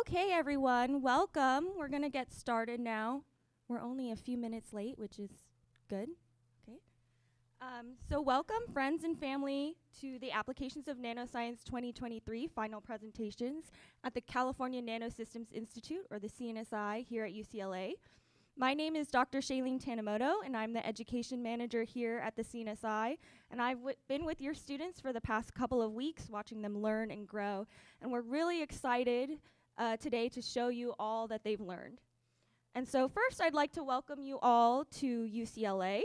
Okay, everyone, welcome. We're going to get started now. We're only a few minutes late, which is good. Okay. So welcome, friends and family, to the Applications of Nanoscience 2023 final presentations at the California Nanosystems Institute, or the CNSI, here at UCLA. My name is Dr. Shailene Tanimoto, and I'm the Education Manager here at the CNSI. And I've been with your students for the past couple of weeks, watching them learn and grow. And we're really excited today to show you all that they've learned. And so first, I'd like to welcome you all to UCLA.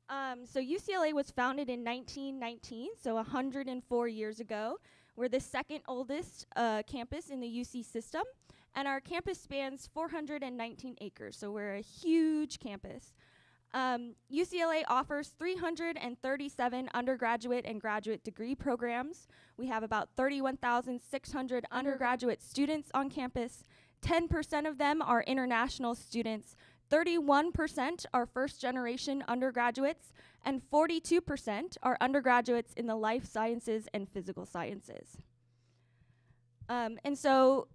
So UCLA was founded in 1919, so 104 years ago. We're the second oldest campus in the UC system. And our campus spans 419 acres, so we're a huge campus. UCLA offers 337 undergraduate and graduate degree programs. We have about 31,600 undergraduate students on campus. 10% of them are international students. 31% are first-generation undergraduates, and 42% are undergraduates in the life sciences and physical sciences. And so,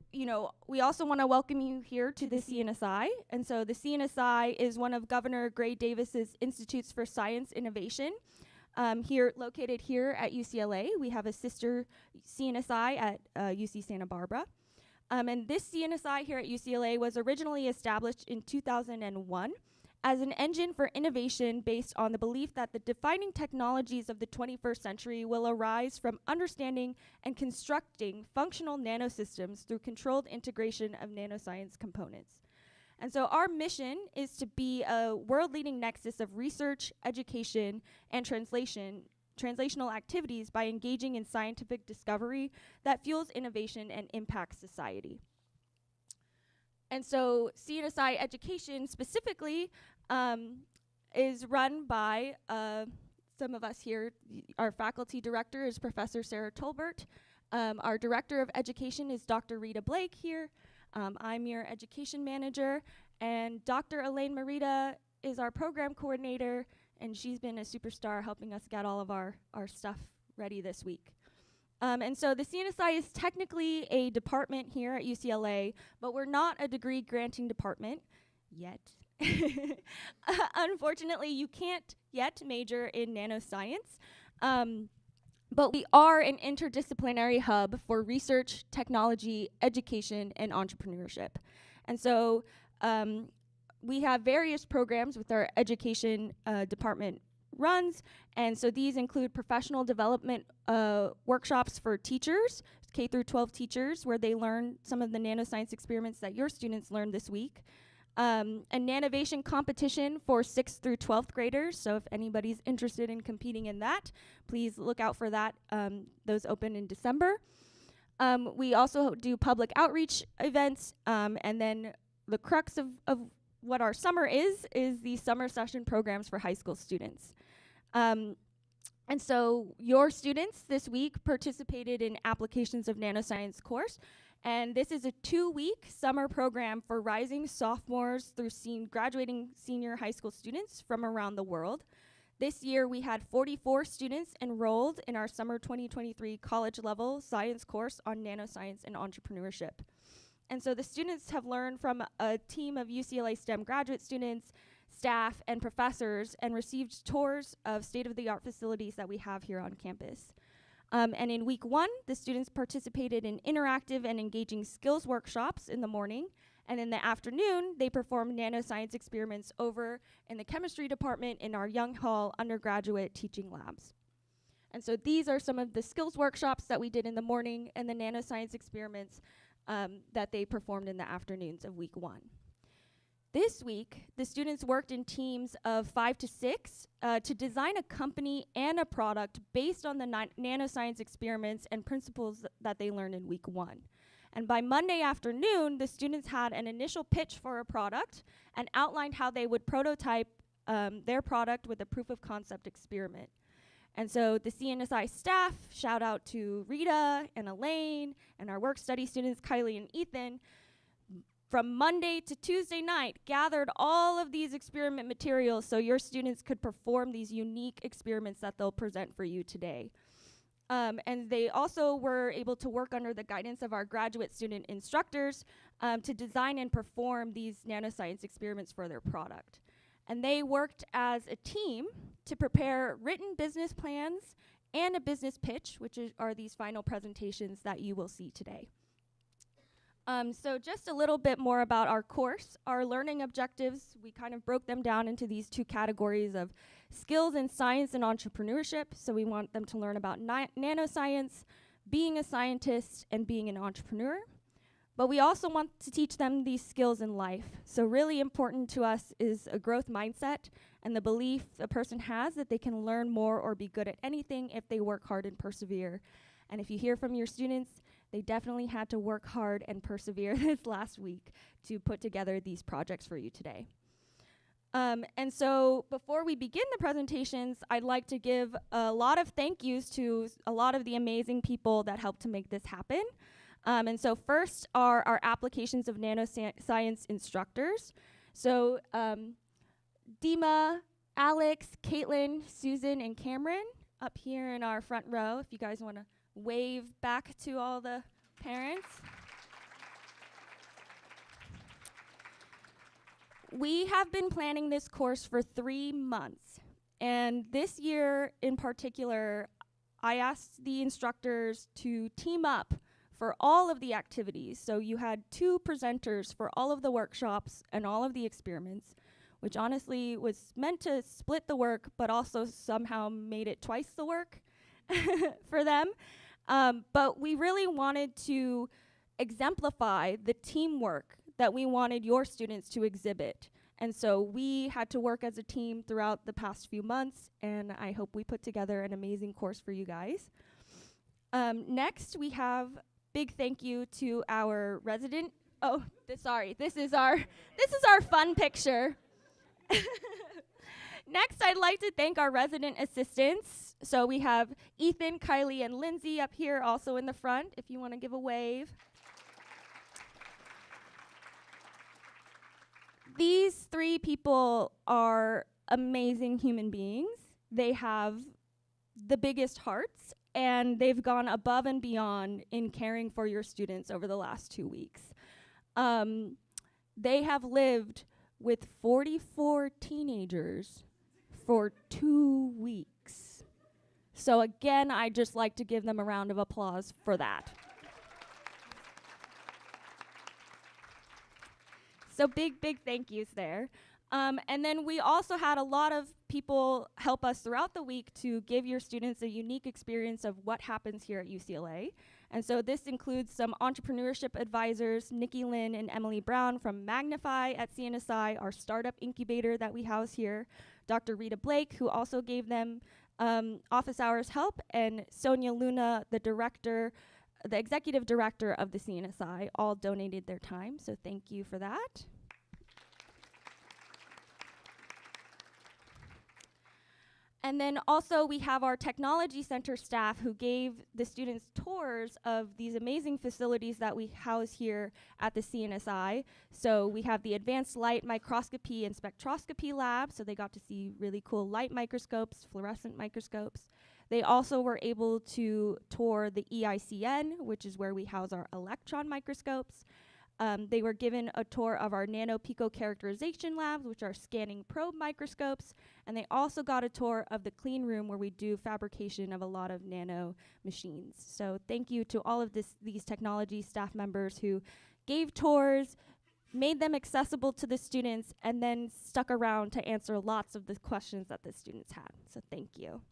we also want to welcome you here to the CNSI. And so the CNSI is one of Governor Gray Davis's Institutes for Science Innovation, located here at UCLA. We have a sister CNSI at UC Santa Barbara. And this CNSI here at UCLA was originally established in 2001 as an engine for innovation based on the belief that the defining technologies of the 21st century will arise from understanding and constructing functional nanosystems through controlled integration of nanoscience components. And so our mission is to be a world-leading nexus of research, education, and translational activities by engaging in scientific discovery that fuels innovation and impacts society. And so CNSI education specifically is run by some of us here. Our faculty director is Professor Sarah Tolbert. Our director of education is Dr. Rita Blake here. I'm your education manager. And Dr. Elaine Marita is our program coordinator, and she's been a superstar helping us get all of our stuff ready this week. And so the CNSI is technically a department here at UCLA, but we're not a degree granting department yet. Unfortunately, you can't yet major in nanoscience, but we are an interdisciplinary hub for research, technology, education, and entrepreneurship. And so we have various programs with our education department runs, and so these include professional development workshops for teachers, K through 12 teachers, where they learn some of the nanoscience experiments that your students learned this week. A nanovation competition for 6th through 12th graders, so if anybody's interested in competing in that, please look out for that. Those open in December. We also do public outreach events, and then the crux of what our summer is the summer session programs for high school students. And so your students this week participated in Applications of Nanoscience course, and this is a 2-week summer program for rising sophomores through graduating senior high school students from around the world. This year we had 44 students enrolled in our summer 2023 college-level science course on nanoscience and entrepreneurship. And so the students have learned from a team of UCLA STEM graduate students, staff, and professors, and received tours of state-of-the-art facilities that we have here on campus. And in week 1, the students participated in interactive and engaging skills workshops in the morning, and in the afternoon, they performed nanoscience experiments over in the chemistry department in our Young Hall undergraduate teaching labs. And so these are some of the skills workshops that we did in the morning and the nanoscience experiments that they performed in the afternoons of week 1. This week, the students worked in teams of 5 to 6 to design a company and a product based on the nanoscience experiments and principles that they learned in week 1. And by Monday afternoon, the students had an initial pitch for a product and outlined how they would prototype their product with a proof of concept experiment. And so the CNSI staff, shout out to Rita and Elaine and our work study students, Kylie and Ethan, from Monday to Tuesday night, gathered all of these experiment materials so your students could perform these unique experiments that they'll present for you today. And they also were able to work under the guidance of our graduate student instructors to design and perform these nanoscience experiments for their product. And they worked as a team to prepare written business plans and a business pitch, which are these final presentations that you will see today. So just a little bit more about our course. Our learning objectives, we kind of broke them down into these two categories of skills in science and entrepreneurship. So we want them to learn about nanoscience, being a scientist, and being an entrepreneur. But we also want to teach them these skills in life. So really important to us is a growth mindset and the belief a person has that they can learn more or be good at anything if they work hard and persevere. And if you hear from your students, they definitely had to work hard and persevere this last week to put together these projects for you today. And so before we begin the presentations, I'd like to give a lot of thank yous to a lot of the amazing people that helped to make this happen. And so first are our Applications of Nanoscience instructors. So Dima, Alex, Caitlin, Susan, and Cameron up here in our front row, if you guys want to wave back to all the parents. We have been planning this course for 3 months. And this year in particular, I asked the instructors to team up for all of the activities. So you had 2 presenters for all of the workshops and all of the experiments, which honestly was meant to split the work, but also somehow made it twice the work for them. But we really wanted to exemplify the teamwork that we wanted your students to exhibit. And so we had to work as a team throughout the past few months, and I hope we put together an amazing course for you guys. Next, we have big thank you to our resident. Oh, this is our fun picture. Next, I'd like to thank our resident assistants. So we have Ethan, Kylie, and Lindsay up here also in the front, if you want to give a wave. These 3 people are amazing human beings. They have the biggest hearts, and they've gone above and beyond in caring for your students over the last 2 weeks. They have lived with 44 teenagers for 2 weeks. So again, I'd just like to give them a round of applause for that. So big thank yous there. And then we also had a lot of people help us throughout the week to give your students a unique experience of what happens here at UCLA. And so this includes some entrepreneurship advisors, Nikki Lynn and Emily Brown from Magnify at CNSI, our startup incubator that we house here, Dr. Rita Blake, who also gave them office hours help, and Sonia Luna, the executive director of the CNSI, all donated their time, so thank you for that. And then also we have our technology center staff who gave the students tours of these amazing facilities that we house here at the CNSI. So we have the advanced light microscopy and spectroscopy lab, so they got to see really cool light microscopes, fluorescent microscopes. They also were able to tour the EICN, which is where we house our electron microscopes. They were given a tour of our nano-pico characterization labs, which are scanning probe microscopes. And they also got a tour of the clean room where we do fabrication of a lot of nano machines. So thank you to all of these technology staff members who gave tours, made them accessible to the students, and then stuck around to answer lots of the questions that the students had. So thank you.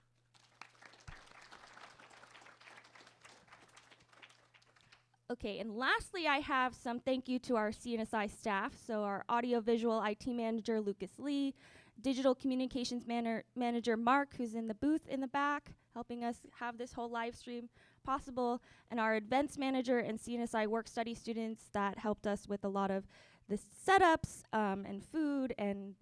Okay, and lastly, I have some thank you to our CNSI staff. So our audiovisual IT manager, Lucas Lee, digital communications manager, Mark, who's in the booth in the back, helping us have this whole live stream possible, and our events manager and CNSI work study students that helped us with a lot of the setups and food, and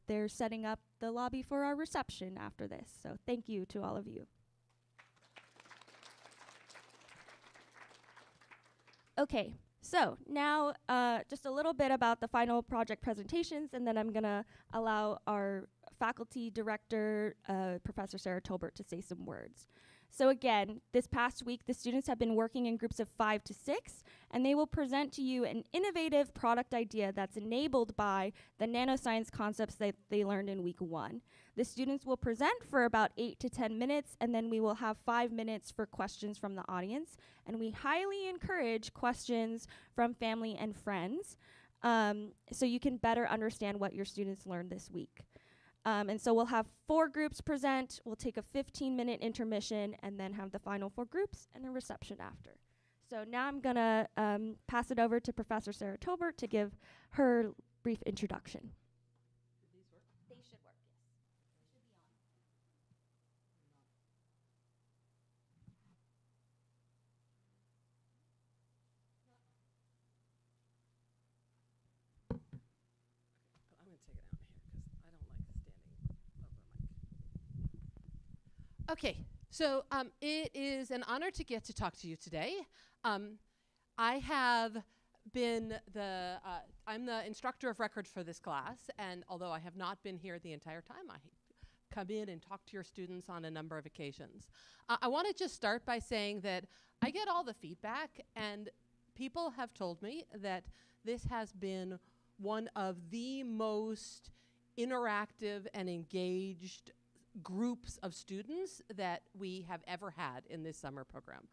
they're setting up the lobby for our reception after this. So thank you to all of you. Okay, so now just a little bit about the final project presentations, and then I'm going to allow our faculty director, Professor Sarah Tolbert, to say some words. So again, this past week, the students have been working in groups of 5 to 6, and they will present to you an innovative product idea that's enabled by the nanoscience concepts that they learned in week 1. The students will present for about 8 to 10 minutes, and then we will have 5 minutes for questions from the audience. And we highly encourage questions from family and friends, so you can better understand what your students learned this week. And so we'll have 4 groups present, we'll take a 15-minute intermission, and then have the final 4 groups and a reception after. So now I'm gonna pass it over to Professor Sarah Tobert to give her brief introduction. They should work, yes. They should be on. I'm going to take it out here because I don't like standing over mic. Okay, so it is an honor to get to talk to you today. I have been I'm the instructor of record for this class, and although I have not been here the entire time, I come in and talk to your students on a number of occasions. I want to just start by saying that I get all the feedback, and people have told me that this has been one of the most interactive and engaged groups of students that we have ever had in this summer program.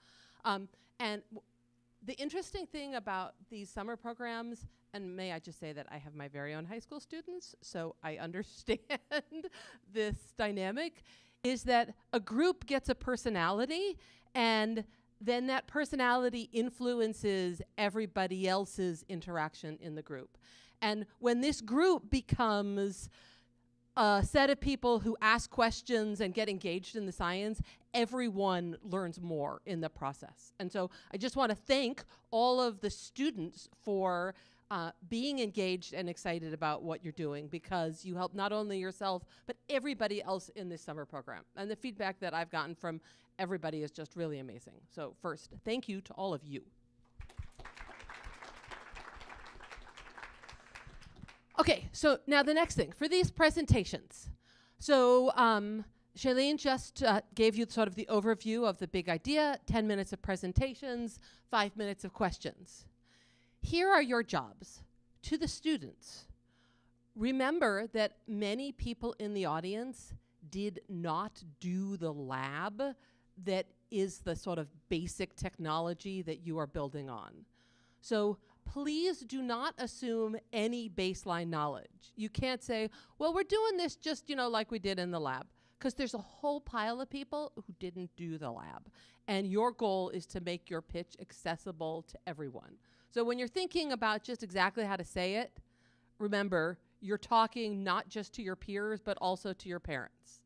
The interesting thing about these summer programs, and may I just say that I have my very own high school students, so I understand this dynamic, is that a group gets a personality, and then that personality influences everybody else's interaction in the group. And when this group becomes a set of people who ask questions and get engaged in the science, everyone learns more in the process. And so I just want to thank all of the students for being engaged and excited about what you're doing, because you help not only yourself, but everybody else in this summer program. And the feedback that I've gotten from everybody is just really amazing. So first, thank you to all of you. Okay, so now the next thing, for these presentations. So Shailene just gave you sort of the overview of the big idea, 10 minutes of presentations, 5 minutes of questions. Here are your jobs. To the students, remember that many people in the audience did not do the lab that is the sort of basic technology that you are building on. So please do not assume any baseline knowledge. You can't say, well, we're doing this just, like we did in the lab, because there's a whole pile of people who didn't do the lab. And your goal is to make your pitch accessible to everyone. So when you're thinking about just exactly how to say it, remember, you're talking not just to your peers, but also to your parents.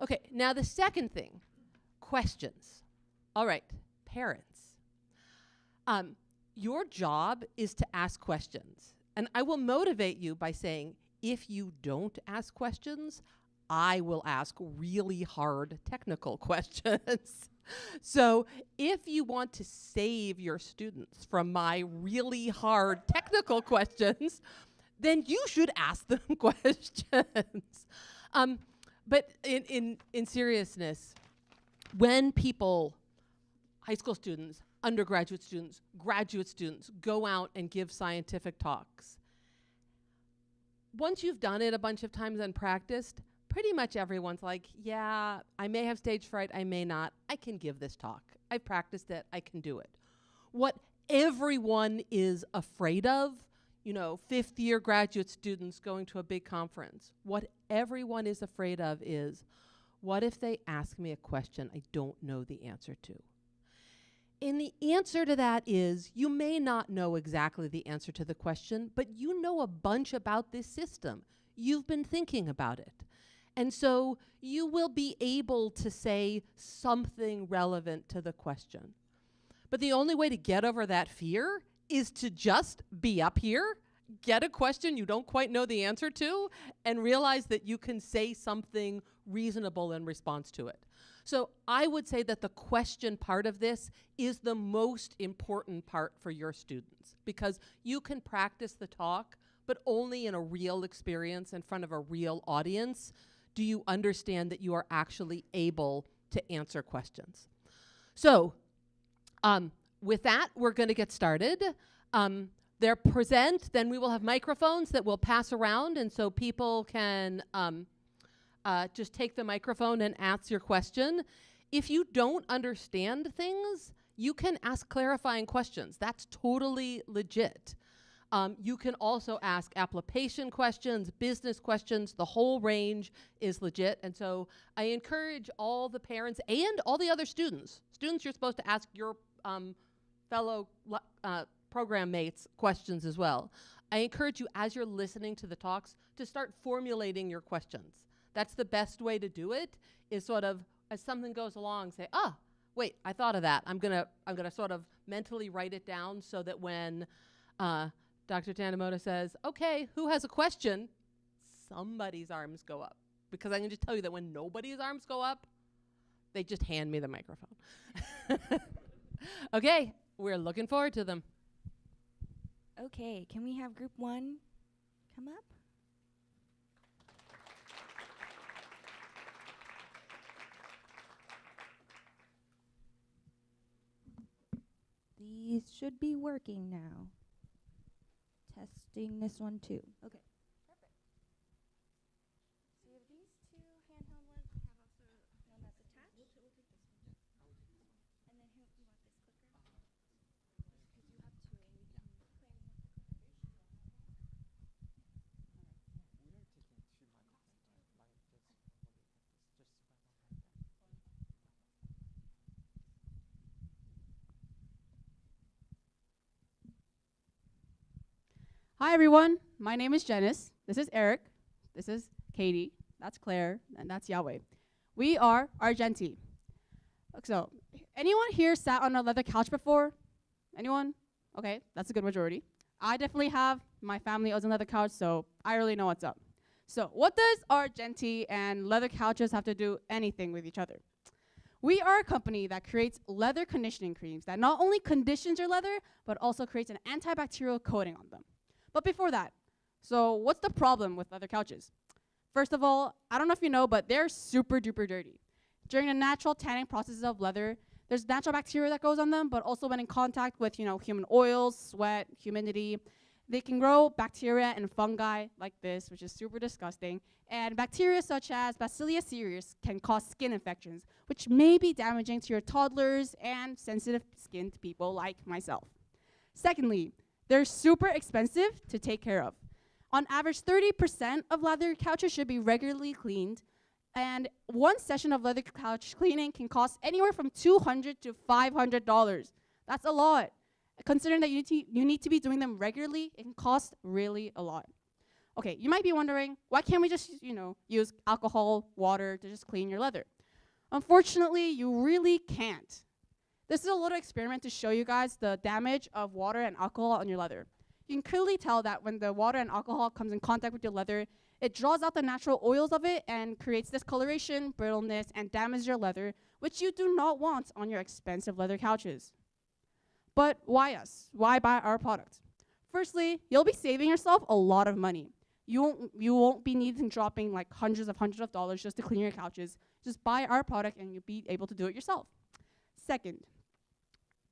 Okay, now the second thing, questions. All right, parents. Your job is to ask questions. And I will motivate you by saying, if you don't ask questions, I will ask really hard technical questions. So if you want to save your students from my really hard technical questions, then you should ask them questions. But in seriousness, when people, high school students, undergraduate students, graduate students, go out and give scientific talks, once you've done it a bunch of times and practiced, pretty much everyone's like, yeah, I may have stage fright, I may not, I can give this talk. I've practiced it, I can do it. What everyone is afraid of, 5th-year graduate students going to a big conference, what everyone is afraid of is, what if they ask me a question I don't know the answer to? And the answer to that is, you may not know exactly the answer to the question, but you know a bunch about this system. You've been thinking about it. And so you will be able to say something relevant to the question. But the only way to get over that fear is to just be up here, get a question you don't quite know the answer to, and realize that you can say something reasonable in response to it. So I would say that the question part of this is the most important part for your students, because you can practice the talk, but only in a real experience in front of a real audience do you understand that you are actually able to answer questions. So with that, we're going to get started. They're present, then we will have microphones that will pass around, and so people can just take the microphone and ask your question. If you don't understand things, you can ask clarifying questions. That's totally legit. You can also ask application questions, business questions. The whole range is legit. And so I encourage all the parents and all the other students. Students, you're supposed to ask your fellow program mates questions as well. I encourage you, as you're listening to the talks, to start formulating your questions. That's the best way to do it, is sort of, as something goes along, say, ah, wait, I thought of that. I'm gonna sort of mentally write it down so that when Dr. Tanimoto says, okay, who has a question? Somebody's arms go up. Because I can just tell you that when nobody's arms go up, they just hand me the microphone. Okay, we're looking forward to them. Okay, can we have group 1 come up? These should be working now. Testing this one too. Okay, perfect. So we have these two handheld ones. We have also one that's attached. We'll take this one. And then you want this clicker? Because you have two and you can play with the Hi everyone, my name is Janice. This is Eric. This is Katie. That's Claire, and that's Yahweh. We are Argenti. So, anyone here sat on a leather couch before? Anyone? Okay, that's a good majority. I definitely have. My family owns a leather couch, so I really know what's up. So, what does Argenti and leather couches have to do anything with each other? We are a company that creates leather conditioning creams that not only conditions your leather, but also creates an antibacterial coating on them. But before that, so what's the problem with leather couches? First of all, I don't know if you know, but they're super duper dirty. During the natural tanning processes of leather, there's natural bacteria that goes on them, but also when in contact with, human oils, sweat, humidity, they can grow bacteria and fungi like this, which is super disgusting. And bacteria such as Bacillus cereus can cause skin infections, which may be damaging to your toddlers and sensitive skinned people like myself. Secondly, they're super expensive to take care of. On average, 30% of leather couches should be regularly cleaned, and one session of leather couch cleaning can cost anywhere from $200 to $500. That's a lot. Considering that you need to be doing them regularly, it can cost really a lot. Okay, you might be wondering, why can't we just, use alcohol, water to just clean your leather? Unfortunately, you really can't. This is a little experiment to show you guys the damage of water and alcohol on your leather. You can clearly tell that when the water and alcohol comes in contact with your leather, it draws out the natural oils of it and creates discoloration, brittleness, and damages your leather, which you do not want on your expensive leather couches. But why us? Why buy our product? Firstly, you'll be saving yourself a lot of money. You won't be needing dropping like hundreds of dollars just to clean your couches. Just buy our product and you'll be able to do it yourself. Second,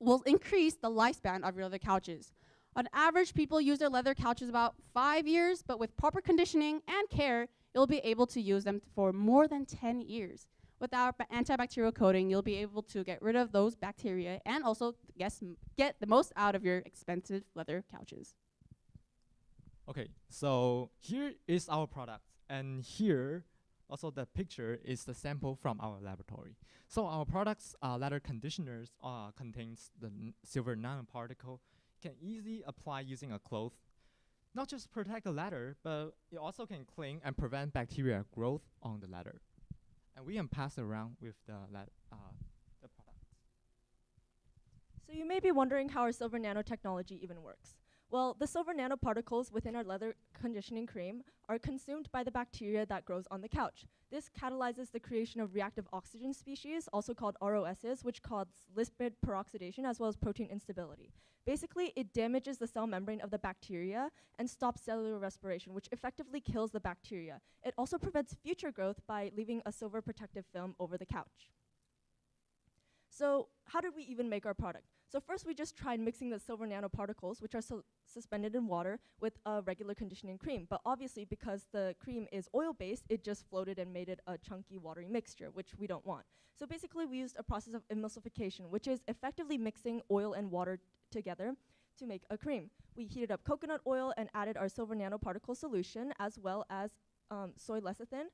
will increase the lifespan of your leather couches. On average, people use their leather couches about 5 years, but with proper conditioning and care, you'll be able to use them for more than 10 years. With our antibacterial coating, you'll be able to get rid of those bacteria and also get the most out of your expensive leather couches. Okay, so here is our product, and here also the picture is the sample from our laboratory. So our products, leather conditioners, contains the silver nanoparticle, can easily apply using a cloth. Not just protect the leather, but it also can clean and prevent bacteria growth on the leather. And we can pass around with the product. So you may be wondering how our silver nanotechnology even works. Well, the silver nanoparticles within our leather conditioning cream are consumed by the bacteria that grows on the couch. This catalyzes the creation of reactive oxygen species, also called ROSs, which cause lipid peroxidation as well as protein instability. Basically, it damages the cell membrane of the bacteria and stops cellular respiration, which effectively kills the bacteria. It also prevents future growth by leaving a silver protective film over the couch. So how did we even make our product? So first we just tried mixing the silver nanoparticles, which are suspended in water, with a regular conditioning cream. But obviously, because the cream is oil-based, it just floated and made it a chunky, watery mixture, which we don't want. So basically, we used a process of emulsification, which is effectively mixing oil and water together to make a cream. We heated up coconut oil and added our silver nanoparticle solution, as well as soy lecithin,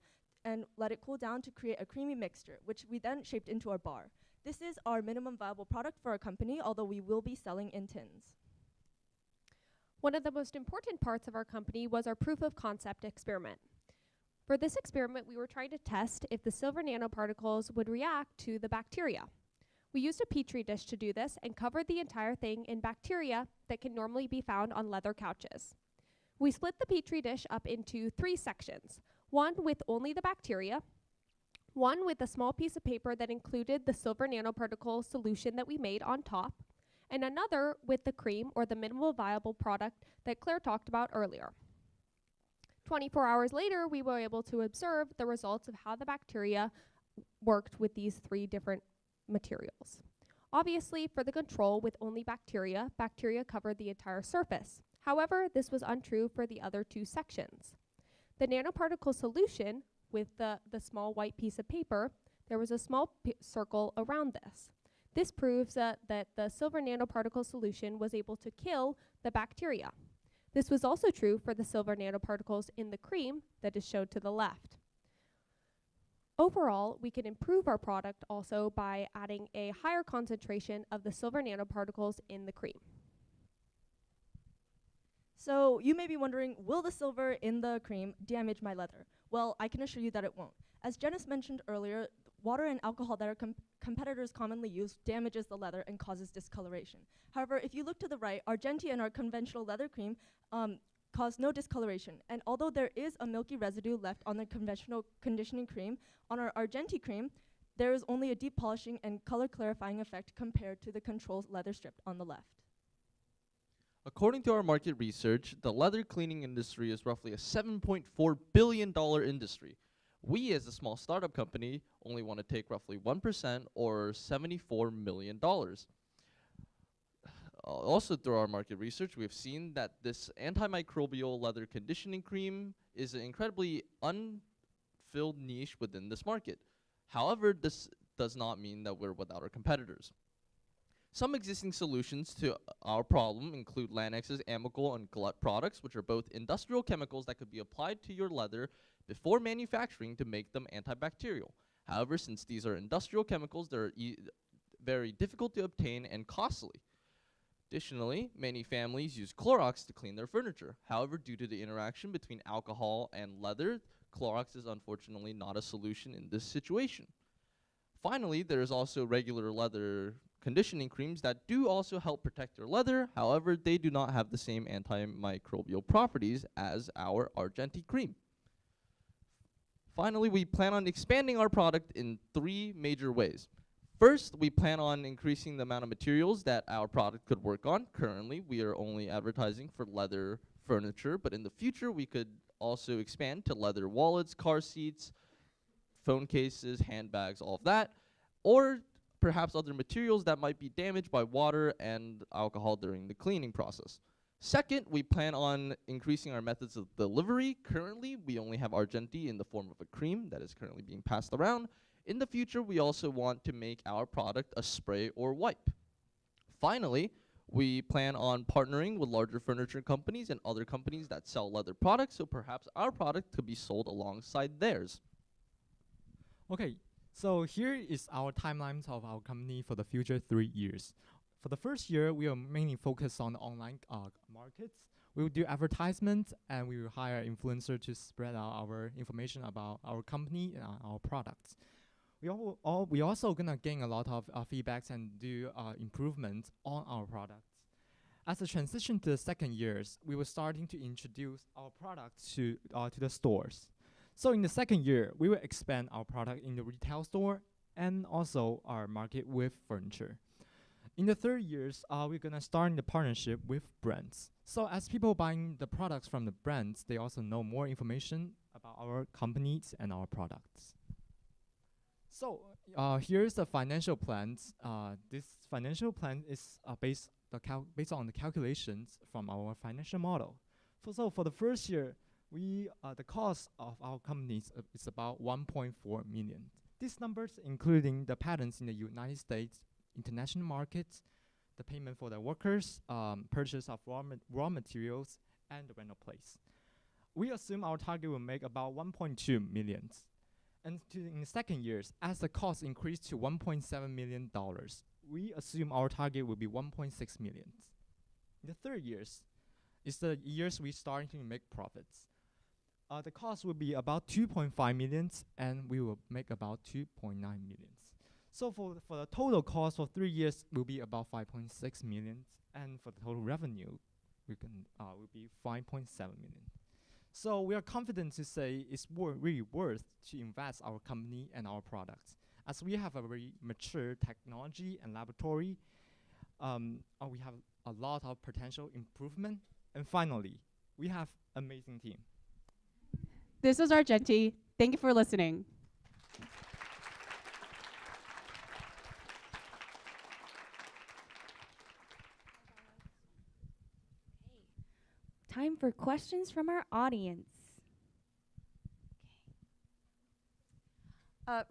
and let it cool down to create a creamy mixture, which we then shaped into our bar. This is our minimum viable product for our company, although we will be selling in tins. One of the most important parts of our company was our proof of concept experiment. For this experiment, we were trying to test if the silver nanoparticles would react to the bacteria. We used a petri dish to do this and covered the entire thing in bacteria that can normally be found on leather couches. We split the petri dish up into 3 sections, one with only the bacteria, one with a small piece of paper that included the silver nanoparticle solution that we made on top, and another with the cream, or the minimal viable product that Claire talked about earlier. 24 hours later, we were able to observe the results of how the bacteria worked with these 3 different materials. Obviously, for the control with only bacteria covered the entire surface. However, this was untrue for the other 2 sections. The nanoparticle solution, with the small white piece of paper, there was a small circle around this. This proves that the silver nanoparticle solution was able to kill the bacteria. This was also true for the silver nanoparticles in the cream that is shown to the left. Overall, we can improve our product also by adding a higher concentration of the silver nanoparticles in the cream. So you may be wondering, will the silver in the cream damage my leather? Well, I can assure you that it won't. As Janice mentioned earlier, water and alcohol that our competitors commonly use damages the leather and causes discoloration. However, if you look to the right, Argenti and our conventional leather cream cause no discoloration. And although there is a milky residue left on the conventional conditioning cream, on our Argenti cream, there is only a deep polishing and color clarifying effect compared to the control leather strip on the left. According to our market research, the leather cleaning industry is roughly a $7.4 billion industry. We, as a small startup company, only want to take roughly 1%, or $74 million. Also, through our market research, we have seen that this antimicrobial leather conditioning cream is an incredibly unfilled niche within this market. However, this does not mean that we're without our competitors. Some existing solutions to our problem include Lanex's Amical and Glut products, which are both industrial chemicals that could be applied to your leather before manufacturing to make them antibacterial. However, since these are industrial chemicals, they're very difficult to obtain and costly. Additionally, many families use Clorox to clean their furniture. However, due to the interaction between alcohol and leather, Clorox is unfortunately not a solution in this situation. Finally, there is also regular leather conditioning creams that do also help protect your leather. However, they do not have the same antimicrobial properties as our Argenti cream. Finally, we plan on expanding our product in 3 major ways. First, we plan on increasing the amount of materials that our product could work on. Currently, we are only advertising for leather furniture, but in the future, we could also expand to leather wallets, car seats, phone cases, handbags, all of that, or perhaps other materials that might be damaged by water and alcohol during the cleaning process. Second, we plan on increasing our methods of delivery. Currently, we only have Argenti in the form of a cream that is currently being passed around. In the future, we also want to make our product a spray or wipe. Finally, we plan on partnering with larger furniture companies and other companies that sell leather products, so perhaps our product could be sold alongside theirs. Okay, so here is our timelines of our company for the future 3 years. For the first year, we are mainly focused on the online markets. We will do advertisements, and we will hire influencers to spread out our information about our company and our products. We also gonna gain a lot of feedbacks and do improvements on our products. As a transition to the second years, we were starting to introduce our products to the stores. So in the second year, we will expand our product in the retail store and also our market with furniture. In the third years, we're gonna start in the partnership with brands. So as people buying the products from the brands, they also know more information about our companies and our products. So Here's the financial plans. This financial plan is based on the calculations from our financial model. So for the first year, the cost of our companies is about 1.4 million. These numbers including the patents in the United States, international markets, the payment for the workers, purchase of raw materials, and the rental place. We assume our target will make about 1.2 million. And in the second years, as the cost increased to $1.7 million, we assume our target will be 1.6 million. In the third years, is the years we starting to make profits. The cost will be about 2.5 million, and we will make about 2.9 million. So for the total cost for 3 years will be about 5.6 million, and for the total revenue, will be 5.7 million. So we are confident to say it's really worth to invest our company and our products, as we have a very mature technology and laboratory. We have a lot of potential improvement, and finally, we have amazing team. This is Argenti. Thank you for listening. Time for questions from our audience.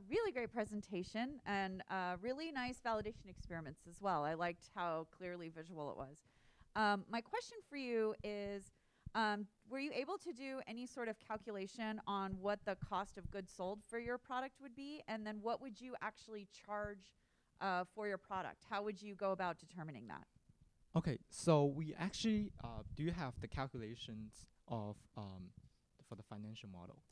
Really great presentation and really nice validation experiments as well. I liked how clearly visual it was. My question for you is, were you able to do any sort of calculation on what the cost of goods sold for your product would be? And then what would you actually charge for your product? How would you go about determining that? Okay, so we actually do have the calculations of for the financial model.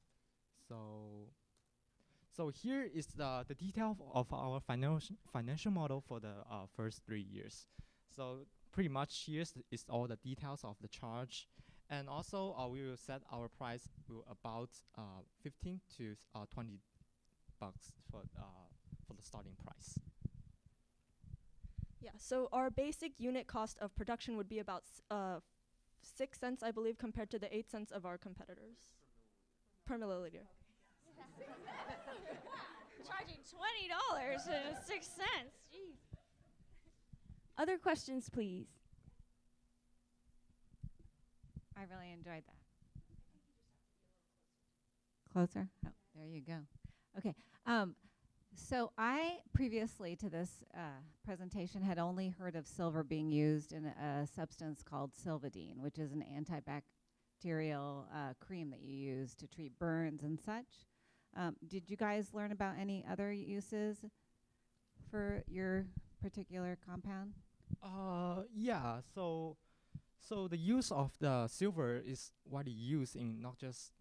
So here is the detail of our financial model for the first 3 years. So pretty much here is all the details of the charge, and also we will set our price to about 15 to 20 bucks for the starting price. Yeah, so our basic unit cost of production would be about 6 cents, I believe, compared to the 8 cents of our competitors per milliliter. Charging $20 and 6 cents. Jeez. Other questions, please. I really enjoyed that. Closer? Oh, there you go. Okay. So I previously to this presentation had only heard of silver being used in a substance called Silvadene, which is an antibacterial cream that you use to treat burns and such. Did you guys learn about any other uses for your particular compound? Yeah. So the use of the silver is widely used in not just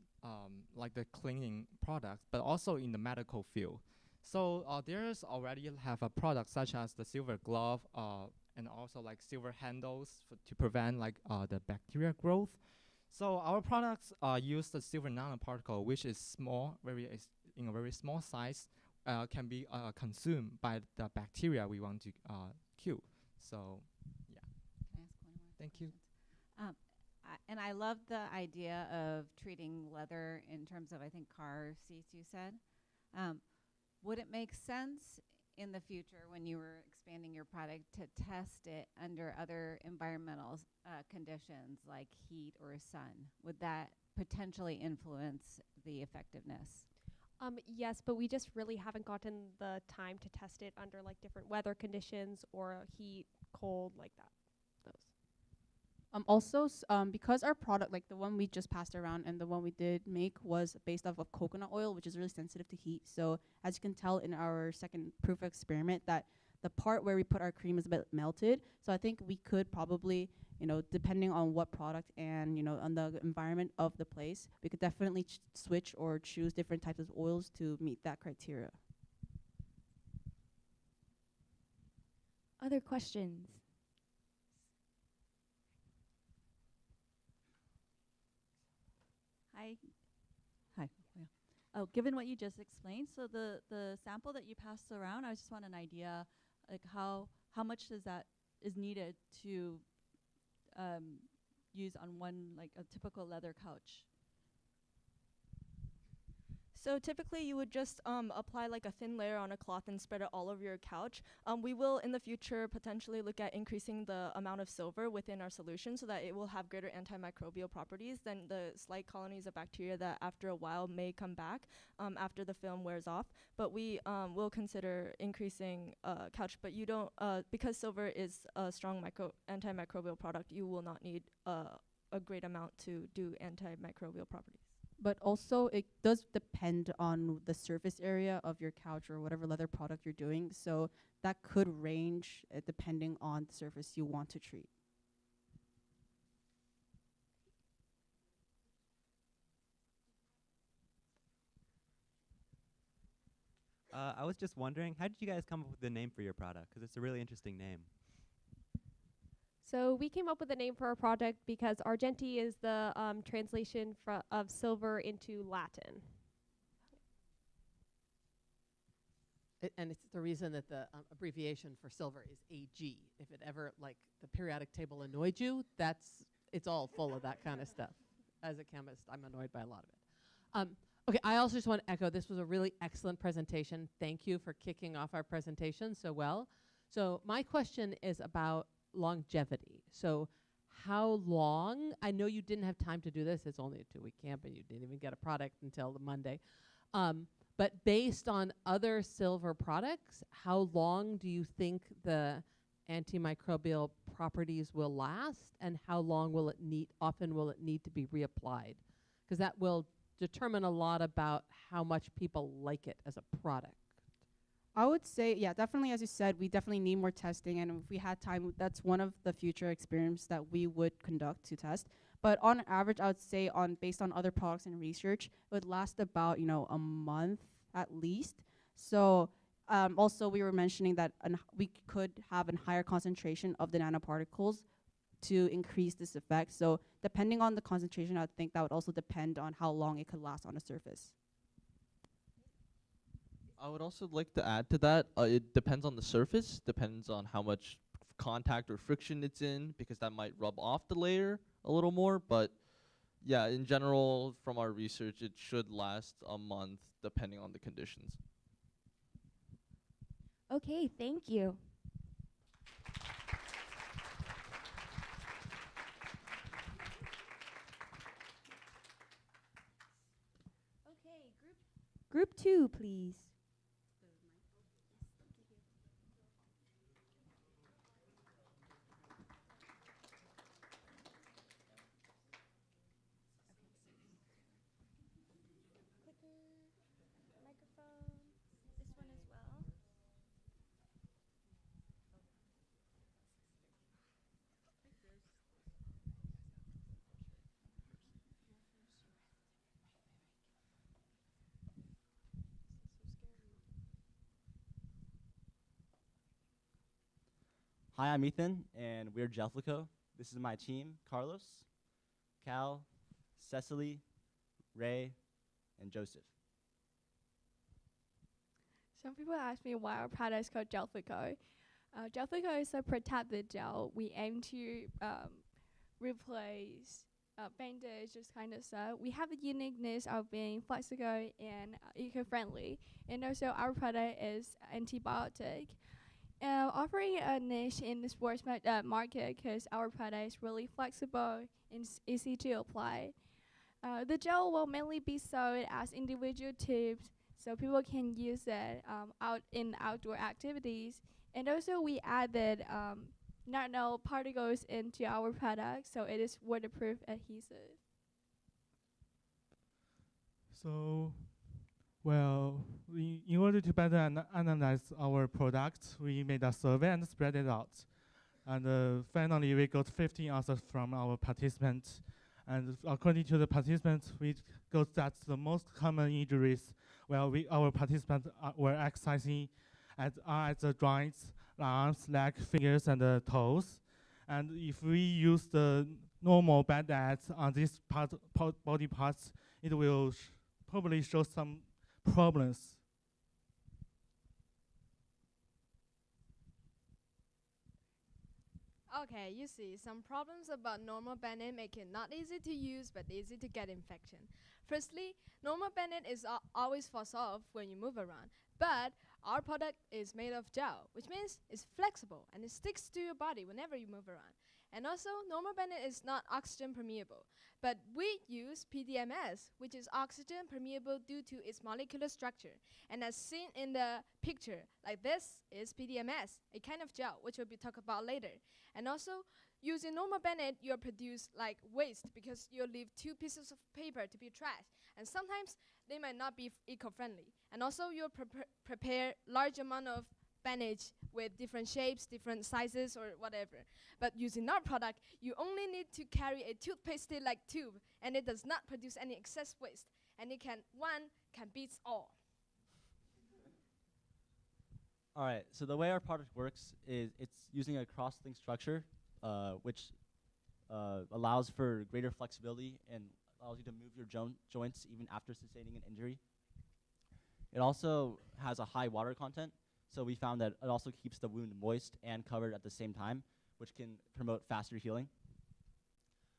like the cleaning products, but also in the medical field. So there's already have a product such as the silver glove, and also like silver handles to prevent like the bacteria growth. So our products use the silver nanoparticle, which is small, in a very small size, can be consumed by the bacteria we want to kill. So yeah. Can I ask one more? Thank you. And I love the idea of treating leather in terms of, I think, car seats, you said. Would it make sense in the future when you were expanding your product to test it under other environmental conditions like heat or sun? Would that potentially influence the effectiveness? Yes, but we just really haven't gotten the time to test it under like different weather conditions or heat, cold, like that. Also, because our product, like the one we just passed around and the one we did make, was based off of coconut oil, which is really sensitive to heat. So as you can tell in our second proof of experiment, that the part where we put our cream is a bit melted. So I think we could probably, depending on what product and, on the environment of the place, we could definitely switch or choose different types of oils to meet that criteria. Other questions? Hi. Hi. Yeah. Oh, given what you just explained, so the sample that you passed around, I just want an idea, like how much is needed to use on one, like a typical leather couch? So typically you would just apply like a thin layer on a cloth and spread it all over your couch. We will in the future potentially look at increasing the amount of silver within our solution so that it will have greater antimicrobial properties than the slight colonies of bacteria that after a while may come back after the film wears off. But we will consider increasing couch, but you don't, because silver is a strong antimicrobial product, you will not need a great amount to do antimicrobial properties. But also, it does depend on the surface area of your couch or whatever leather product you're doing. So that could range depending on the surface you want to treat. I was just wondering, how did you guys come up with the name for your product? Because it's a really interesting name. So we came up with a name for our project because Argenti is the translation of silver into Latin. And it's the reason that the abbreviation for silver is AG. If it ever, like, the periodic table annoyed you, it's all full of that kind of stuff. As a chemist, I'm annoyed by a lot of it. Okay, I also just want to echo, this was a really excellent presentation. Thank you for kicking off our presentation so well. So my question is about longevity. So how long, I know you didn't have time to do this, it's only a 2-week camp and you didn't even get a product until the Monday. But based on other silver products, how long do you think the antimicrobial properties will last, and how long will it often will it need to be reapplied? Because that will determine a lot about how much people like it as a product. I would say, yeah, definitely, as you said, we definitely need more testing, and if we had time, that's one of the future experiments that we would conduct to test. But on average, I would say, based on other products and research, it would last about, a month at least. So also, we were mentioning that we could have a higher concentration of the nanoparticles to increase this effect. So depending on the concentration, I think that would also depend on how long it could last on a surface. I would also like to add to that, it depends on the surface, depends on how much contact or friction it's in, because that might rub off the layer a little more. But yeah, in general, from our research, it should last a month depending on the conditions. Okay, thank you. Okay, group 2, please. Microphone. This one as well. Hi, I'm Ethan, and we're Gelfico. This is my team, Carlos, Cal, Cecily, Ray, and Joseph. Some people ask me why our product is called Gelfico. Gelfico is a protective gel. We aim to replace bandage, this kind of stuff. We have the uniqueness of being flexible and eco-friendly. And also our product is antibiotic. Offering a niche in the sports market because our product is really flexible and easy to apply. The gel will mainly be sold as individual tubes, so people can use it out in outdoor activities. And also we added nanoparticles into our product, so it is waterproof adhesive. So, well, in order to better analyze our product, we made a survey and spread it out. And finally, we got 15 answers from our participants. And according to the participants, we got that the most common injuries our participants were exercising at the joints, arms, legs, fingers, and toes. And if we use the normal band aids on these body parts, it will probably show some problems. Okay, you see, some problems about normal Band-Aid make it not easy to use but easy to get infection. Firstly, normal Band-Aid is always falls off when you move around, but our product is made of gel, which means it's flexible and it sticks to your body whenever you move around. And also, normal Band-Aid is not oxygen permeable, but we use PDMS, which is oxygen permeable due to its molecular structure. And as seen in the picture, like this is PDMS, a kind of gel, which we'll be talk about later. And also, using normal Band-Aid, you'll produce like waste because you'll leave 2 pieces of paper to be trash. And sometimes they might not be eco-friendly. And also, you'll prepare large amount of Band-Aids with different shapes, different sizes, or whatever. But using our product, you only need to carry a toothpaste-like tube, and it does not produce any excess waste. And it can beat all. All right, so the way our product works is it's using a cross-link structure, which allows for greater flexibility and allows you to move your joints even after sustaining an injury. It also has a high water content, so we found that it also keeps the wound moist and covered at the same time, which can promote faster healing.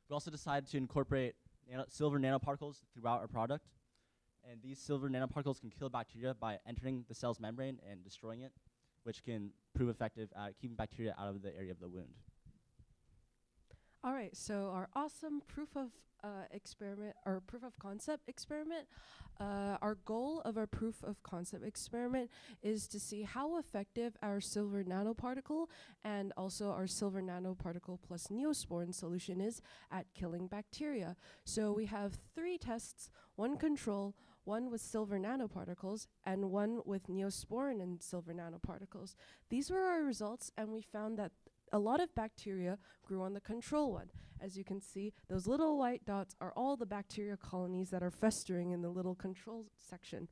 We also decided to incorporate silver nanoparticles throughout our product. And these silver nanoparticles can kill bacteria by entering the cell's membrane and destroying it, which can prove effective at keeping bacteria out of the area of the wound. All right, so our awesome proof of concept experiment. Our goal of our proof of concept experiment is to see how effective our silver nanoparticle and also our silver nanoparticle plus neosporin solution is at killing bacteria. So we have 3 tests, 1 control, 1 with silver nanoparticles, and 1 with neosporin and silver nanoparticles. These were our results, and we found that a lot of bacteria grew on the control one. As you can see, those little white dots are all the bacteria colonies that are festering in the little control section.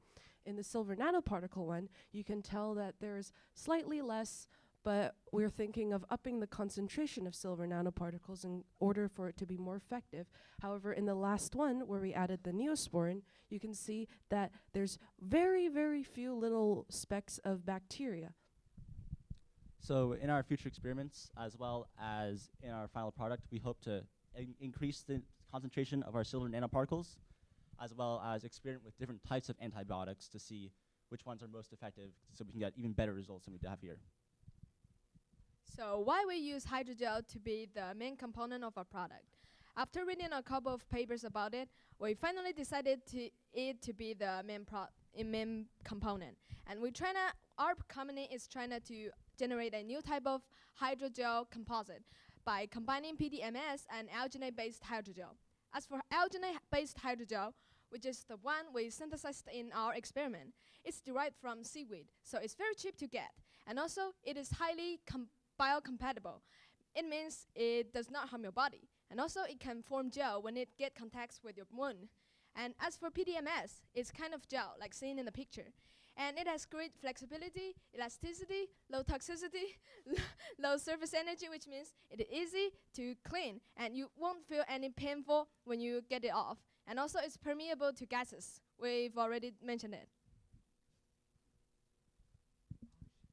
In the silver nanoparticle one, you can tell that there's slightly less, but we're thinking of upping the concentration of silver nanoparticles in order for it to be more effective. However, in the last one, where we added the neosporin, you can see that there's very, very few little specks of bacteria. So in our future experiments, as well as in our final product, we hope to increase the concentration of our silver nanoparticles, as well as experiment with different types of antibiotics to see which ones are most effective so we can get even better results than we have here. So why we use hydrogel to be the main component of our product? After reading a couple of papers about it, we finally decided it to be the main component. And our company is trying to generate a new type of hydrogel composite by combining PDMS and alginate-based hydrogel. As for alginate-based hydrogel, which is the one we synthesized in our experiment, it's derived from seaweed, so it's very cheap to get. And also, it is highly biocompatible. It means it does not harm your body. And also, it can form gel when it gets contacts with your wound. And as for PDMS, it's kind of gel, like seen in the picture. And it has great flexibility, elasticity, low toxicity, low surface energy, which means it is easy to clean, and you won't feel any painful when you get it off. And also, it's permeable to gases. We've already mentioned it.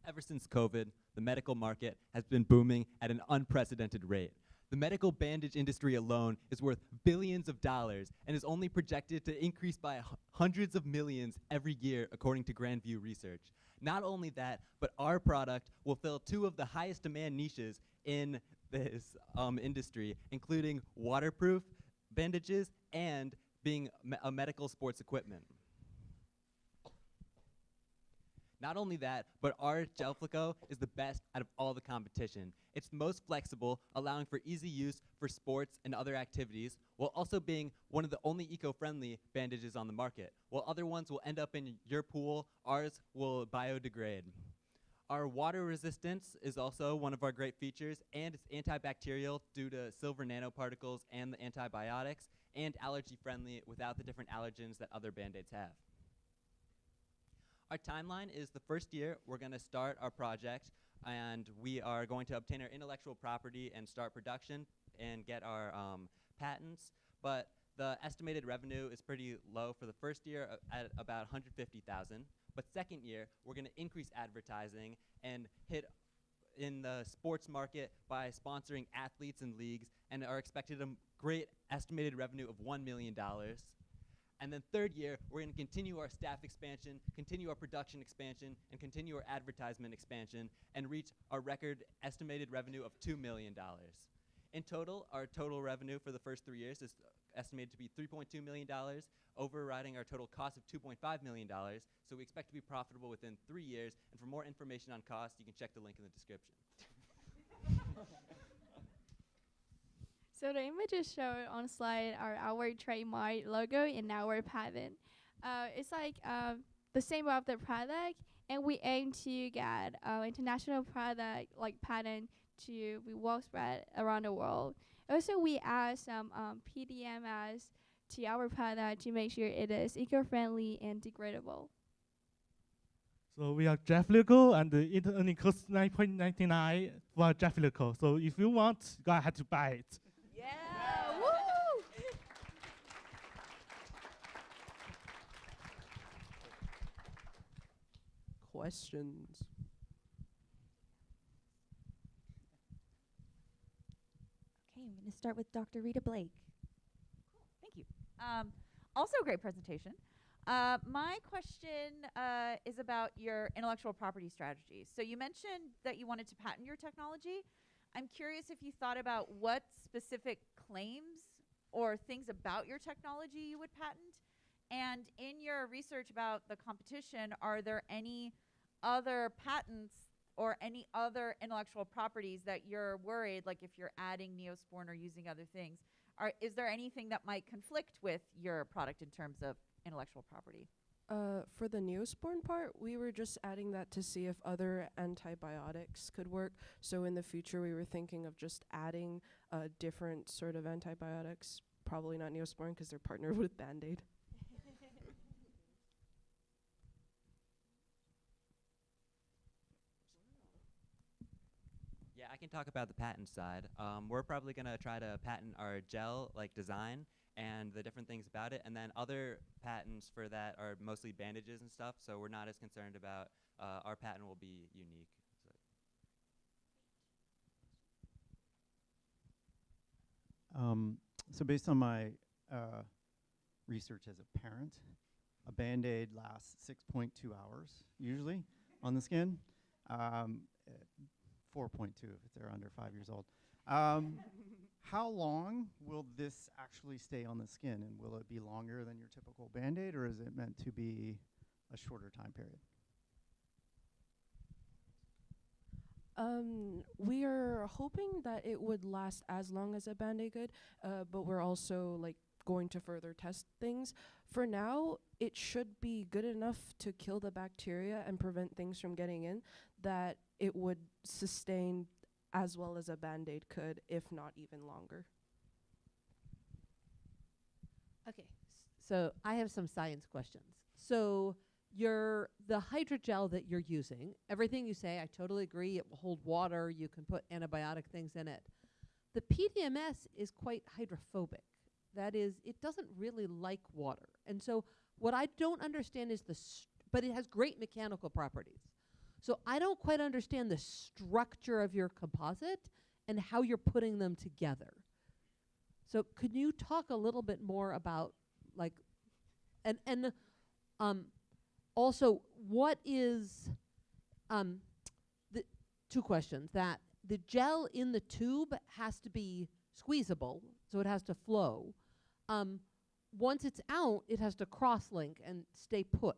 Ever since COVID, the medical market has been booming at an unprecedented rate. The medical bandage industry alone is worth billions of dollars and is only projected to increase by hundreds of millions every year, according to Grandview Research. Not only that, but our product will fill 2 of the highest demand niches in this industry, including waterproof bandages and being a medical sports equipment. Not only that, but our Gelfico is the best out of all the competition. It's most flexible, allowing for easy use for sports and other activities, while also being one of the only eco-friendly bandages on the market. While other ones will end up in your pool, ours will biodegrade. Our water resistance is also one of our great features, and it's antibacterial due to silver nanoparticles and the antibiotics, and allergy-friendly without the different allergens that other Band-Aids have. Our timeline is the first year we're going to start our project, and we are going to obtain our intellectual property and start production and get our patents. But the estimated revenue is pretty low for the first year at about $150,000. But second year, we're going to increase advertising and hit in the sports market by sponsoring athletes and leagues and are expected a great estimated revenue of $1 million. And then third year, we're going to continue our staff expansion, continue our production expansion, and continue our advertisement expansion, and reach our record estimated revenue of $2 million. In total, our total revenue for the first 3 years is estimated to be $3.2 million, overriding our total cost of $2.5 million. So we expect to be profitable within 3 years. And for more information on cost, you can check the link in the description. So the images shown on slide are our trademark logo and our patent. It's like the same of the product, and we aim to get international product like patent to be well spread around the world. Also, we add some PDMS to our product to make sure it is eco-friendly and degradable. So we are Gelfico, and it only costs $9.99 for Gelfico. So if you want, go ahead to buy it. Questions? Okay, I'm going to start with Dr. Rita Blake. Thank you. Also a great presentation. My question is about your intellectual property strategy. So you mentioned that you wanted to patent your technology. I'm curious if you thought about what specific claims or things about your technology you would patent. And in your research about the competition, are there any other patents or any other intellectual properties that you're worried, like if you're adding Neosporin or using other things, is there anything that might conflict with your product in terms of intellectual property? For the Neosporin part, we were just adding that to see if other antibiotics could work. So in the future, we were thinking of just adding different sort of antibiotics, probably not Neosporin because they're partnered with Band-Aid. Yeah, I can talk about the patent side. We're probably going to try to patent our gel design and the different things about it, and then other patents for that are mostly bandages and stuff, so we're not as concerned about our patent will be unique. So based on my research as a parent, a Band-Aid lasts 6.2 hours usually on the skin. 4.2 if they're under 5 years old. How long will this actually stay on the skin, and will it be longer than your typical Band-Aid, or is it meant to be a shorter time period? We are hoping that it would last as long as a Band-Aid could, but we're also going to further test things. For now, it should be good enough to kill the bacteria and prevent things from getting in, that it would sustain as well as a Band-Aid could, if not even longer. Okay, so I have some science questions. So the hydrogel that you're using, everything you say, I totally agree. It will hold water. You can put antibiotic things in it. The PDMS is quite hydrophobic. That is, it doesn't really like water. And so what I don't understand is but it has great mechanical properties. So I don't quite understand the structure of your composite and how you're putting them together. So could you talk a little bit more about also what is the two questions, that the gel in the tube has to be squeezable, so it has to flow. Once it's out, it has to cross-link and stay put.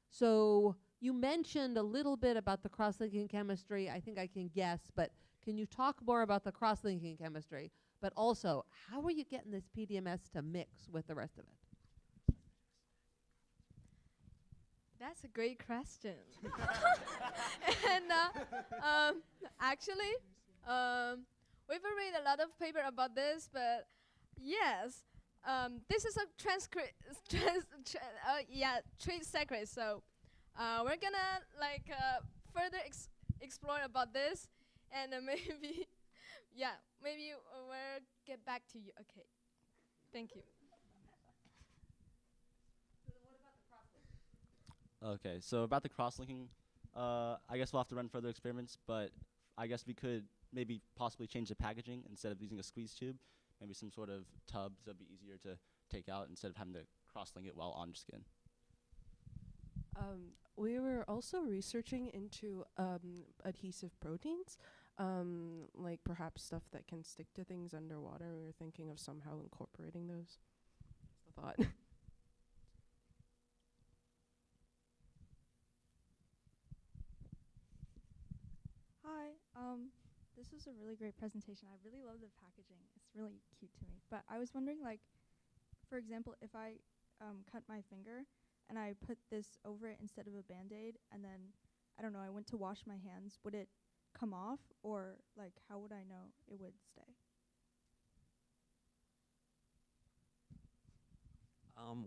So you mentioned a little bit about the cross-linking chemistry. I think I can guess, but can you talk more about the cross-linking chemistry? But also, how are you getting this PDMS to mix with the rest of it? That's a great question. And actually, we've read a lot of paper about this, but yes, this is a trade secret. So we're gonna further explore about this, and maybe we'll get back to you. Okay, thank you. Okay, so about the cross-linking, I guess we'll have to run further experiments, but I guess we could maybe possibly change the packaging instead of using a squeeze tube, maybe some sort of tubs that'd be easier to take out instead of having to cross-link it while on skin. We were also researching into adhesive proteins, like perhaps stuff that can stick to things underwater. We were thinking of somehow incorporating those. That's the thought. Hi, this was a really great presentation. I really love the packaging. It's really cute to me. But I was wondering, like, for example, if I cut my finger and I put this over it instead of a Band-Aid, and then, I don't know, I went to wash my hands, would it come off, or, like, how would I know it would stay?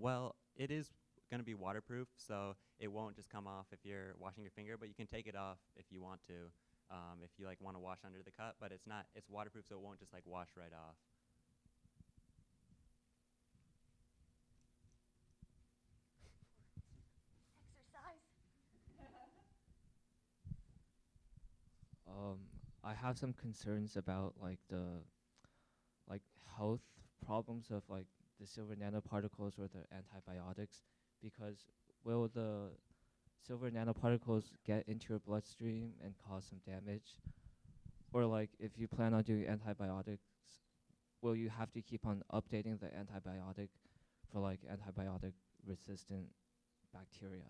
Well, it is going to be waterproof, so it won't just come off if you're washing your finger, but you can take it off if you want to, if you like want to wash under the cut, but it's waterproof, so it won't just like wash right off. I have some concerns about like the health problems of like the silver nanoparticles or the antibiotics, because will the silver nanoparticles get into your bloodstream and cause some damage? Or like if you plan on doing antibiotics, will you have to keep on updating the antibiotic for like antibiotic resistant bacteria?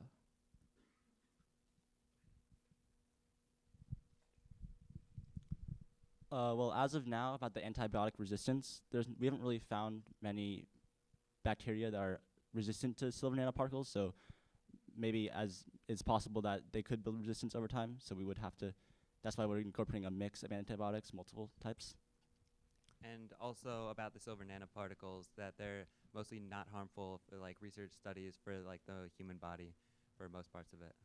Well, as of now, about the antibiotic resistance, we haven't really found many bacteria that are resistant to silver nanoparticles, so maybe it's possible that they could build resistance over time, so we would have to, that's why we're incorporating a mix of antibiotics, multiple types. And also about the silver nanoparticles, that they're mostly not harmful for like research studies for like the human body for most parts of it.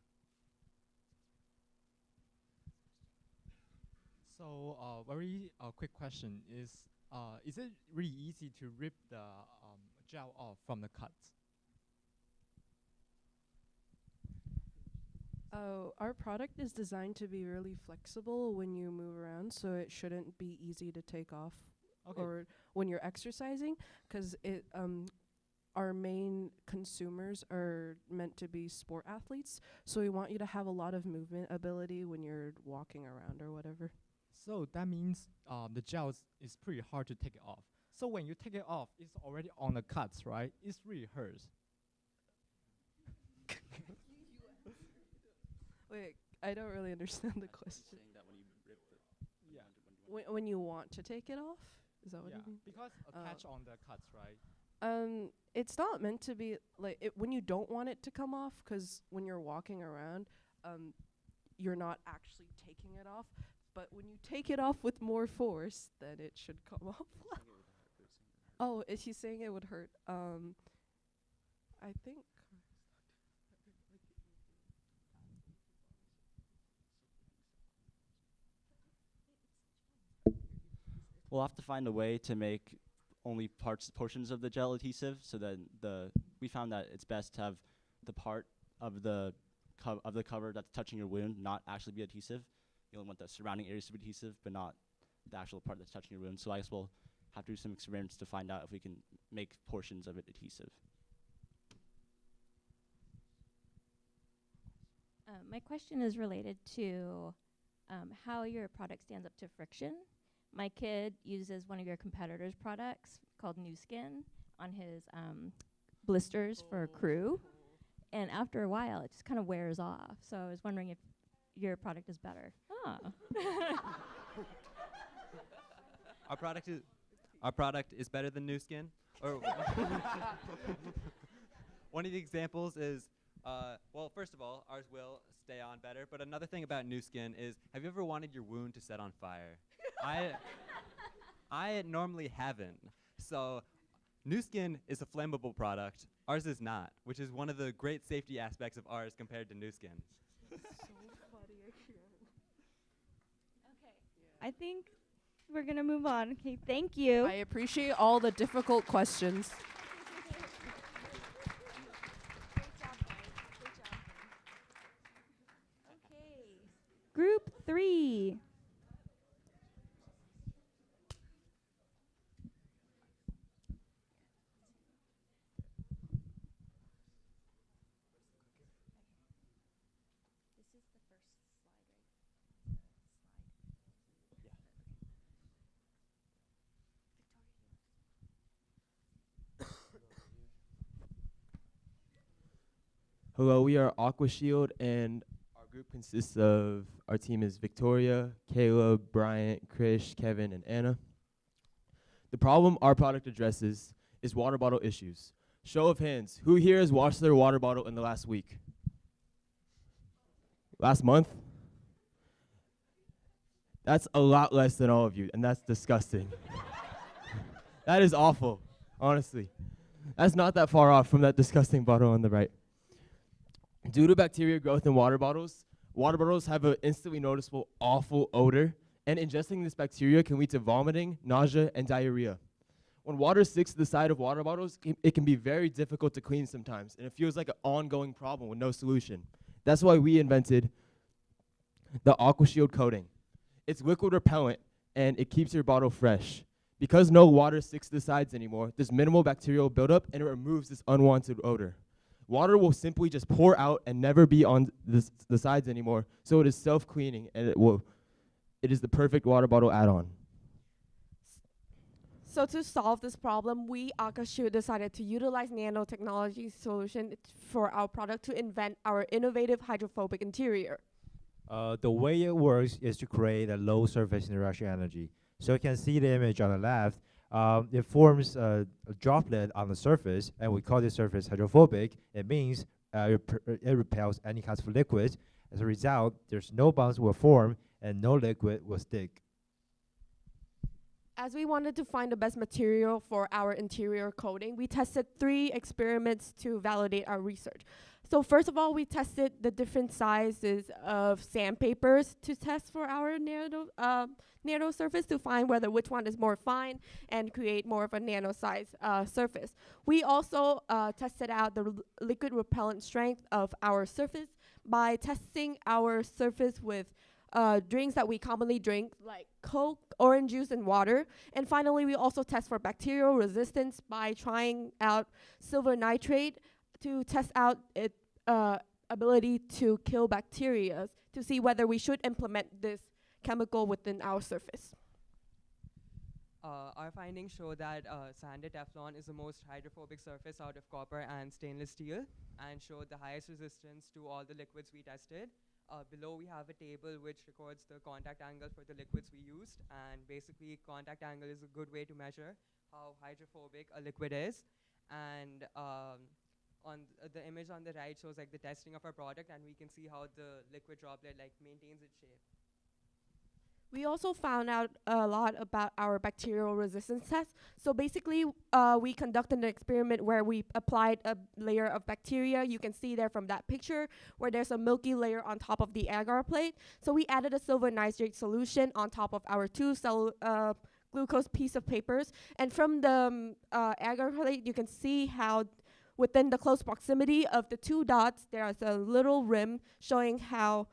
So, very quick question is it really easy to rip the gel off from the cuts? Our product is designed to be really flexible when you move around, so it shouldn't be easy to take off or when you're exercising, because our main consumers are meant to be sport athletes, so we want you to have a lot of movement ability when you're walking around or whatever. So that means the gel is pretty hard to take it off. So when you take it off, it's already on the cuts, right? It really hurts. Wait, I don't really understand the question. When you want to take it off? Is that what you mean? Because attach on the cuts, right? It's not meant to be like when you don't want it to come off, because when you're walking around, you're not actually taking it off. But when you take it off with more force, then it should come off. Oh, is he saying it would hurt? I think. We'll have to find a way to make only portions of the gel adhesive, so that we found that it's best to have the part of the cover that's touching your wound not actually be adhesive. You only want the surrounding areas to be adhesive, but not the actual part that's touching your wound. So I guess we'll have to do some experiments to find out if we can make portions of it adhesive. My question is related to how your product stands up to friction. My kid uses one of your competitors' products called New Skin on his blisters for crew, and after a while it just kind of wears off. So I was wondering if your product is better. Our product is better than New Skin. Or one of the examples is, well, first of all, ours will stay on better. But another thing about New Skin is, have you ever wanted your wound to set on fire? I normally haven't. So New Skin is a flammable product. Ours is not, which is one of the great safety aspects of ours compared to New Skin. I think we're going to move on. Okay, thank you. I appreciate all the difficult questions. Group 3. Hello, we are Aqua Shield, and our group consists of, our team is Victoria, Caleb, Bryant, Krish, Kevin, and Anna. The problem our product addresses is water bottle issues. Show of hands, who here has washed their water bottle in the last week? Last month? That's a lot less than all of you, and that's disgusting. That is awful, honestly. That's not that far off from that disgusting bottle on the right. Due to bacteria growth in water bottles have an instantly noticeable awful odor, and ingesting this bacteria can lead to vomiting, nausea, and diarrhea. When water sticks to the side of water bottles, it can be very difficult to clean sometimes, and it feels like an ongoing problem with no solution. That's why we invented the Aqua Shield coating. It's liquid repellent, and it keeps your bottle fresh. Because no water sticks to the sides anymore, there's minimal bacterial buildup, and it removes this unwanted odor. Water will simply just pour out and never be on the sides anymore, so it is self-cleaning, and it is the perfect water bottle add-on. So to solve this problem, we, Aqua Shield, decided to utilize nanotechnology solution for our product to invent our innovative hydrophobic interior. The way it works is to create a low surface interaction energy. So you can see the image on the left. It forms a droplet on the surface, and we call this surface hydrophobic. It means it repels any kinds of liquids. As a result, there's no bonds will form, and no liquid will stick. As we wanted to find the best material for our interior coating, we tested 3 experiments to validate our research. So first of all, we tested the different sizes of sandpapers to test for our nano surface to find which one is more fine and create more of a nano size surface. We also tested out the liquid repellent strength of our surface by testing our surface with drinks that we commonly drink, like Coke, orange juice, and water. And finally, we also test for bacterial resistance by trying out silver nitrate to test out its ability to kill bacteria, to see whether we should implement this chemical within our surface. Our findings show that sanded Teflon is the most hydrophobic surface out of copper and stainless steel, and showed the highest resistance to all the liquids we tested. Below we have a table which records the contact angle for the liquids we used, and basically contact angle is a good way to measure how hydrophobic a liquid is. And on the image on the right shows like the testing of our product, and we can see how the liquid droplet maintains its shape. We also found out a lot about our bacterial resistance test. So basically, we conducted an experiment where we applied a layer of bacteria. You can see there from that picture where there's a milky layer on top of the agar plate. So we added a silver nitrate solution on top of our 2 glucose piece of papers. And from the agar plate, you can see how within the close proximity of the 2 dots, there's a little rim showing how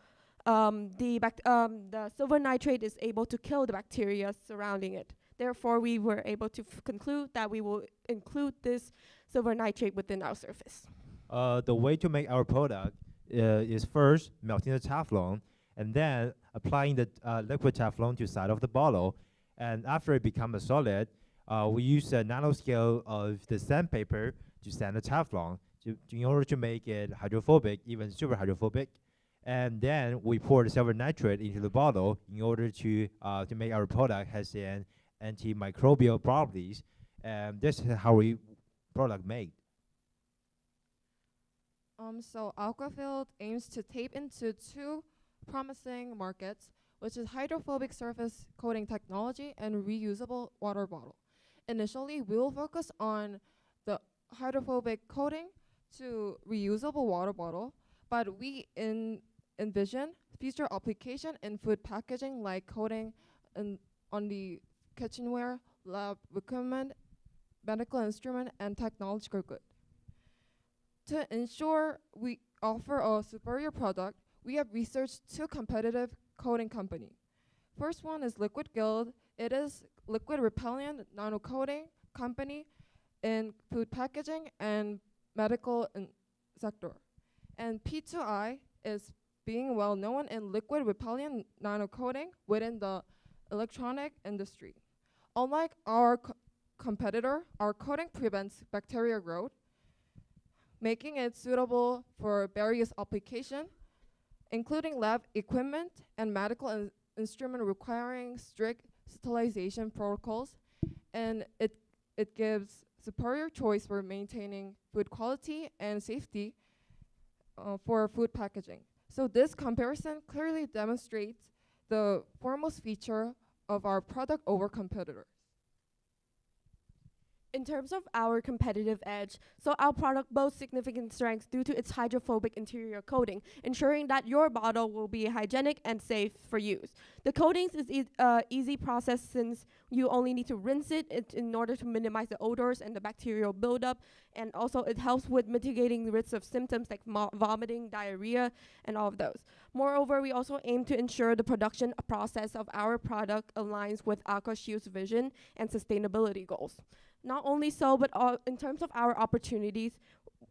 the silver nitrate is able to kill the bacteria surrounding it. Therefore, we were able to conclude that we will include this silver nitrate within our surface. The way to make our product is first melting the Teflon, and then applying the liquid Teflon to the side of the bottle. And after it becomes a solid, we use a nanoscale of the sandpaper to sand the Teflon in order to make it hydrophobic, even super hydrophobic. And then we pour the silver nitrate into the bottle in order to make our product has an antimicrobial properties. And this is how we product made. So Aquafield aims to tap into 2 promising markets, which is hydrophobic surface coating technology and reusable water bottle. Initially, we will focus on the hydrophobic coating to reusable water bottle, but we envision future application in food packaging, like coating on the kitchenware, lab equipment, medical instrument, and technological good. To ensure we offer a superior product, we have researched 2 competitive coating companies. First one is Liquid Guild. It is liquid repellent nano coating company in food packaging and medical sector. And P2I is being well known in liquid repellent nano coating within the electronic industry. Unlike our competitor, our coating prevents bacteria growth. making it suitable for various applications, including lab equipment and medical instrument requiring strict sterilization protocols, and it gives superior choice for maintaining food quality and safety for food packaging. So this comparison clearly demonstrates the foremost feature of our product over competitors. In terms of our competitive edge, so our product boasts significant strengths due to its hydrophobic interior coating, ensuring that your bottle will be hygienic and safe for use. The coatings is easy process since you only need to rinse it in order to minimize the odors and the bacterial buildup, and also it helps with mitigating the risks of symptoms like vomiting, diarrhea, and all of those. Moreover, we also aim to ensure the production process of our product aligns with AquaShield's vision and sustainability goals. Not only so, but in terms of our opportunities,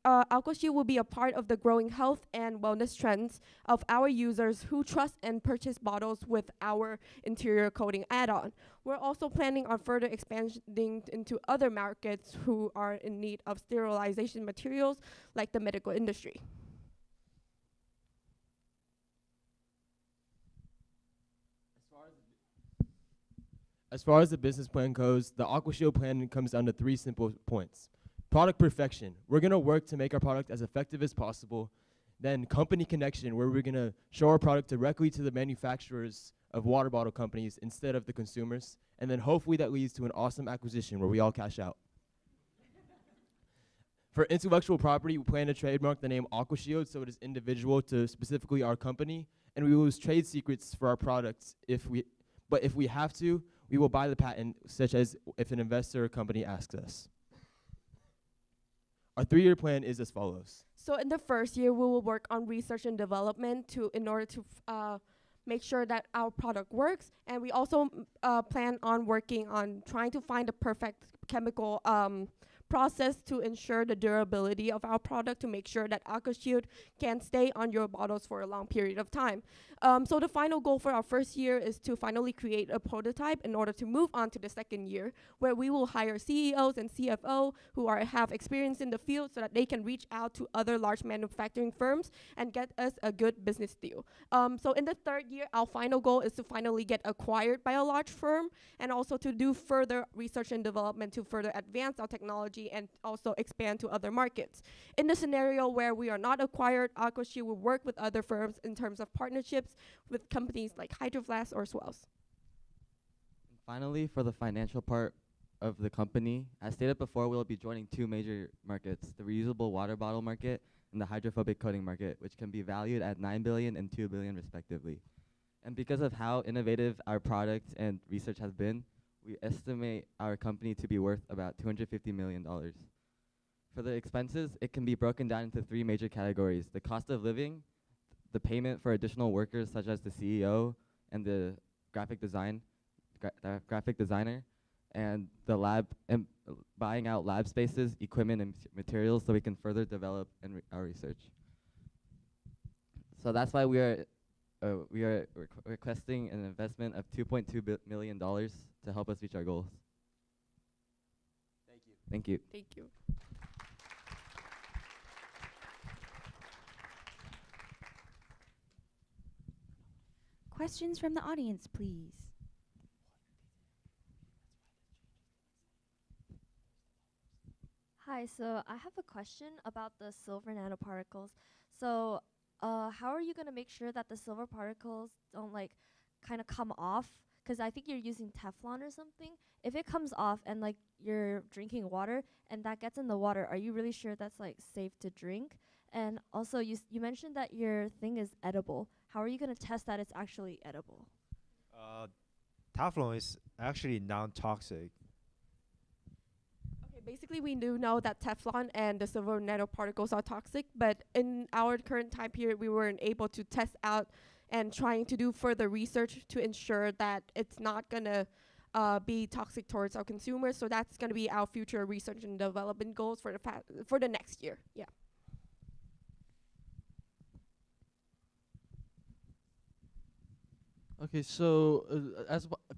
AquaShield will be a part of the growing health and wellness trends of our users who trust and purchase bottles with our interior coating add-on. We're also planning on further expanding into other markets who are in need of sterilization materials like the medical industry. As far as the business plan goes, the AquaShield plan comes down to 3 simple points. Product perfection. We're going to work to make our product as effective as possible. Then company connection, where we're going to show our product directly to the manufacturers of water bottle companies instead of the consumers. And then hopefully that leads to an awesome acquisition where we all cash out. For intellectual property, we plan to trademark the name AquaShield so it is individual to specifically our company. And we will use trade secrets for our products if we have to, we will buy the patent, such as if an investor or company asks us. Our 3-year plan is as follows. So in the first year, we will work on research and development in order to make sure that our product works. And we also plan on working on trying to find the perfect chemical process to ensure the durability of our product, to make sure that AquaShield can stay on your bottles for a long period of time. So the final goal for our first year is to finally create a prototype in order to move on to the second year, where we will hire CEOs and CFO who have experience in the field so that they can reach out to other large manufacturing firms and get us a good business deal. So in the third year, our final goal is to finally get acquired by a large firm and also to do further research and development to further advance our technology and also expand to other markets. In the scenario where we are not acquired, AquaShield will work with other firms in terms of partnerships with companies like Hydroflask or Swells. Finally, for the financial part of the company, as stated before, we'll be joining 2 major markets, the reusable water bottle market and the hydrophobic coating market, which can be valued at $9 billion and $2 billion respectively. And because of how innovative our product and research has been, we estimate our company to be worth about $250 million. For the expenses, it can be broken down into 3 major categories: the cost of living, the payment for additional workers such as the CEO and the graphic designer, and the lab, and buying out lab spaces, equipment, and materials so we can further develop our research. So that's why we are requesting an investment of $2.2 million to help us reach our goals. Thank you. Thank you. Thank you. Questions from the audience, please. Hi, so I have a question about the silver nanoparticles. So, how are you going to make sure that the silver particles don't kind of come off? Because I think you're using Teflon or something. If it comes off and you're drinking water and that gets in the water, are you really sure that's safe to drink? And also, you mentioned that your thing is edible. How are you going to test that it's actually edible? Teflon is actually non-toxic. Okay, basically we do know that Teflon and the silver nanoparticles are toxic, but in our current time period, we weren't able to test out and trying to do further research to ensure that it's not going to be toxic towards our consumers. So that's going to be our future research and development goals for the next year. Yeah. Okay, so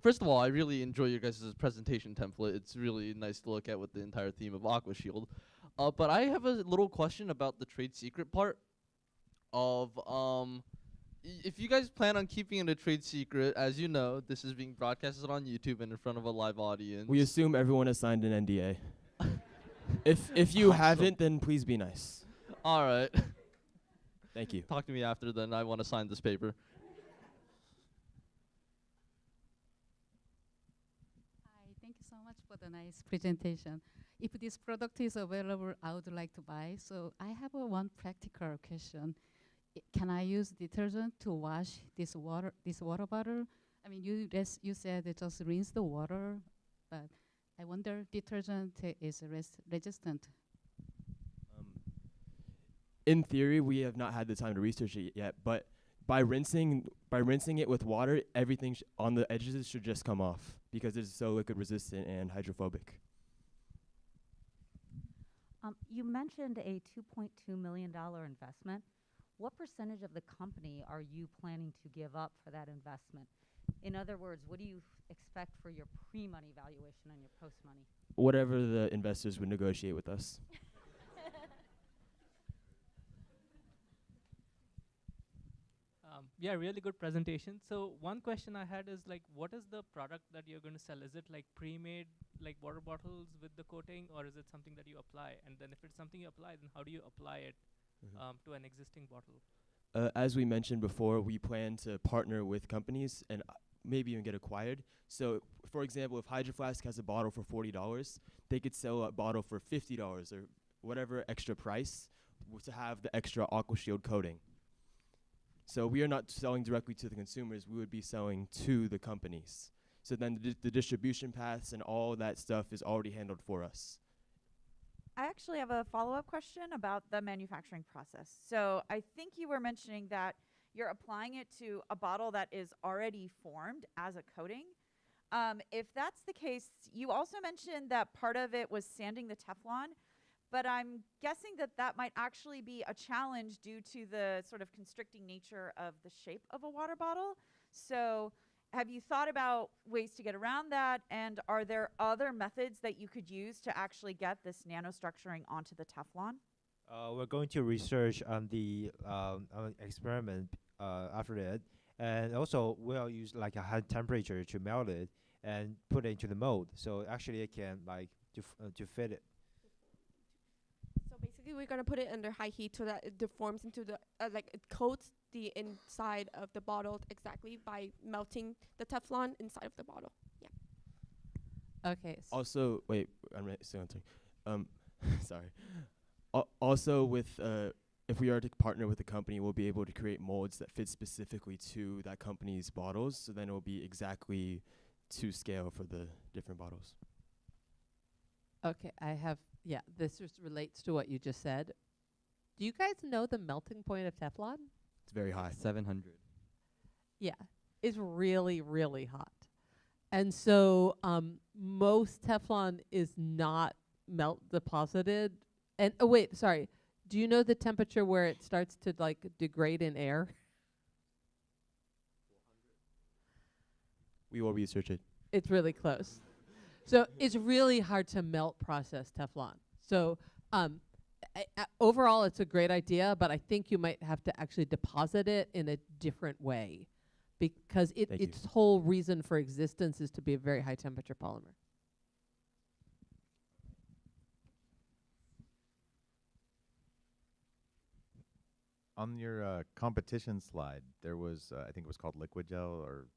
first of all, I really enjoy your guys' presentation template. It's really nice to look at with the entire theme of AquaShield. But I have a little question about the trade secret part of if you guys plan on keeping it a trade secret, as you know, this is being broadcasted on YouTube and in front of a live audience. We assume everyone has signed an NDA. If you haven't, then please be nice. All right. Thank you. Talk to me after then. I want to sign this paper. Hi, thank you so much for the nice presentation. If this product is available, I would like to buy. So I have one practical question. Can I use detergent to wash this water bottle? I mean, you said it just rinse the water, but I wonder detergent is resistant. In theory, we have not had the time to research it yet, but by rinsing it with water, everything on the edges should just come off because it's so liquid resistant and hydrophobic. You mentioned a $2.2 million investment. What percentage of the company are you planning to give up for that investment? In other words, what do you expect for your pre-money valuation and your post-money? Whatever the investors would negotiate with us. Yeah, really good presentation. So one question I had is like, what is the product that you're going to sell? Is it like pre-made, like water bottles with the coating, or is it something that you apply? And then if it's something you apply, then how do you apply it to an existing bottle? As we mentioned before, we plan to partner with companies and maybe even get acquired. So, for example, if Hydro Flask has a bottle for $40, they could sell a bottle for $50 or whatever extra price to have the extra Aqua Shield coating. So we are not selling directly to the consumers. We would be selling to the companies. So then the distribution paths and all that stuff is already handled for us. I actually have a follow-up question about the manufacturing process. So I think you were mentioning that you're applying it to a bottle that is already formed as a coating. If that's the case, you also mentioned that part of it was sanding the Teflon, but I'm guessing that that might actually be a challenge due to the sort of constricting nature of the shape of a water bottle. So have you thought about ways to get around that? And are there other methods that you could use to actually get this nanostructuring onto the Teflon? We're going to research on the experiment after that. And also we'll use like a high temperature to melt it and put it into the mold. So actually it can like to fit it. So basically we're going to put it under high heat so that it deforms into the, like it coats the inside of the bottle exactly by melting the Teflon inside of the bottle. Yeah. Okay. Also, wait, I'm still answering. Sorry. Also, with if we are to partner with a company, we'll be able to create molds that fit specifically to that company's bottles. So then it will be exactly to scale for the different bottles. Okay, yeah, this just relates to what you just said. Do you guys know the melting point of Teflon? It's very high. 700. Yeah, it's really, really hot. And so most Teflon is not melt deposited. And oh wait, sorry. Do you know the temperature where it starts to like degrade in air? We will research it. It's really close. So it's really hard to melt process Teflon. So overall, it's a great idea, but I think you might have to actually deposit it in a different way because its whole reason for existence is to be a very high temperature polymer. On your competition slide, there was, I think it was called Liquid Gel or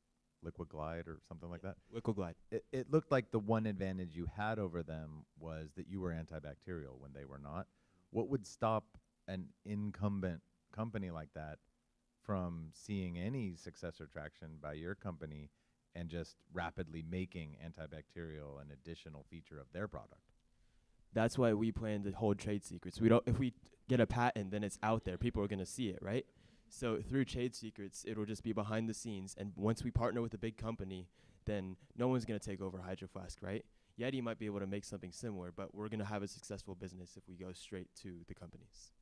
Liquid Glide or something like that. Liquid Glide. It looked like the one advantage you had over them was that you were antibacterial when they were not. What would stop an incumbent company like that from seeing any success or traction by your company and just rapidly making antibacterial an additional feature of their product? That's why we plan to hold trade secrets. We don't. If we get a patent, then it's out there. People are going to see it, right? So through trade secrets, it'll just be behind the scenes. And once we partner with a big company, then no one's going to take over Hydro Flask, right? Yeti might be able to make something similar, but we're going to have a successful business if we go straight to the companies.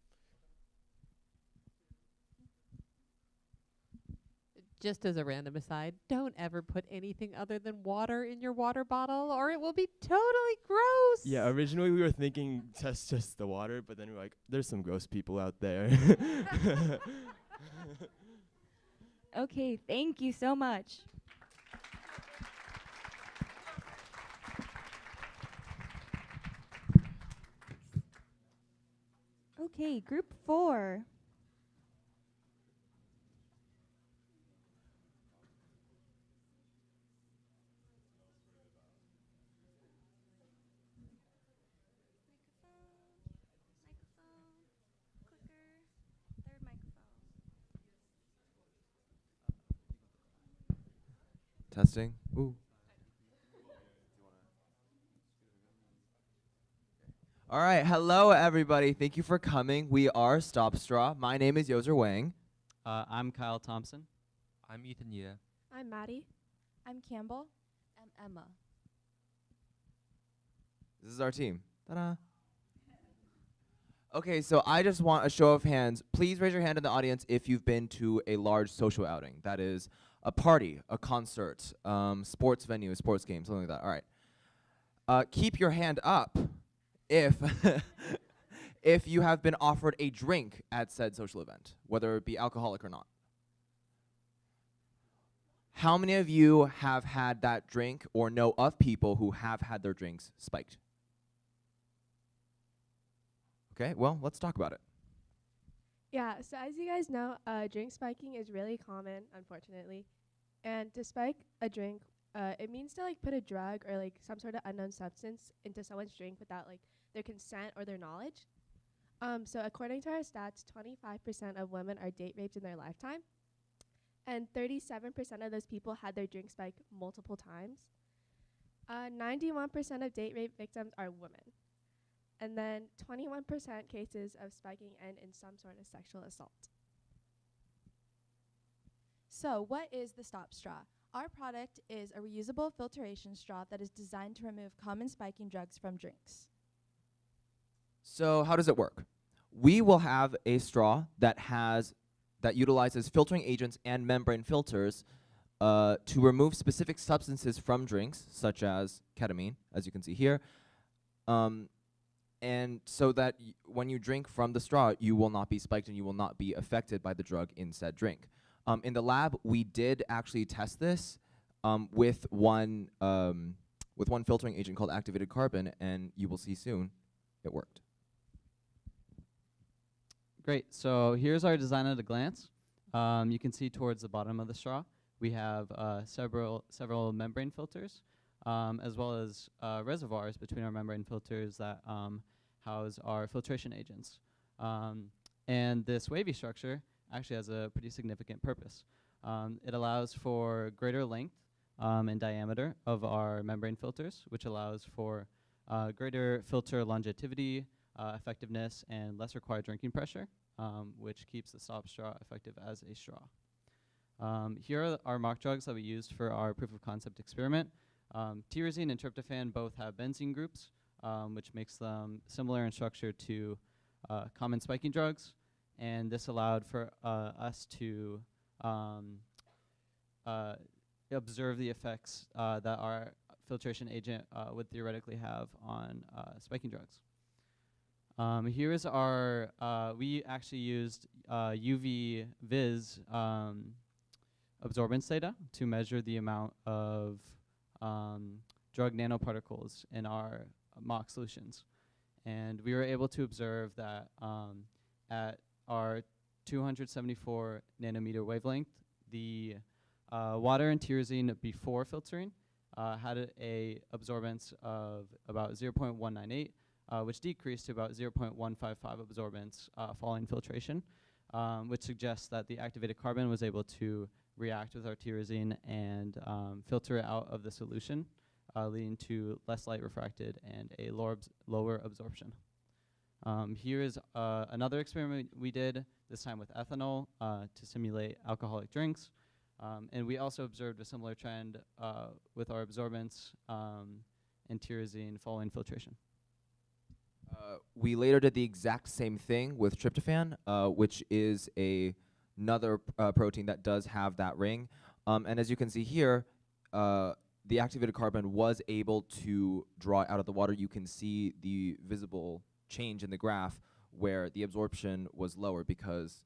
Just as a random aside, don't ever put anything other than water in your water bottle or it will be totally gross. Yeah, originally we were thinking test just the water, but then we're like, there's some gross people out there. Okay, thank you so much. Okay, group 4. Testing. Ooh. All right, hello everybody. Thank you for coming. We are Stop Straw. My name is Yoser Wang. I'm Kyle Thompson. I'm Ethan Yeh. I'm Maddie. I'm Campbell. I'm Emma. This is our team. Ta-da. Okay, so I just want a show of hands. Please raise your hand in the audience if you've been to a large social outing. That is a party, a concert, sports venue, sports game, something like that. All right. Keep your hand up if if you have been offered a drink at said social event, whether it be alcoholic or not. How many of you have had that drink or know of people who have had their drinks spiked? Okay, well, let's talk about it. Yeah, so as you guys know, drink spiking is really common, unfortunately. And to spike a drink, it means to like put a drug or like some sort of unknown substance into someone's drink without like their consent or their knowledge. So according to our stats, 25% of women are date raped in their lifetime. And 37% of those people had their drink spiked multiple times. 91% of date rape victims are women. And then 21% cases of spiking end in some sort of sexual assault. So what is the Stop Straw? Our product is a reusable filtration straw that is designed to remove common spiking drugs from drinks. So how does it work? We will have a straw that utilizes filtering agents and membrane filters to remove specific substances from drinks, such as ketamine, as you can see here. And so that when you drink from the straw, you will not be spiked and you will not be affected by the drug in said drink. In the lab, we did actually test this with one filtering agent called activated carbon, and you will see soon it worked. Great, so here's our design at a glance. You can see towards the bottom of the straw, we have several membrane filters, as well as reservoirs between our membrane filters that house our filtration agents. And this wavy structure actually has a pretty significant purpose. It allows for greater length and diameter of our membrane filters, which allows for greater filter longevity, effectiveness, and less required drinking pressure, which keeps the Stop Straw effective as a straw. Here are our mock drugs that we used for our proof of concept experiment. Tyrosine and tryptophan both have benzene groups, which makes them similar in structure to common spiking drugs. And this allowed for us to observe the effects that our filtration agent would theoretically have on spiking drugs. Here is our, we actually used UV vis absorbance data to measure the amount of drug nanoparticles in our mock solutions. And we were able to observe that at our 274 nanometer wavelength, the water and tyrosine before filtering had a absorbance of about 0.198, which decreased to about 0.155 absorbance following filtration, which suggests that the activated carbon was able to react with our tyrosine and filter it out of the solution, leading to less light refracted and a lower absorption. Here is another experiment we did, this time with ethanol, to simulate alcoholic drinks. And we also observed a similar trend with our absorbance and tyrosine following filtration. We later did the exact same thing with tryptophan, which is a another protein that does have that ring. And as you can see here, the activated carbon was able to draw out of the water. You can see the visible change in the graph where the absorption was lower because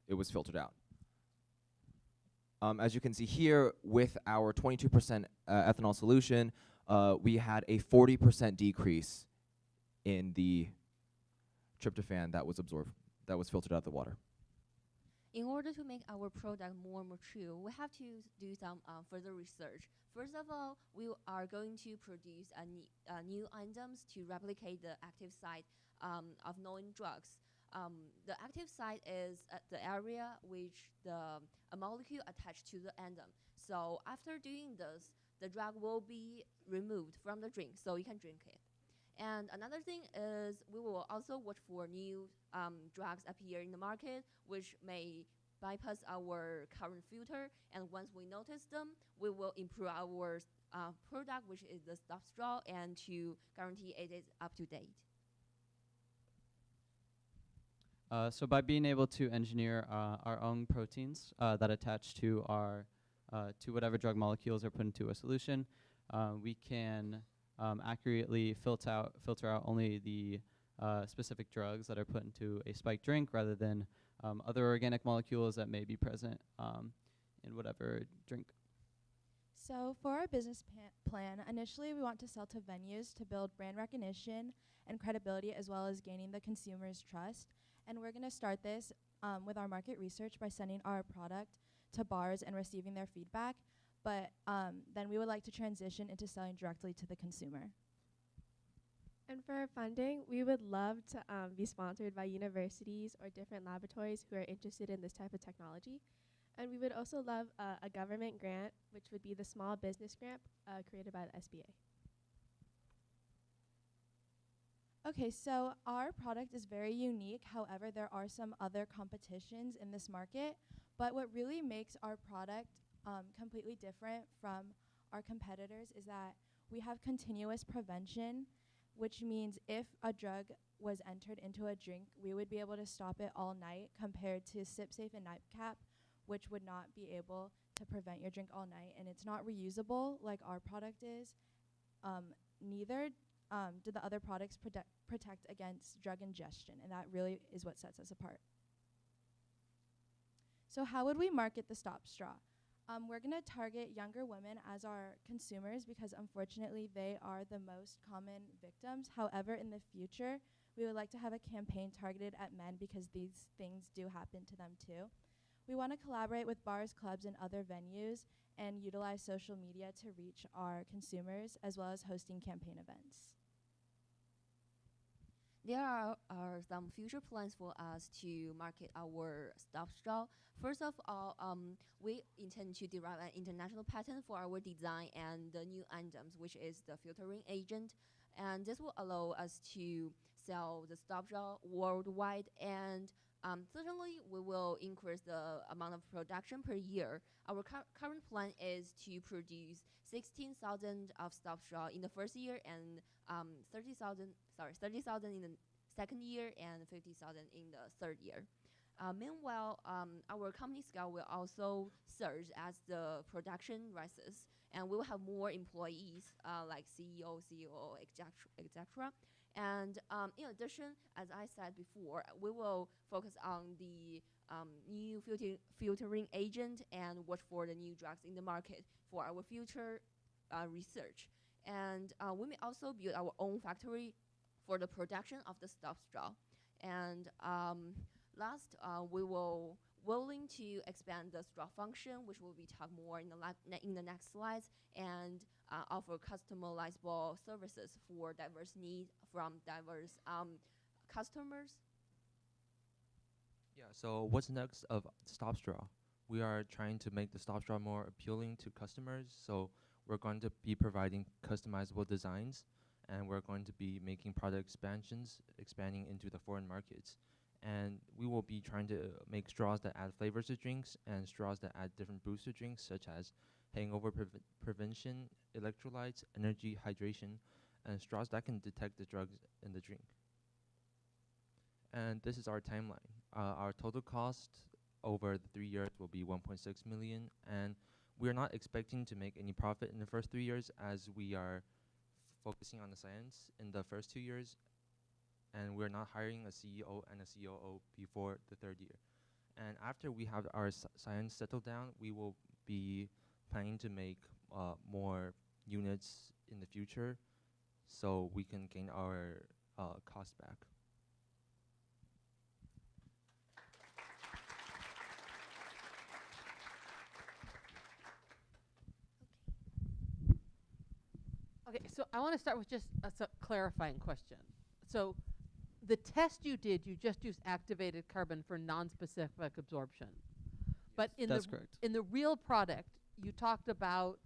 it was filtered out. As you can see here, with our 22% ethanol solution, we had a 40% decrease in the tryptophan that was absorbed, that was filtered out of the water. In order to make our product more mature, we have to do some further research. First of all, we are going to produce new enzymes to replicate the active site of known drugs. The active site is the area which a molecule attached to the enzyme. So after doing this, the drug will be removed from the drink, so you can drink it. And another thing is we will also watch for new drugs appear in the market, which may bypass our current filter. And once we notice them, we will improve our product, which is the stop straw, and to guarantee it is up to date. So by being able to engineer our own proteins that attach to our to whatever drug molecules are put into a solution, we can accurately filter out only the specific drugs that are put into a spiked drink rather than other organic molecules that may be present in whatever drink. So for our business plan, initially we want to sell to venues to build brand recognition and credibility, as well as gaining the consumer's trust. And we're going to start this with our market research by sending our product to bars and receiving their feedback. But then we would like to transition into selling directly to the consumer. And for our funding, we would love to be sponsored by universities or different laboratories who are interested in this type of technology. And we would also love a government grant, which would be the small business grant created by the SBA. Okay, so our product is very unique. However, there are some other competitions in this market. But what really makes our product completely different from our competitors is that we have continuous prevention, which means if a drug was entered into a drink, we would be able to stop it all night, compared to Sip Safe and Nightcap, which would not be able to prevent your drink all night. And it's not reusable like our product is. Neither do the other products protect against drug ingestion, and that really is what sets us apart. So how would we market the Stop Straw? We're going to target younger women as our consumers because unfortunately they are the most common victims. However, in the future, we would like to have a campaign targeted at men because these things do happen to them too. We want to collaborate with bars, clubs, and other venues and utilize social media to reach our consumers, as well as hosting campaign events. There are some future plans for us to market our Stop Straw. First of all, we intend to derive an international patent for our design and the new enzymes, which is the filtering agent. And this will allow us to sell the Stop Straw worldwide. And certainly, we will increase the amount of production per year. Our current plan is to produce 16,000 of Stop Straw in the first year and 30,000 in the second year and 50,000 in the third year. Meanwhile, our company scale will also surge as the production rises, and we will have more employees like CEO, COO, etc. And in addition, as I said before, we will focus on the new filtering agent and watch for the new drugs in the market for our future research. And we may also build our own factory for the production of the Stop Straw. And last, we will willing to expand the straw function, which will be talked more in the next slides, and offer customizable services for diverse needs from diverse customers. Yeah, so what's next of Stop Straw? We are trying to make the Stop Straw more appealing to customers, so we're going to be providing customizable designs, and we're going to be making product expansions, expanding into the foreign markets. And we will be trying to make straws that add flavors to drinks and straws that add different boosts to drinks, such as hangover prevention, electrolytes, energy, hydration, and straws that can detect the drugs in the drink. And this is our timeline. Our total cost over the 3 years will be 1.6 million, and we're not expecting to make any profit in the first 3 years, as we are focusing on the science in the first 2 years, and we're not hiring a CEO and a COO before the third year. And after we have our science settled down, we will be planning to make more units in the future, so we can gain our cost back. Okay, so I want to start with just a clarifying question. So the test you did, you just used activated carbon for non-specific absorption. But in That's the correct. in the real product, you talked about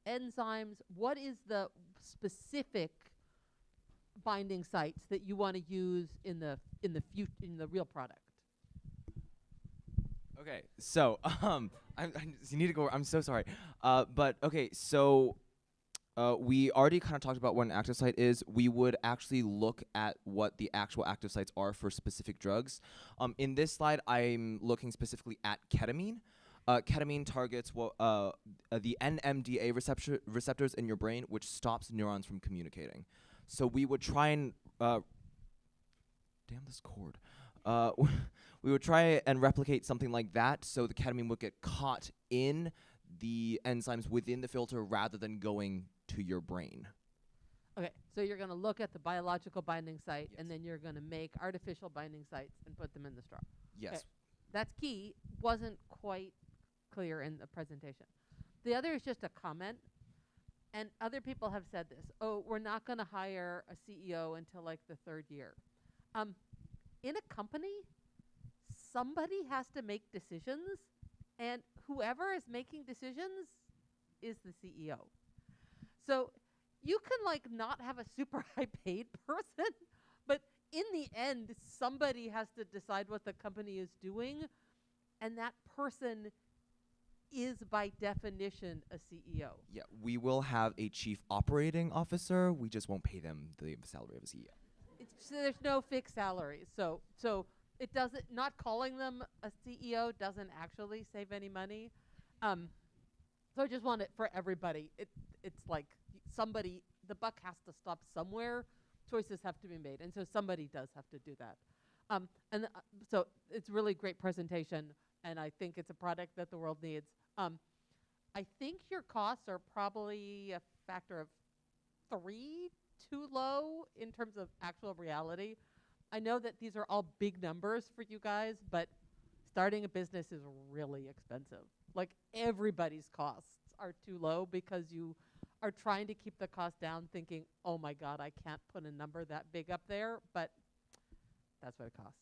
enzymes. What is the specific binding sites that you want to use in the real product? Okay, so you need to go. I'm so sorry, but okay, so we already kind of talked about what an active site is. We would actually look at what the actual active sites are for specific drugs. In this slide, I'm looking specifically at ketamine. Ketamine targets the NMDA receptors in your brain, which stops neurons from communicating. So we would try and damn this cord. We would try and replicate something like that, so the ketamine would get caught in the enzymes within the filter rather than going to your brain. Okay, so you're going to look at the biological binding site, and then you're going to make artificial binding sites and put them in the straw. Yes. Okay. That's key. Wasn't quite clear in the presentation. The other is just a comment, and other people have said this. Oh, we're not going to hire a CEO until like the third year. In a company, somebody has to make decisions, and whoever is making decisions is the CEO. So you can like not have a super high paid person, but in the end, somebody has to decide what the company is doing, and that person is by definition a CEO. Yeah, we will have a chief operating officer. We just won't pay them the salary of a CEO. So there's no fixed salary. So it doesn't, not calling them a CEO doesn't actually save any money. So I just want it for everybody. It's like somebody, the buck has to stop somewhere. Choices have to be made, and so somebody does have to do that. So it's really great presentation, and I think it's a product that the world needs. I think your costs are probably a factor of 3 too low in terms of actual reality. I know that these are all big numbers for you guys, but starting a business is really expensive. Like everybody's costs are too low because you are trying to keep the cost down thinking, oh my God, I can't put a number that big up there, but that's what it costs.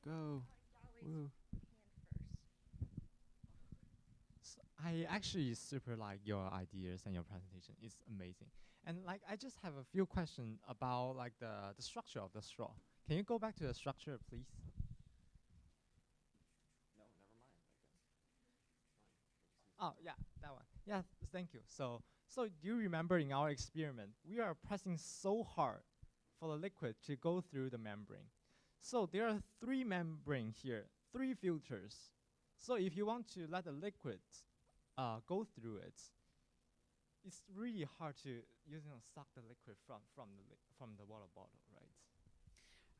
Go. Woo. I actually super like your ideas and your presentation. It's amazing. And like I just have a few questions about like the structure of the straw. Can you go back to the structure, please? No, never mind. Oh yeah, that one. Yeah, thank you. So do you remember in our experiment, we are pressing so hard for the liquid to go through the membrane. So there are 3 membranes here, 3 filters. So if you want to let the liquid go through it, it's really hard to suck the liquid from the water bottle,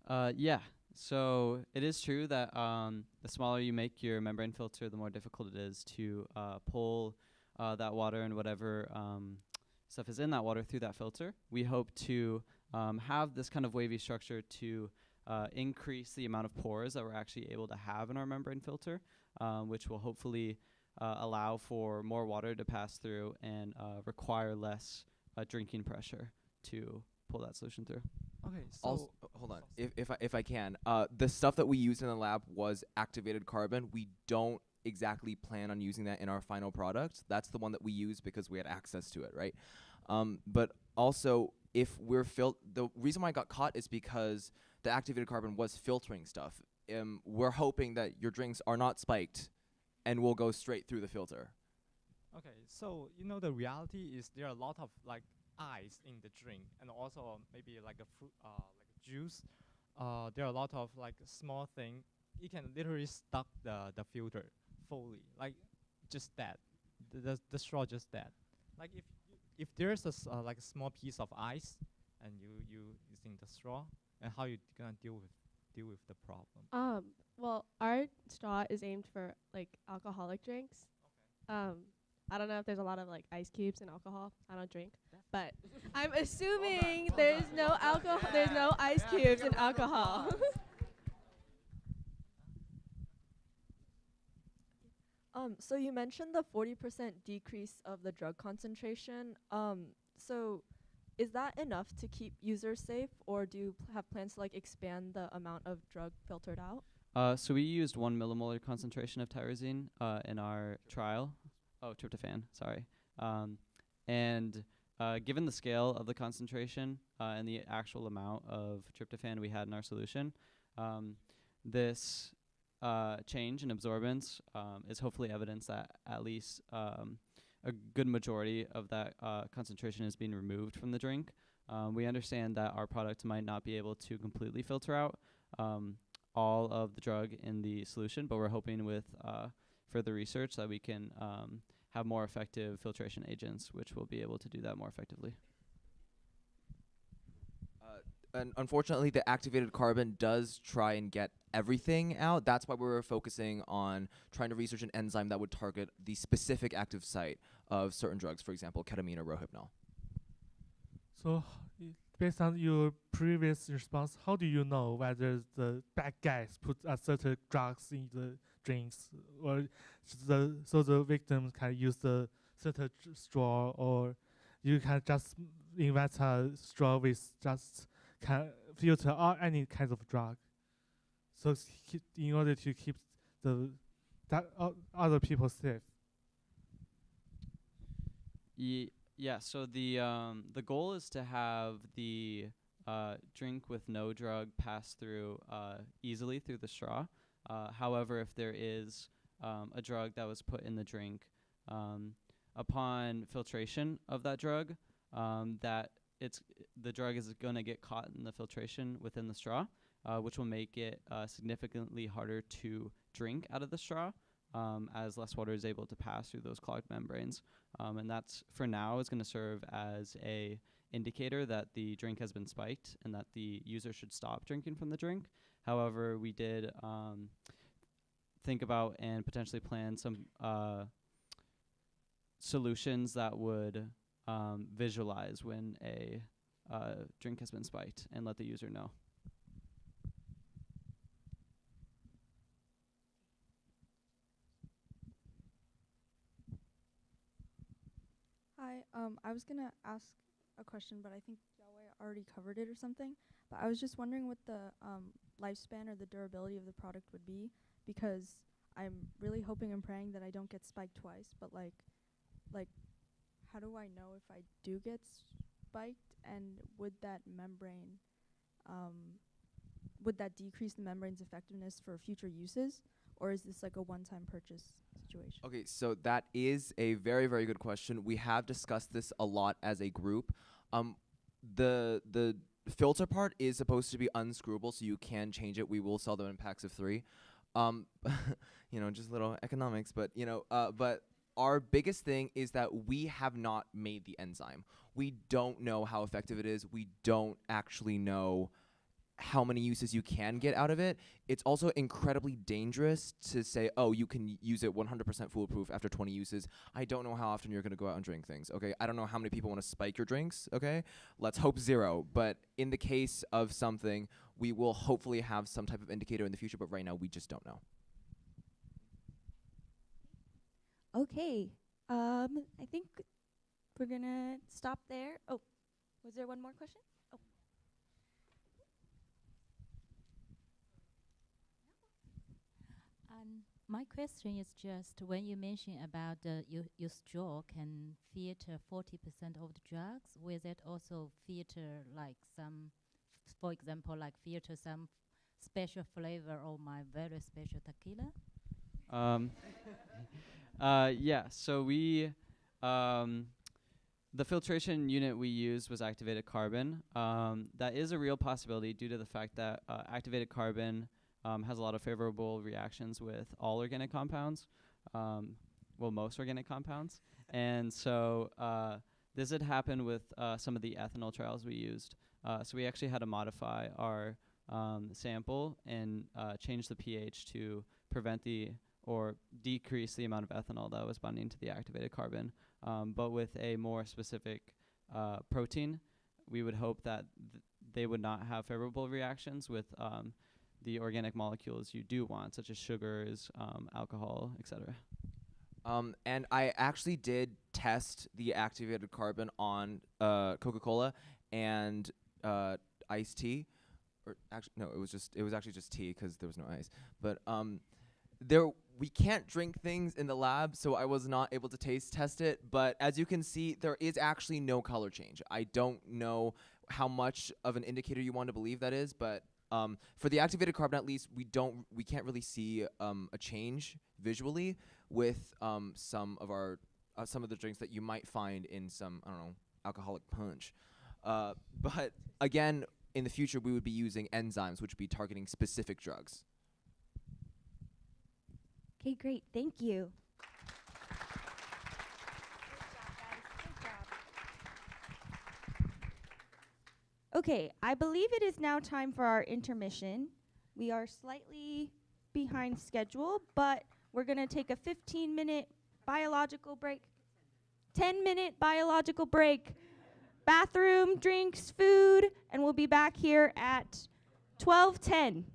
right? Yeah. So it is true that the smaller you make your membrane filter, the more difficult it is to pull that water and whatever stuff is in that water through that filter. We hope to have this kind of wavy structure to increase the amount of pores that we're actually able to have in our membrane filter, which will hopefully allow for more water to pass through and require less drinking pressure to pull that solution through. Okay, Also, hold on, if I can, the stuff that we used in the lab was activated carbon. We don't exactly plan on using that in our final product. That's the one that we use because we had access to it, right? But also, if we're the reason why I got caught is because the activated carbon was filtering stuff. We're hoping that your drinks are not spiked and will go straight through the filter. Okay, so the reality is there are a lot of like ice in the drink, and also maybe like a fruit, like a juice. There are a lot of like small thing. It can literally stuck the filter fully, like just that. The straw just that. Like if there's like a small piece of ice, and you using the straw, and how you gonna deal with the problem? Well, our straw is aimed for like alcoholic drinks. I don't know if there's a lot of like ice cubes in alcohol. I don't drink, but I'm assuming there's no alcohol. There's no ice cubes in alcohol. So you mentioned the 40% decrease of the drug concentration. So is that enough to keep users safe, or do you have plans to like expand the amount of drug filtered out? So we used 1 millimolar concentration of tyrosine in our trial. Oh, tryptophan, sorry. And given the scale of the concentration and the actual amount of tryptophan we had in our solution, this change in absorbance is hopefully evidence that at least a good majority of that concentration is being removed from the drink. We understand that our product might not be able to completely filter out all of the drug in the solution, but we're hoping with further research that we can have more effective filtration agents, which will be able to do that more effectively. And unfortunately, the activated carbon does try and get everything out. That's why we're focusing on trying to research an enzyme that would target the specific active site of certain drugs, for example, ketamine or Rohypnol. So, based on your previous response, how do you know whether the bad guys put certain drugs in the drinks, or so the victims can use the certain straw, or you can just invent a straw with just can filter out any kind of drug, so in order to keep other people safe? Yeah. So the goal is to have the drink with no drug pass through easily through the straw. However, if there is a drug that was put in the drink, upon filtration of that drug, the drug is going to get caught in the filtration within the straw, which will make it significantly harder to drink out of the straw, as less water is able to pass through those clogged membranes. And that's, for now, is going to serve as a indicator that the drink has been spiked and that the user should stop drinking from the drink. However, we did think about and potentially plan some solutions that would visualize when a drink has been spiked and let the user know. Hi, I was gonna ask a question, but I think Yahweh already covered it or something. But I was just wondering what the lifespan or the durability of the product would be, because I'm really hoping and praying that I don't get spiked twice. But like, how do I know if I do get spiked, and would that membrane, would that decrease the membrane's effectiveness for future uses, or is this like a one-time purchase situation? Okay, so that is a very, very good question. We have discussed this a lot as a group. The filter part is supposed to be unscrewable, so you can change it. We will sell them in packs of 3. Just little economics, but but our biggest thing is that we have not made the enzyme. We don't know how effective it is. We don't actually know how many uses you can get out of it. It's also incredibly dangerous to say, oh, you can use it 100% foolproof after 20 uses. I don't know how often you're going to go out and drink things, okay? I don't know how many people want to spike your drinks, okay? Let's hope 0. But in the case of something, we will hopefully have some type of indicator in the future, but right now we just don't know. Okay. I think we're going to stop there. Oh, was there one more question? Oh. My question is just when you mention about your straw can filter 40% of the drugs, will it also filter like some, for example, like filter some special flavor of my very special tequila? Yeah, so we, the filtration unit we used was activated carbon. That is a real possibility due to the fact that activated carbon has a lot of favorable reactions with all organic compounds, well, most organic compounds. And so this had happened with some of the ethanol trials we used. So we actually had to modify our sample and change the pH to prevent or decrease the amount of ethanol that was binding to the activated carbon. But with a more specific protein, we would hope that they would not have favorable reactions with the organic molecules you do want, such as sugars, alcohol, etc. And I actually did test the activated carbon on Coca-Cola and iced tea. Or actually, no, it was actually just tea because there was no ice. But we can't drink things in the lab, so I was not able to taste test it. But as you can see, there is actually no color change. I don't know how much of an indicator you want to believe that is, but for the activated carbon, at least, we can't really see a change visually with some of the drinks that you might find in some, I don't know, alcoholic punch. But again, in the future, we would be using enzymes, which would be targeting specific drugs. Okay, great. Thank you. Okay, I believe it is now time for our intermission. We are slightly behind schedule, but we're going to take a 15-minute biological break. 10-minute biological break. Bathroom, drinks, food, and we'll be back here at 12:10.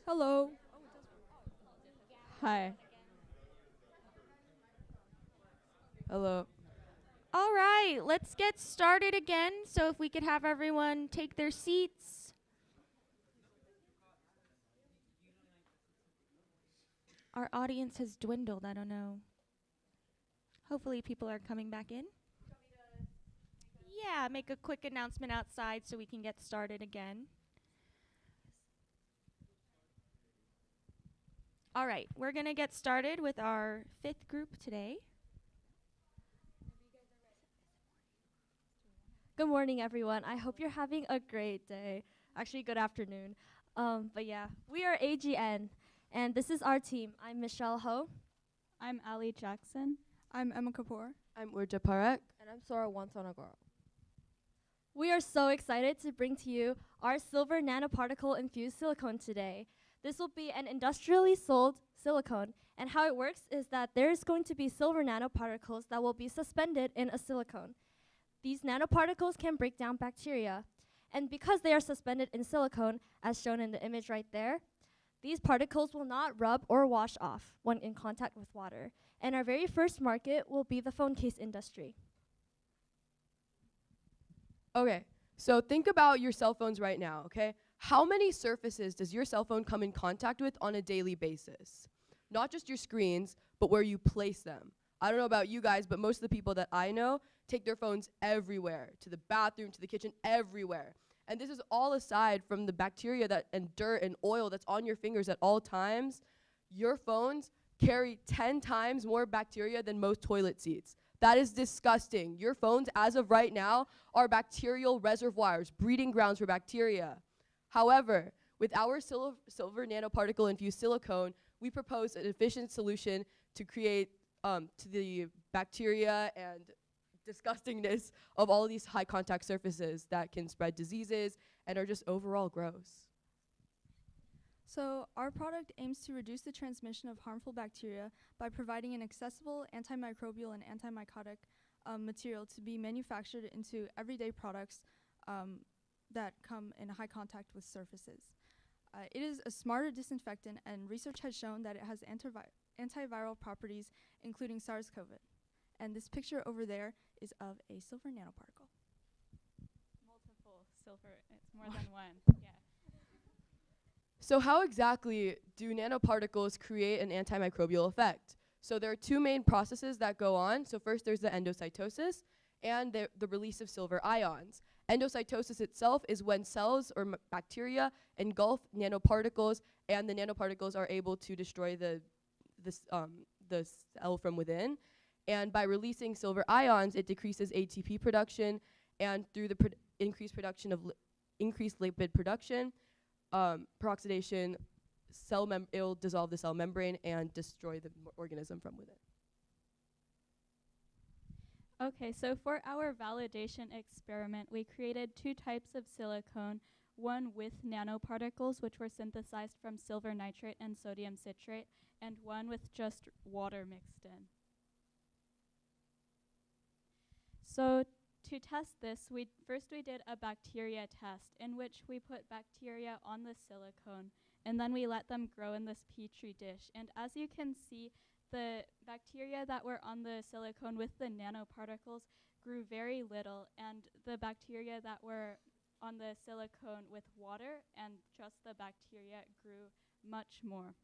Hello. Hi. Hello. All right, let's get started again. So if we could have everyone take their seats. Our audience has dwindled, I don't know. Hopefully people are coming back in. Yeah, make a quick announcement outside so we can get started again. All right, we're going to get started with our 5th group today. Good morning, everyone. I hope you're having a great day. Actually, good afternoon. But yeah, we are AGN, and this is our team. I'm Michelle Ho. I'm Ali Jackson. I'm Emma Kapoor. I'm Urja Parekh. And I'm Sora Wansanagara. We are so excited to bring to you our silver nanoparticle infused silicone today. This will be an industrially sold silicone, and how it works is that there's going to be silver nanoparticles that will be suspended in a silicone. These nanoparticles can break down bacteria, and because they are suspended in silicone, as shown in the image right there, these particles will not rub or wash off when in contact with water. And our very first market will be the phone case industry. Okay, so think about your cell phones right now, okay? How many surfaces does your cell phone come in contact with on a daily basis? Not just your screens, but where you place them. I don't know about you guys, but most of the people that I know take their phones everywhere, to the bathroom, to the kitchen, everywhere. And this is all aside from the bacteria that and dirt and oil that's on your fingers at all times. Your phones carry 10 times more bacteria than most toilet seats. That is disgusting. Your phones, as of right now, are bacterial reservoirs, breeding grounds for bacteria. However, with our silver nanoparticle infused silicone, we propose an efficient solution to create to the bacteria and disgustingness of all these high contact surfaces that can spread diseases and are just overall gross. So our product aims to reduce the transmission of harmful bacteria by providing an accessible antimicrobial and antimycotic material to be manufactured into everyday products that come in high contact with surfaces. It is a smarter disinfectant, and research has shown that it has antiviral properties, including SARS-CoV. And this picture over there is of a silver nanoparticle. Multiple silver, it's more than one, yeah. So how exactly do nanoparticles create an antimicrobial effect? So there are two main processes that go on. So first there's the endocytosis and the release of silver ions. Endocytosis itself is when cells or bacteria engulf nanoparticles, and the nanoparticles are able to destroy the cell from within. And by releasing silver ions, it decreases ATP production, and through the increased production of increased lipid production, peroxidation, it'll dissolve the cell membrane and destroy the organism from within. Okay, so for our validation experiment, we created 2 types of silicone, one with nanoparticles, which were synthesized from silver nitrate and sodium citrate, and one with just water mixed in. So to test this, we did a bacteria test in which we put bacteria on the silicone, and then we let them grow in this petri dish. And as you can see, the bacteria that were on the silicone with the nanoparticles grew very little, and the bacteria that were on the silicone with water and just the bacteria grew much more.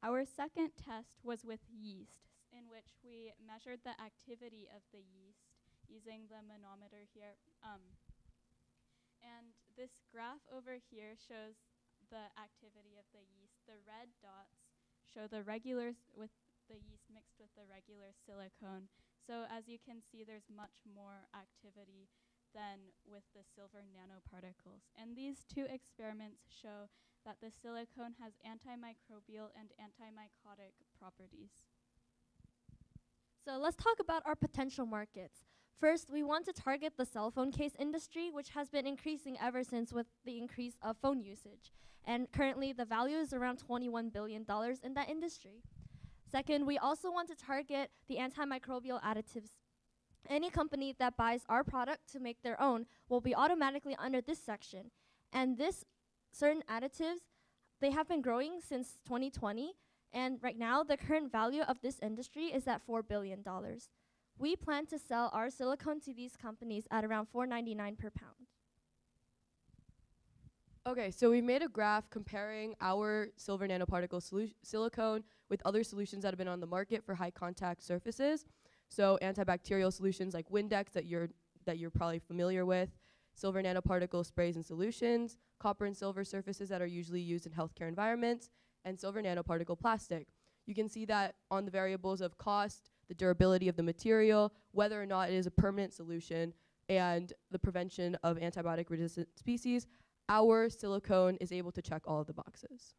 Our second test was with yeast, in which we measured the activity of the yeast using the manometer here. And this graph over here shows the activity of the yeast. The red dots show the regular with the yeast mixed with the regular silicone. So as you can see, there's much more activity than with the silver nanoparticles. And these 2 experiments show that the silicone has antimicrobial and antimycotic properties. So let's talk about our potential markets. First, we want to target the cell phone case industry, which has been increasing ever since with the increase of phone usage. And currently, the value is around $21 billion in that industry. Second, we also want to target the antimicrobial additives. Any company that buys our product to make their own will be automatically under this section. And this certain additives, they have been growing since 2020, and right now the current value of this industry is at $4 billion. We plan to sell our silicone to these companies at around $4.99 per pound. Okay, so we made a graph comparing our silver nanoparticle silicone with other solutions that have been on the market for high contact surfaces. So antibacterial solutions like Windex that you're probably familiar with, silver nanoparticle sprays and solutions, copper and silver surfaces that are usually used in healthcare environments, and silver nanoparticle plastic. You can see that on the variables of cost, the durability of the material, whether or not it is a permanent solution, and the prevention of antibiotic resistant species, our silicone is able to check all of the boxes.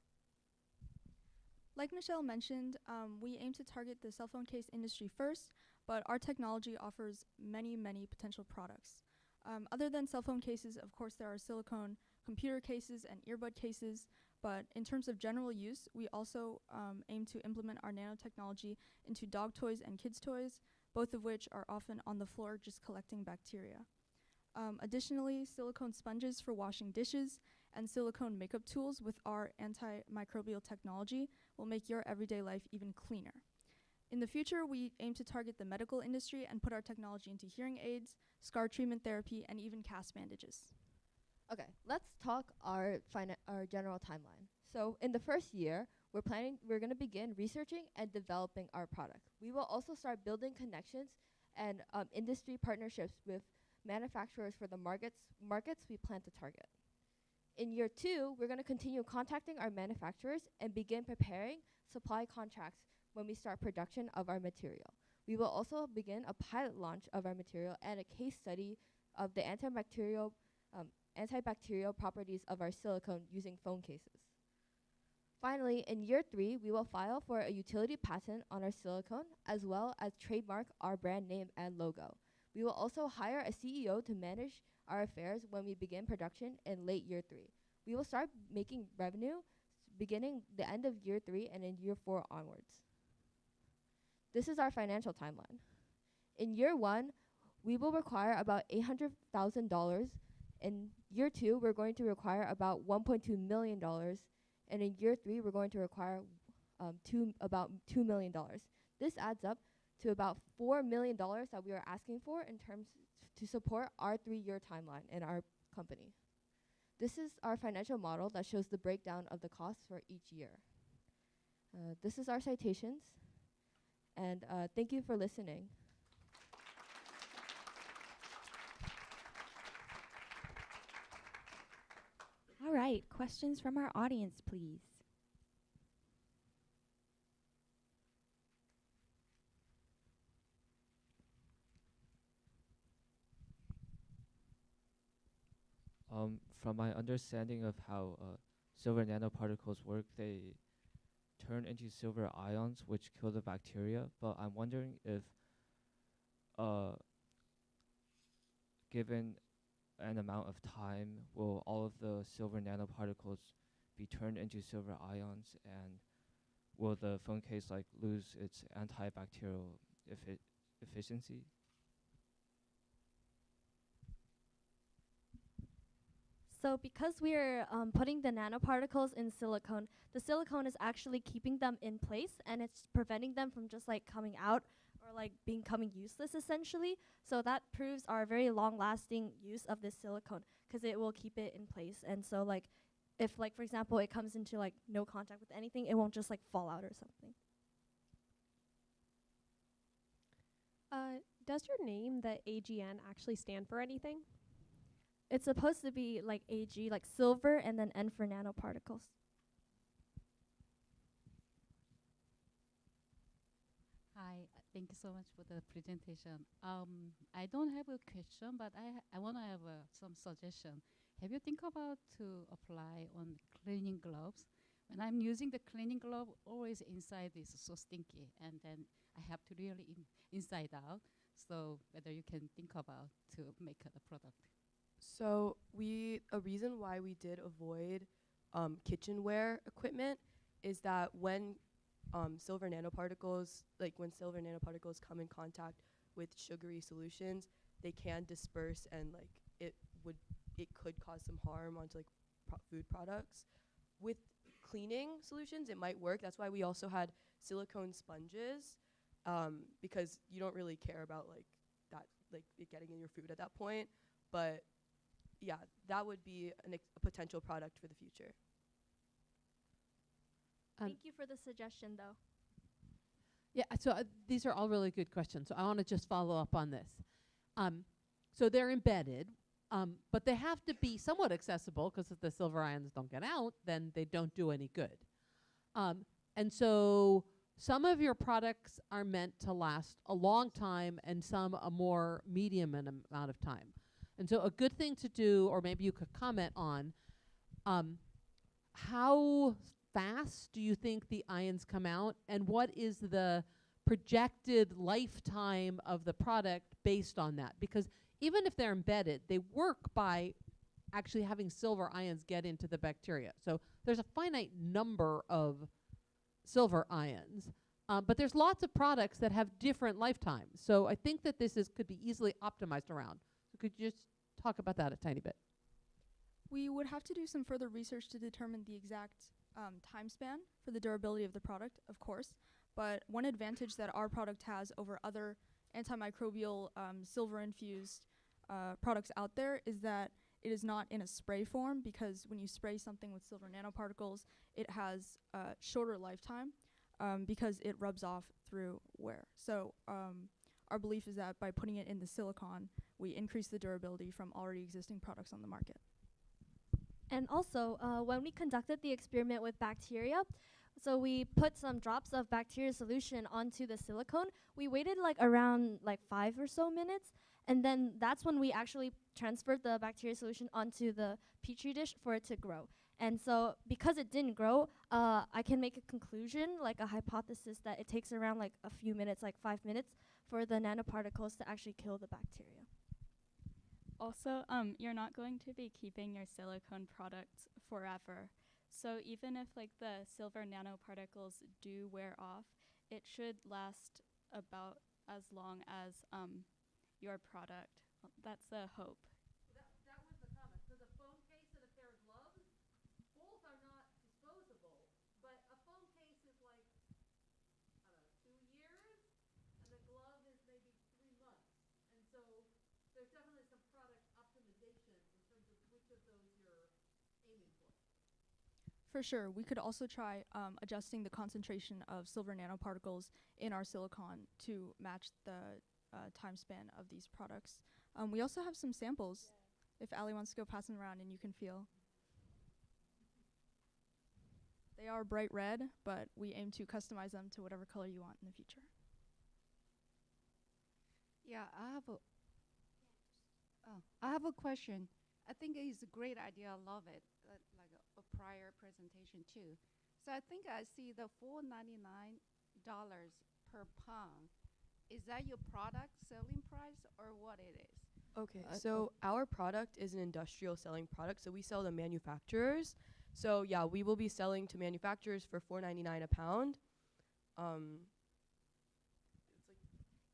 Like Michelle mentioned, we aim to target the cell phone case industry first, but our technology offers many, many potential products. Other than cell phone cases, of course, there are silicone computer cases and earbud cases, but in terms of general use, we also aim to implement our nanotechnology into dog toys and kids' toys, both of which are often on the floor just collecting bacteria. Additionally, silicone sponges for washing dishes and silicone makeup tools with our antimicrobial technology will make your everyday life even cleaner. In the future, we aim to target the medical industry and put our technology into hearing aids, scar treatment therapy, and even cast bandages. Okay, let's talk our general timeline. So in the first year, we're going to begin researching and developing our product. We will also start building connections and industry partnerships with manufacturers for the markets we plan to target. In year 2, we're going to continue contacting our manufacturers and begin preparing supply contracts when we start production of our material. We will also begin a pilot launch of our material and a case study of the antibacterial properties of our silicone using phone cases. Finally, in year 3, we will file for a utility patent on our silicone as well as trademark our brand name and logo. We will also hire a CEO to manage our affairs when we begin production in late year 3. We will start making revenue beginning the end of year 3 and in year 4 onwards. This is our financial timeline. In year 1, we will require about $800,000. In year 2, we're going to require about $1.2 million. And in year 3, we're going to require about $2 million. This adds up to about $4 million that we are asking for in terms to support our 3-year timeline in our company. This is our financial model that shows the breakdown of the costs for each year. This is our citations, and thank you for listening. All right, questions from our audience, please. From my understanding of how silver nanoparticles work, they turn into silver ions, which kill the bacteria. But I'm wondering if, given an amount of time, will all of the silver nanoparticles be turned into silver ions, and will the phone case lose its antibacterial efficiency? So because we're putting the nanoparticles in silicone, the silicone is actually keeping them in place, and it's preventing them from just coming out or becoming useless essentially. So that proves our very long-lasting use of this silicone because it will keep it in place. And so if for example it comes into no contact with anything, it won't just fall out or something. Does your name, the AGN, actually stand for anything? It's supposed to be AG, silver, and then N for nanoparticles. Hi, thank you so much for the presentation. I don't have a question, but I want to have some suggestion. Have you think about to apply on cleaning gloves? When I'm using the cleaning glove, always inside is so stinky, and then I have to really inside out. So whether you can think about to make a product. So a reason why we did avoid kitchenware equipment is that when silver nanoparticles come in contact with sugary solutions, they can disperse, and it could cause some harm onto food products. With cleaning solutions, it might work. That's why we also had silicone sponges, because you don't really care about like that, like it getting in your food at that point. But yeah, that would be a potential product for the future. Thank you for the suggestion, though. Yeah, so these are all really good questions. So I want to just follow up on this. So they're embedded, but they have to be somewhat accessible, because if the silver ions don't get out, then they don't do any good. And so some of your products are meant to last a long time, and some a more medium amount of time. And so a good thing to do, or maybe you could comment on, how fast do you think the ions come out, and what is the projected lifetime of the product based on that? Because even if they're embedded, they work by actually having silver ions get into the bacteria. So there's a finite number of silver ions, but there's lots of products that have different lifetimes. So I think that this could be easily optimized around. So could you just talk about that a tiny bit? We would have to do some further research to determine the exact time span for the durability of the product, of course. But one advantage that our product has over other antimicrobial silver-infused products out there is that it is not in a spray form, because when you spray something with silver nanoparticles, it has a shorter lifetime because it rubs off through wear. So our belief is that by putting it in the silicon, we increase the durability from already existing products on the market. And also, when we conducted the experiment with bacteria, so we put some drops of bacteria solution onto the silicone. We waited around 5 or so minutes, and then that's when we actually transferred the bacteria solution onto the petri dish for it to grow. And so because it didn't grow, I can make a conclusion, a hypothesis, that it takes around a few minutes, 5 minutes, for the nanoparticles to actually kill the bacteria. Also, you're not going to be keeping your silicone products forever. So even if the silver nanoparticles do wear off, it should last about as long as your product. That's the hope. That was the comment. So the phone case and a pair of gloves, both are not disposable, but a phone case is 2 years, and the glove is maybe 3 months. And so there's definitely some product optimization in terms of which of those you're aiming for. For sure. We could also try adjusting the concentration of silver nanoparticles in our silicon to match the time span of these products. We also have some samples, if Ali wants to go pass them around and you can feel. They are bright red, but we aim to customize them to whatever color you want in the future. Yeah, I have a question. I think it's a great idea. I love it. A prior presentation too. So I think I see the $4.99 per pound. Is that your product selling price or what it is? Okay, so our product is an industrial selling product, so we sell to manufacturers. So yeah, we will be selling to manufacturers for $4.99 a pound.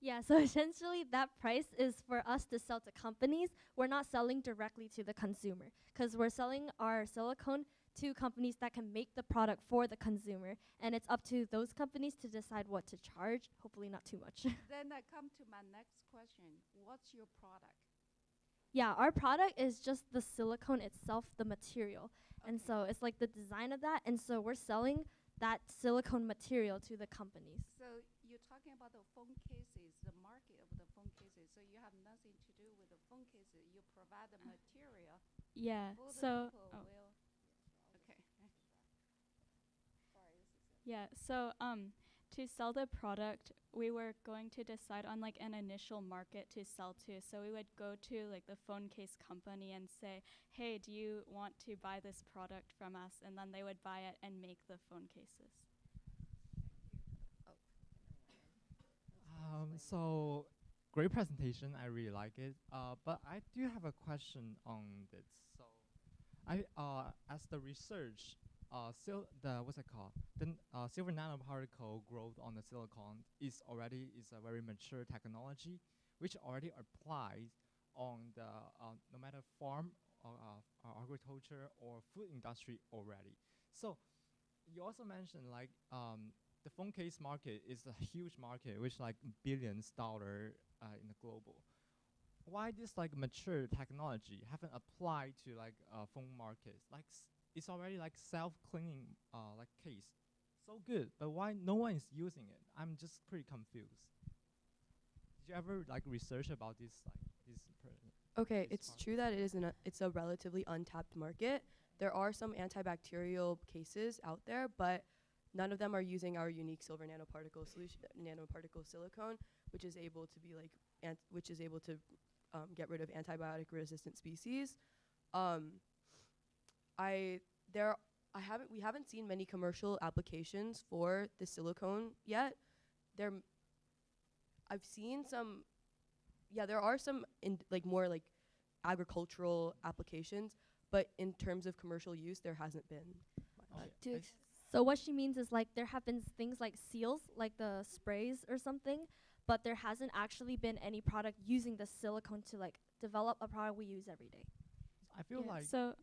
Yeah, so essentially that price is for us to sell to companies. We're not selling directly to the consumer, because we're selling our silicone to companies that can make the product for the consumer. And it's up to those companies to decide what to charge, hopefully not too much. Then I come to my next question. What's your product? Yeah, our product is just the silicone itself, the material. And so it's the design of that. And so we're selling that silicone material to the companies. So you're talking about the phone cases, the market of the phone cases. So you have nothing to do with the phone cases. You provide the material. Yeah. For the So. people will. Okay. Yeah. So to sell the product, we were going to decide on an initial market to sell to. So we would go to the phone case company and say, hey, do you want to buy this product from us? And then they would buy it and make the phone cases. So great presentation. I really like it. But I do have a question on this. So as the research, what's it called? The silver nanoparticle growth on the silicon is a very mature technology, which already applies on the no matter farm agriculture or food industry already. So you also mentioned like the phone case market is a huge market, which like billions dollar in the global. Why this like mature technology haven't applied to like phone markets? Like it's already like self-cleaning like case, so good, but why no one is using it? I'm just pretty confused. Did you ever like research about this Okay, it's true that it's a relatively untapped market. There are some antibacterial cases out there, but none of them are using our unique silver nanoparticle solution, nanoparticle silicone, which is able to be like, get rid of antibiotic-resistant species. We haven't seen many commercial applications for the silicone yet. I've seen some. Yeah, there are some more like agricultural applications, but in terms of commercial use, there hasn't been. So what she means is like there have been things like seals, like the sprays or something, but there hasn't actually been any product using the silicone to like develop a product we use every day. I feel like so.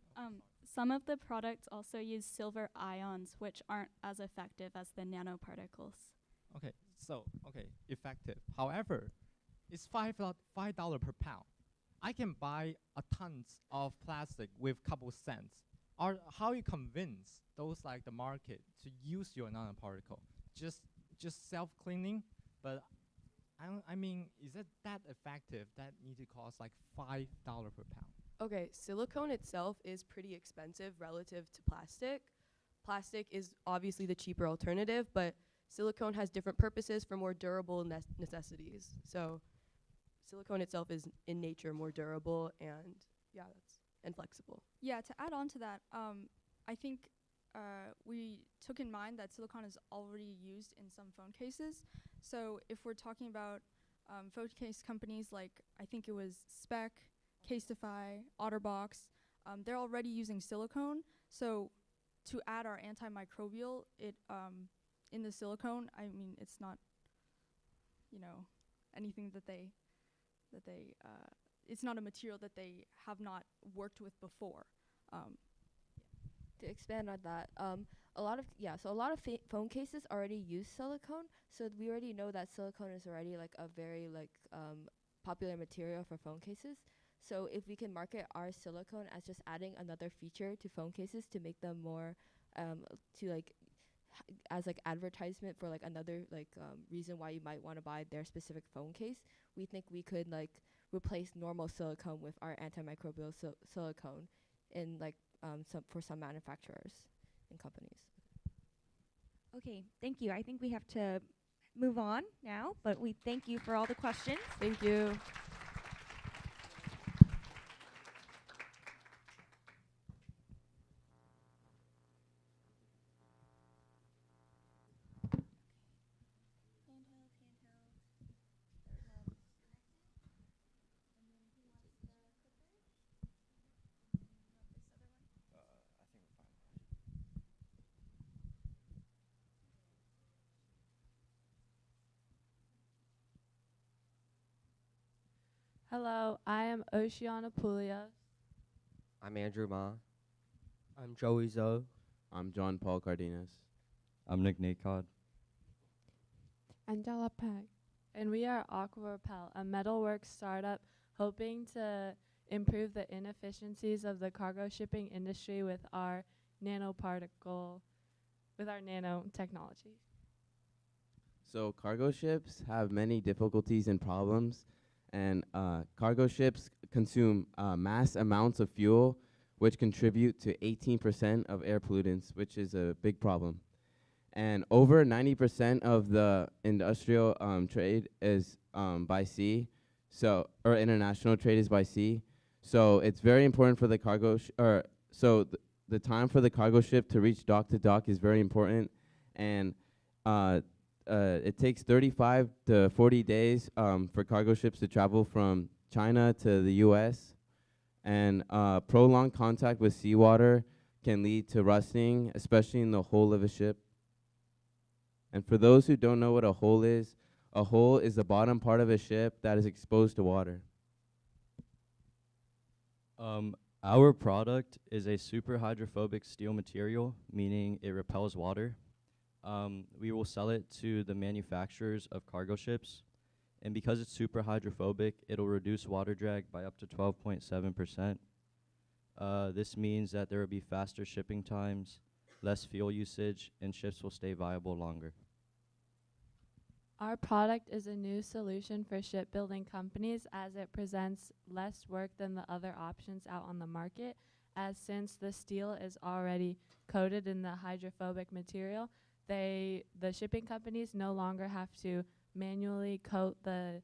Some of the products also use silver ions, which aren't as effective as the nanoparticles. Okay, effective. However, it's $5 per pound. I can buy a tons of plastic with couple cents. Or how you convince those like the market to use your nanoparticle? Just self-cleaning, but I mean, is it that effective that need to cost like $5 per pound? Okay, silicone itself is pretty expensive relative to plastic. Plastic is obviously the cheaper alternative, but silicone has different purposes for more durable necessities. So silicone itself is in nature more durable and and flexible. Yeah, to add on to that, I think we took in mind that silicone is already used in some phone cases. So if we're talking about phone case companies like, I think it was Spec, Casetify, Otterbox, they're already using silicone. So to add our antimicrobial in the silicone, I mean, it's not, anything that they it's not a material that they have not worked with before. To expand on that, a lot of phone cases already use silicone, so we already know that silicone is already like a very popular material for phone cases. So if we can market our silicone as just adding another feature to phone cases to make them more as advertisement for another reason why you might want to buy their specific phone case, we think we could replace normal silicone with our antimicrobial silicone in for some manufacturers and companies. Okay, thank you. I think we have to move on now, but we thank you for all the questions. Thank you. Hello, I am Oceana Poulios. I'm Andrew Ma. I'm Joey Zoe. I'm John Paul Cardenas. I'm Nick Nakod. Angela Peg. And we are Aqua Repel, a metalwork startup hoping to improve the inefficiencies of the cargo shipping industry with our nanotechnology. So cargo ships have many difficulties and problems, and cargo ships consume mass amounts of fuel, which contribute to 18% of air pollutants, which is a big problem. And over 90% of the industrial trade is by sea, or international trade is by sea. So it's very important for the cargo, the time for the cargo ship to reach dock to dock is very important, and it takes 35 to 40 days for cargo ships to travel from China to the US, and prolonged contact with seawater can lead to rusting, especially in the hull of a ship. And for those who don't know what a hull is the bottom part of a ship that is exposed to water. Our product is a super hydrophobic steel material, meaning it repels water. We will sell it to the manufacturers of cargo ships. And because it's super hydrophobic, it'll reduce water drag by up to 12.7%. This means that there will be faster shipping times, less fuel usage, and ships will stay viable longer. Our product is a new solution for shipbuilding companies as it presents less work than the other options out on the market, as since the steel is already coated in the hydrophobic material, the shipping companies no longer have to manually coat the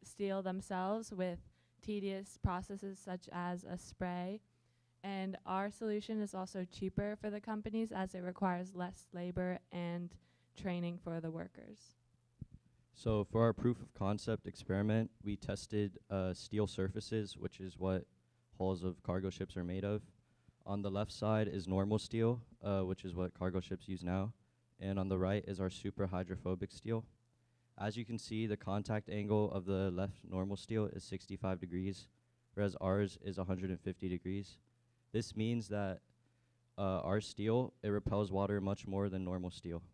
steel themselves with tedious processes such as a spray. And our solution is also cheaper for the companies as it requires less labor and training for the workers. So for our proof of concept experiment, we tested steel surfaces, which is what hulls of cargo ships are made of. On the left side is normal steel, which is what cargo ships use now. And on the right is our super hydrophobic steel. As you can see, the contact angle of the left normal steel is 65 degrees, whereas ours is 150 degrees. This means that our steel, it repels water much more than normal steel.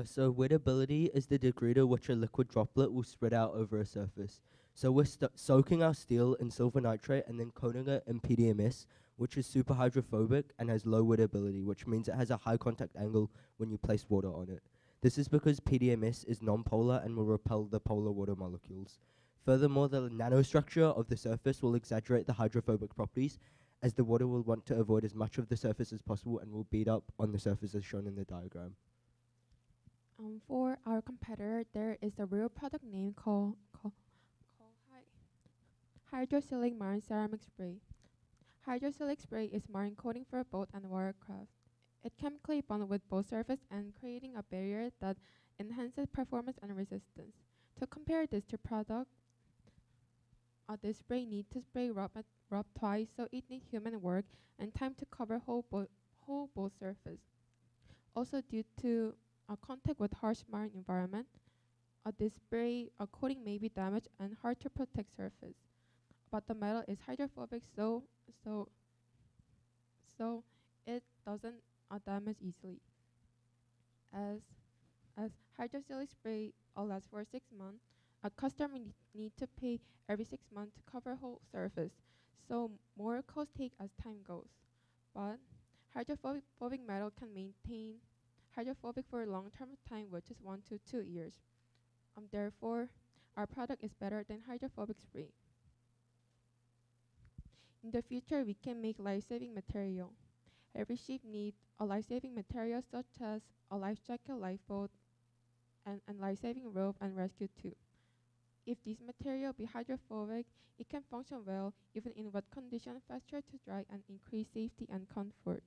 So wettability is the degree to which a liquid droplet will spread out over a surface. So we're soaking our steel in silver nitrate and then coating it in PDMS, which is super hydrophobic and has low wettability, which means it has a high contact angle when you place water on it. This is because PDMS is non-polar and will repel the polar water molecules. Furthermore, the nanostructure of the surface will exaggerate the hydrophobic properties, as the water will want to avoid as much of the surface as possible and will beat up on the surface as shown in the diagram. For our competitor, there is a real product name called Hydrosillic Marine Ceramic Spray. Hydrosillic spray is marine coating for boat and watercraft. It chemically bonds with both surface and creating a barrier that enhances performance and resistance. To compare this to product, this spray needs to spray rub twice, so it needs human work and time to cover whole boat surface. Also, due to contact with harsh marine environment, this spray coating may be damaged and hard to protect surface. But the metal is hydrophobic, so it doesn't damage easily. As hydrosillic spray lasts for 6 months, a customer need to pay every 6 months to cover whole surface, so more costs take as time goes. But hydrophobic metal can maintain hydrophobic for a long term of time, which is 1 to 2 years. Therefore, our product is better than hydrophobic spray. In the future, we can make life-saving material. Every ship needs a life-saving material such as a life jacket, lifeboat, and life-saving rope and rescue tube. If this material be hydrophobic, it can function well even in wet conditions, faster to dry, and increase safety and comfort.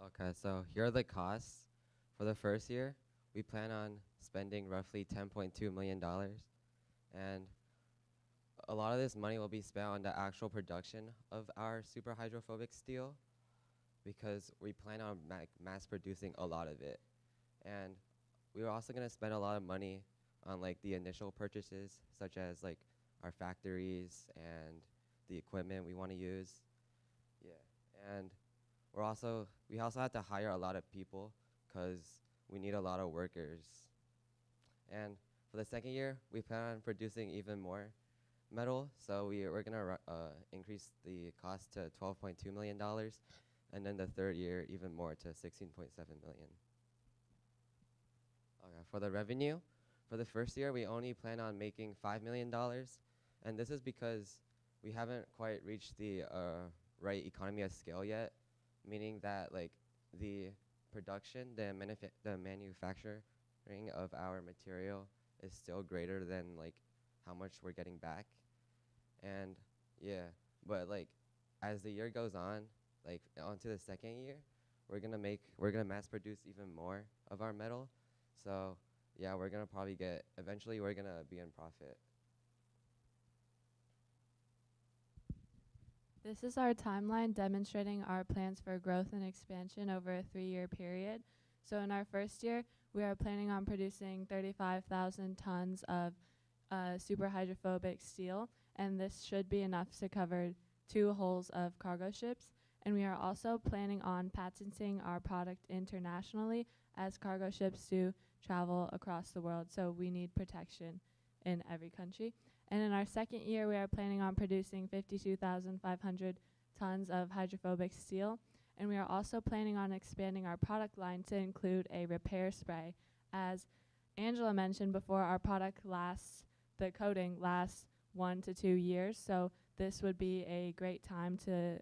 Okay, so here are the costs. For the first year, we plan on spending roughly $10.2 million. And a lot of this money will be spent on the actual production of our super hydrophobic steel because we plan on mass producing a lot of it. And we're also going to spend a lot of money on like the initial purchases, such as like our factories and the equipment we want to use. Yeah, and we also have to hire a lot of people because we need a lot of workers. And for the second year, we plan on producing even more metal, so we're gonna increase the cost to $12.2 million, and then the third year even more to $16.7 million. Okay, for the revenue, for the first year we only plan on making $5 million, and this is because we haven't quite reached the right economy of scale yet, meaning that like the production, the manufacturing of our material is still greater than like how much we're getting back. And yeah, but like as the year goes on, like onto the second year, we're gonna mass produce even more of our metal. So yeah, we're gonna probably eventually we're gonna be in profit. This is our timeline demonstrating our plans for growth and expansion over a 3-year period. So in our first year, we are planning on producing 35,000 tons of super hydrophobic steel, and this should be enough to cover 2 hulls of cargo ships. And we are also planning on patenting our product internationally, as cargo ships do travel across the world, so we need protection in every country. And in our second year, we are planning on producing 52,500 tons of hydrophobic steel. And we are also planning on expanding our product line to include a repair spray. As Angela mentioned before, our product the coating lasts 1 to 2 years, so this would be a great time to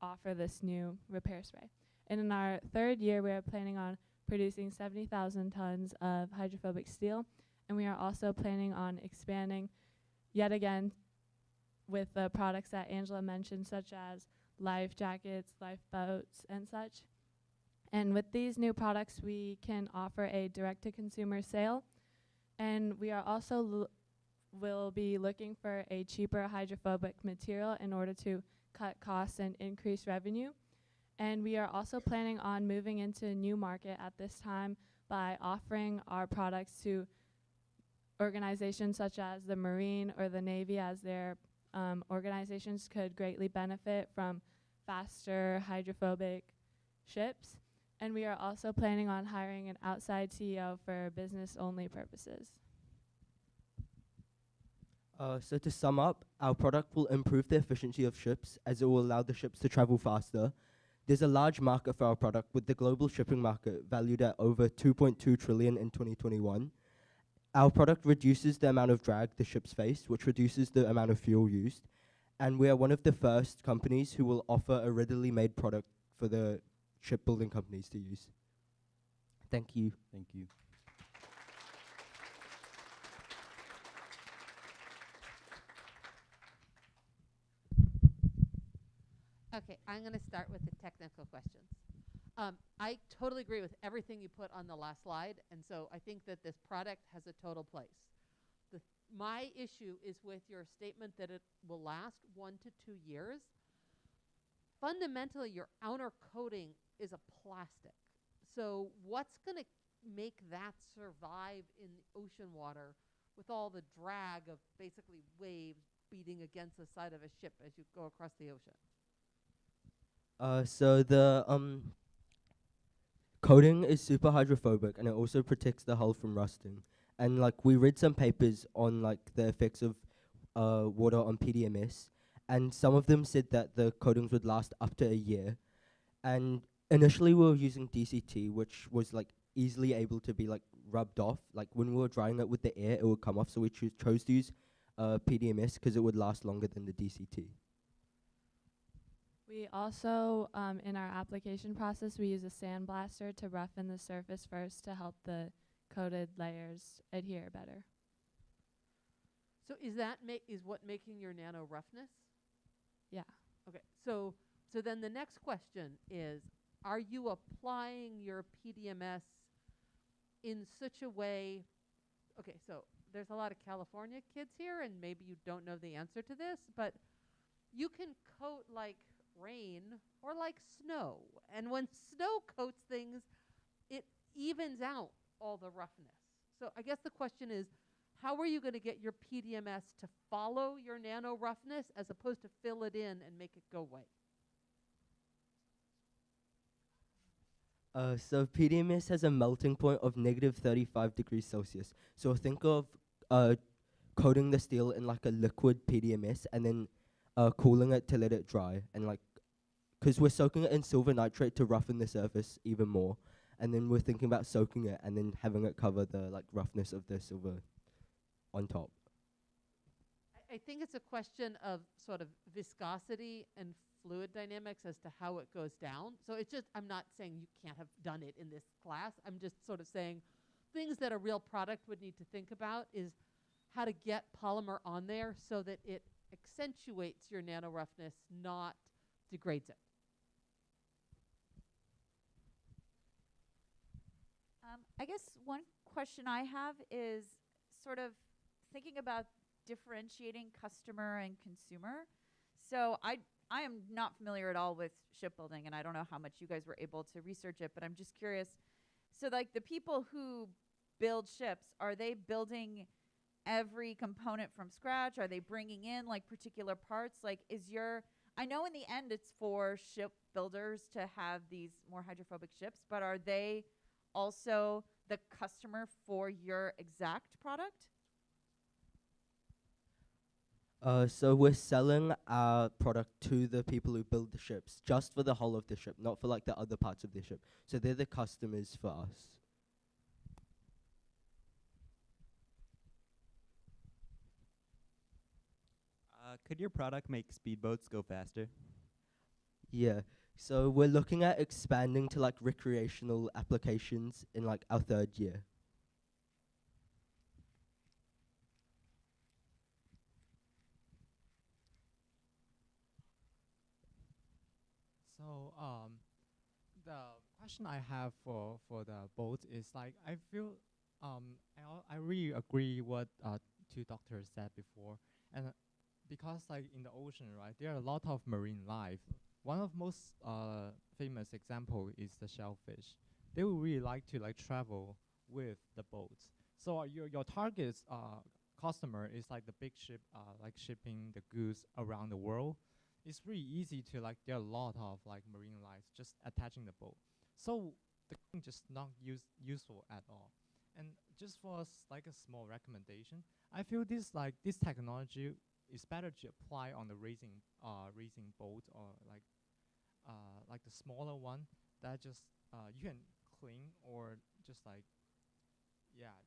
offer this new repair spray. And in our third year, we are planning on producing 70,000 tons of hydrophobic steel, and we are also planning on expanding yet again with the products that Angela mentioned, such as life jackets, lifeboats, and such. And with these new products, we can offer a direct-to-consumer sale, and we are also will be looking for a cheaper hydrophobic material in order to cut costs and increase revenue. And we are also planning on moving into a new market at this time by offering our products to organizations such as the Marine or the Navy, as their organizations could greatly benefit from faster hydrophobic ships. And we are also planning on hiring an outside CEO for business-only purposes. So to sum up, our product will improve the efficiency of ships as it will allow the ships to travel faster. There's a large market for our product, with the global shipping market valued at over 2.2 trillion in 2021. Our product reduces the amount of drag the ships face, which reduces the amount of fuel used. And we are one of the first companies who will offer a readily made product for the shipbuilding companies to use. Thank you. Thank you. Okay, I'm going to start with the technical questions. I totally agree with everything you put on the last slide, and so I think that this product has a total place. My issue is with your statement that it will last 1 to 2 years. Fundamentally, your outer coating is a plastic. So what's going to make that survive in the ocean water with all the drag of basically waves beating against the side of a ship as you go across the ocean? So the coating is super hydrophobic, and it also protects the hull from rusting. And like we read some papers on like the effects of water on PDMS, and some of them said that the coatings would last up to a year. And initially we were using DCT, which was like easily able to be like rubbed off. Like when we were drying it with the air, it would come off. So we chose to use PDMS because it would last longer than the DCT. We also, in our application process, we use a sandblaster to roughen the surface first to help the coated layers adhere better. So is that is what making your nano roughness? Yeah. Okay. So then the next question is, are you applying your PDMS in such a way? Okay, so there's a lot of California kids here, and maybe you don't know the answer to this, but you can coat like rain or like snow, and when snow coats things, it evens out all the roughness. So I guess the question is, how are you going to get your PDMS to follow your nano roughness as opposed to fill it in and make it go away? So PDMS has a melting point of negative 35 degrees Celsius. So think of coating the steel in like a liquid PDMS and then cooling it to let it dry. And like, because we're soaking it in silver nitrate to roughen the surface even more. And then we're thinking about soaking it and then having it cover the like roughness of the silver on top. I think it's a question of sort of viscosity and fluid dynamics as to how it goes down. So it's just, I'm not saying you can't have done it in this class. I'm just sort of saying things that a real product would need to think about is how to get polymer on there so that it accentuates your nano roughness, not degrades it. I guess one question I have is sort of thinking about differentiating customer and consumer. So I am not familiar at all with shipbuilding, and I don't know how much you guys were able to research it, but I'm just curious. So like the people who build ships, are they building every component from scratch? Are they bringing in like particular parts? Like, I know in the end it's for ship builders to have these more hydrophobic ships, but are they also the customer for your exact product? So we're selling our product to the people who build the ships, just for the hull of the ship, not for like the other parts of the ship. So they're the customers for us. Could your product make speedboats go faster? Yeah. So we're looking at expanding to like recreational applications in like our 3rd year. So the question I have for the boat is like I feel I really agree what two doctors said before, and because like in the ocean, right, there are a lot of marine life. One of most famous example is the shellfish. They would really like to like travel with the boats. So your target customer is like the big ship, like shipping the goods around the world. It's really easy to like there are a lot of like marine life just attaching the boat. So the thing just not useful at all. And just for like a small recommendation, I feel this technology is better to apply on the racing boat or like the smaller one that just you can clean or just like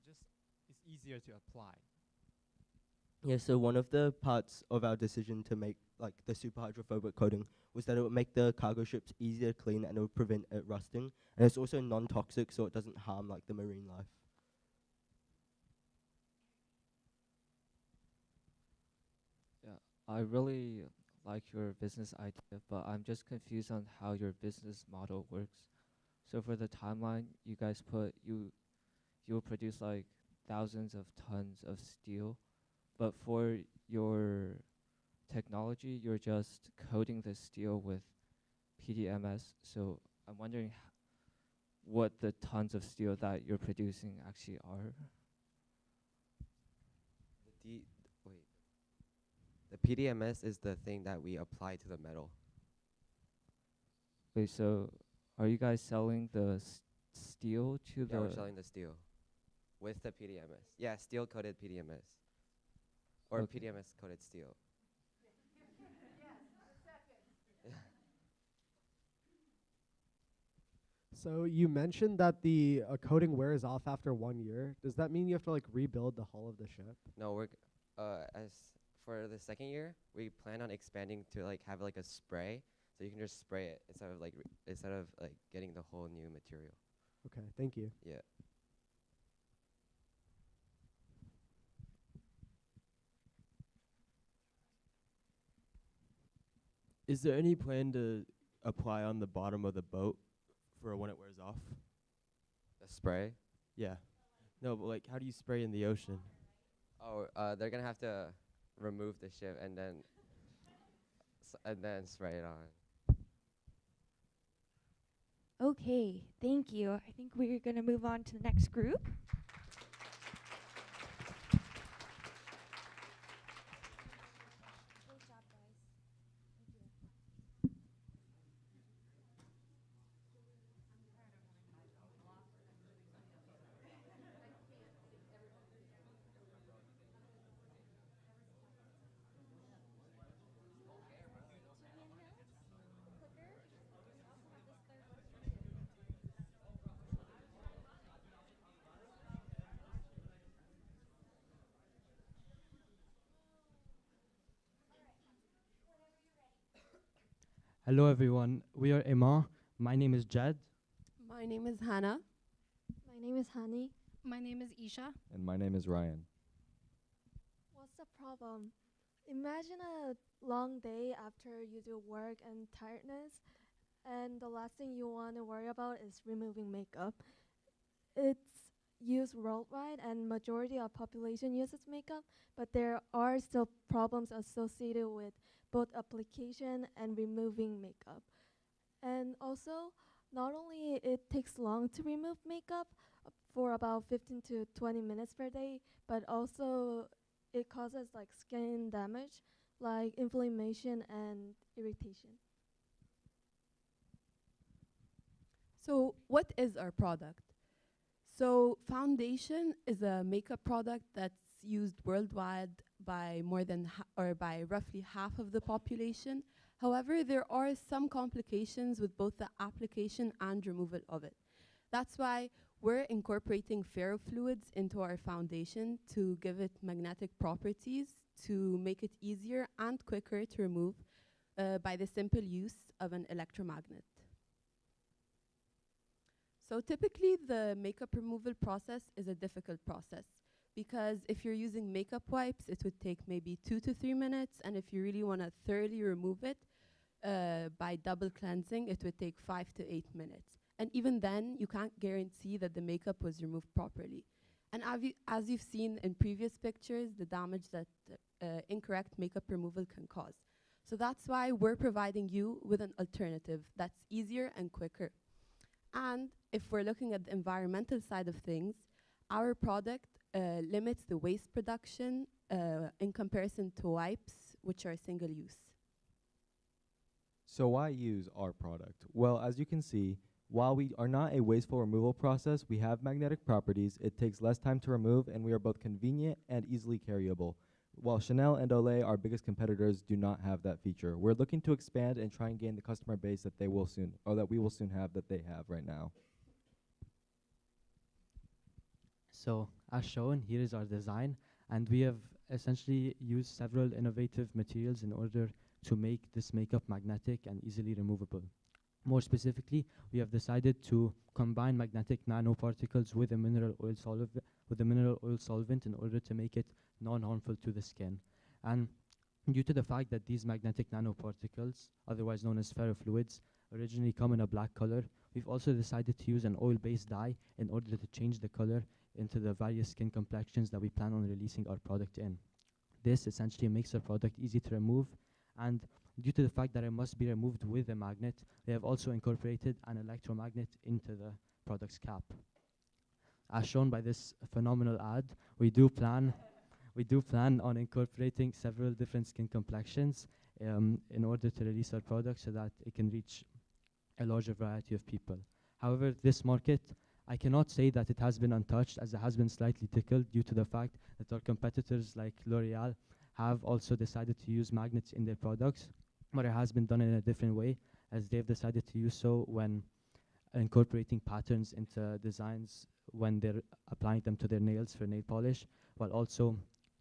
just it's easier to apply. Yeah, so one of the parts of our decision to make like the super hydrophobic coating was that it would make the cargo ships easier to clean and it would prevent it rusting. And it's also non-toxic, so it doesn't harm like the marine life. Yeah, I really like your business idea, but I'm just confused on how your business model works. So for the timeline, you guys you'll produce like thousands of tons of steel, but for your technology, you're just coating the steel with PDMS. So I'm wondering what the tons of steel that you're producing actually are. The PDMS is the thing that we apply to the metal. Wait, so are you guys selling the steel to the? Yeah, we're selling the steel with the PDMS. Yeah, steel coated PDMS or Okay. PDMS coated steel. So you mentioned that the coating wears off after 1 year. Does that mean you have to like rebuild the hull of the ship? No, as for the 2nd year, we plan on expanding to like have like a spray, so you can just spray it instead of getting the whole new material. Okay, thank you. Yeah. Is there any plan to apply on the bottom of the boat for when it wears off? The spray? Yeah. No, but like, how do you spray in the ocean? Oh, they're gonna have to remove the ship and then spray it on. Okay, thank you. I think we're going to move on to the next group. Hello everyone, we are Emma. My name is Jad. My name is Hannah. My name is Hani. My name is Isha. And my name is Ryan. What's the problem? Imagine a long day after you do work and tiredness, and the last thing you want to worry about is removing makeup. It's used worldwide, and majority of population uses makeup, but there are still problems associated with both application and removing makeup. And also, not only it takes long to remove makeup for about 15 to 20 minutes per day, but also it causes like skin damage, like inflammation and irritation. So what is our product? So foundation is a makeup product that's used worldwide by more than or by roughly half of the population. However, there are some complications with both the application and removal of it. That's why we're incorporating ferrofluids into our foundation to give it magnetic properties to make it easier and quicker to remove by the simple use of an electromagnet. So typically the makeup removal process is a difficult process because if you're using makeup wipes, it would take maybe 2 to 3 minutes, and if you really want to thoroughly remove it by double cleansing, it would take 5 to 8 minutes. And even then, you can't guarantee that the makeup was removed properly. And as you've seen in previous pictures, the damage that incorrect makeup removal can cause. So that's why we're providing you with an alternative that's easier and quicker. And if we're looking at the environmental side of things, our product limits the waste production in comparison to wipes, which are single use. So why use our product? Well, as you can see, while we are not a wasteful removal process, we have magnetic properties, it takes less time to remove, and we are both convenient and easily carryable. While Chanel and Olay, our biggest competitors, do not have that feature. We're looking to expand and try and gain the customer base that they will soon, or that we will soon have that they have right now. So as shown, here is our design, and we have essentially used several innovative materials in order to make this makeup magnetic and easily removable. More specifically, we have decided to combine magnetic nanoparticles with a mineral oil solvent in order to make it non-harmful to the skin. And due to the fact that these magnetic nanoparticles, otherwise known as ferrofluids, originally come in a black color, we've also decided to use an oil-based dye in order to change the color into the various skin complexions that we plan on releasing our product in. This essentially makes our product easy to remove, and due to the fact that it must be removed with a magnet, we have also incorporated an electromagnet into the product's cap. As shown by this phenomenal ad, we do plan on incorporating several different skin complexions in order to release our product so that it can reach a larger variety of people. However, this market, I cannot say that it has been untouched, as it has been slightly tickled due to the fact that our competitors like L'Oreal have also decided to use magnets in their products, but it has been done in a different way, as they've decided to use so when incorporating patterns into designs when they're applying them to their nails for nail polish, while also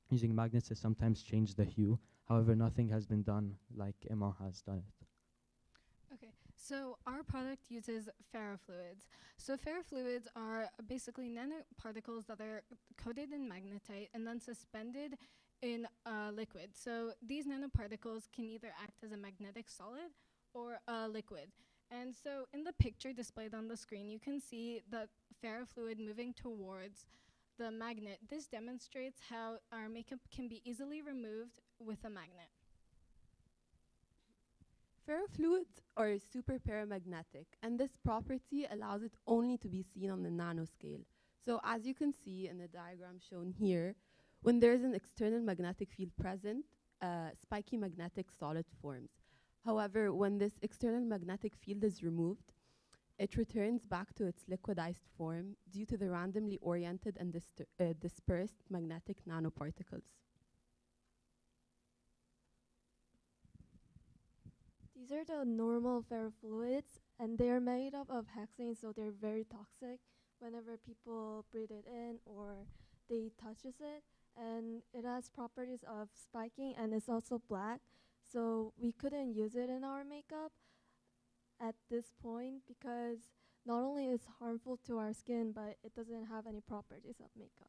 using magnets to sometimes change the hue. However, nothing has been done like Emma has done it. Okay, so our product uses ferrofluids. So ferrofluids are basically nanoparticles that are coated in magnetite and then suspended in a liquid. So these nanoparticles can either act as a magnetic solid or a liquid. And so in the picture displayed on the screen, you can see the ferrofluid moving towards the magnet. This demonstrates how our makeup can be easily removed with a magnet. Ferrofluids are super paramagnetic, and this property allows it only to be seen on the nanoscale. So as you can see in the diagram shown here, when there is an external magnetic field present, spiky magnetic solid forms. However, when this external magnetic field is removed, it returns back to its liquidized form due to the randomly oriented and dispersed magnetic nanoparticles. These are the normal ferrofluids, and they're made up of hexane, so they're very toxic whenever people breathe it in or they touches it. And it has properties of spiking, and it's also black, so we couldn't use it in our makeup at this point because not only is it harmful to our skin, but it doesn't have any properties of makeup.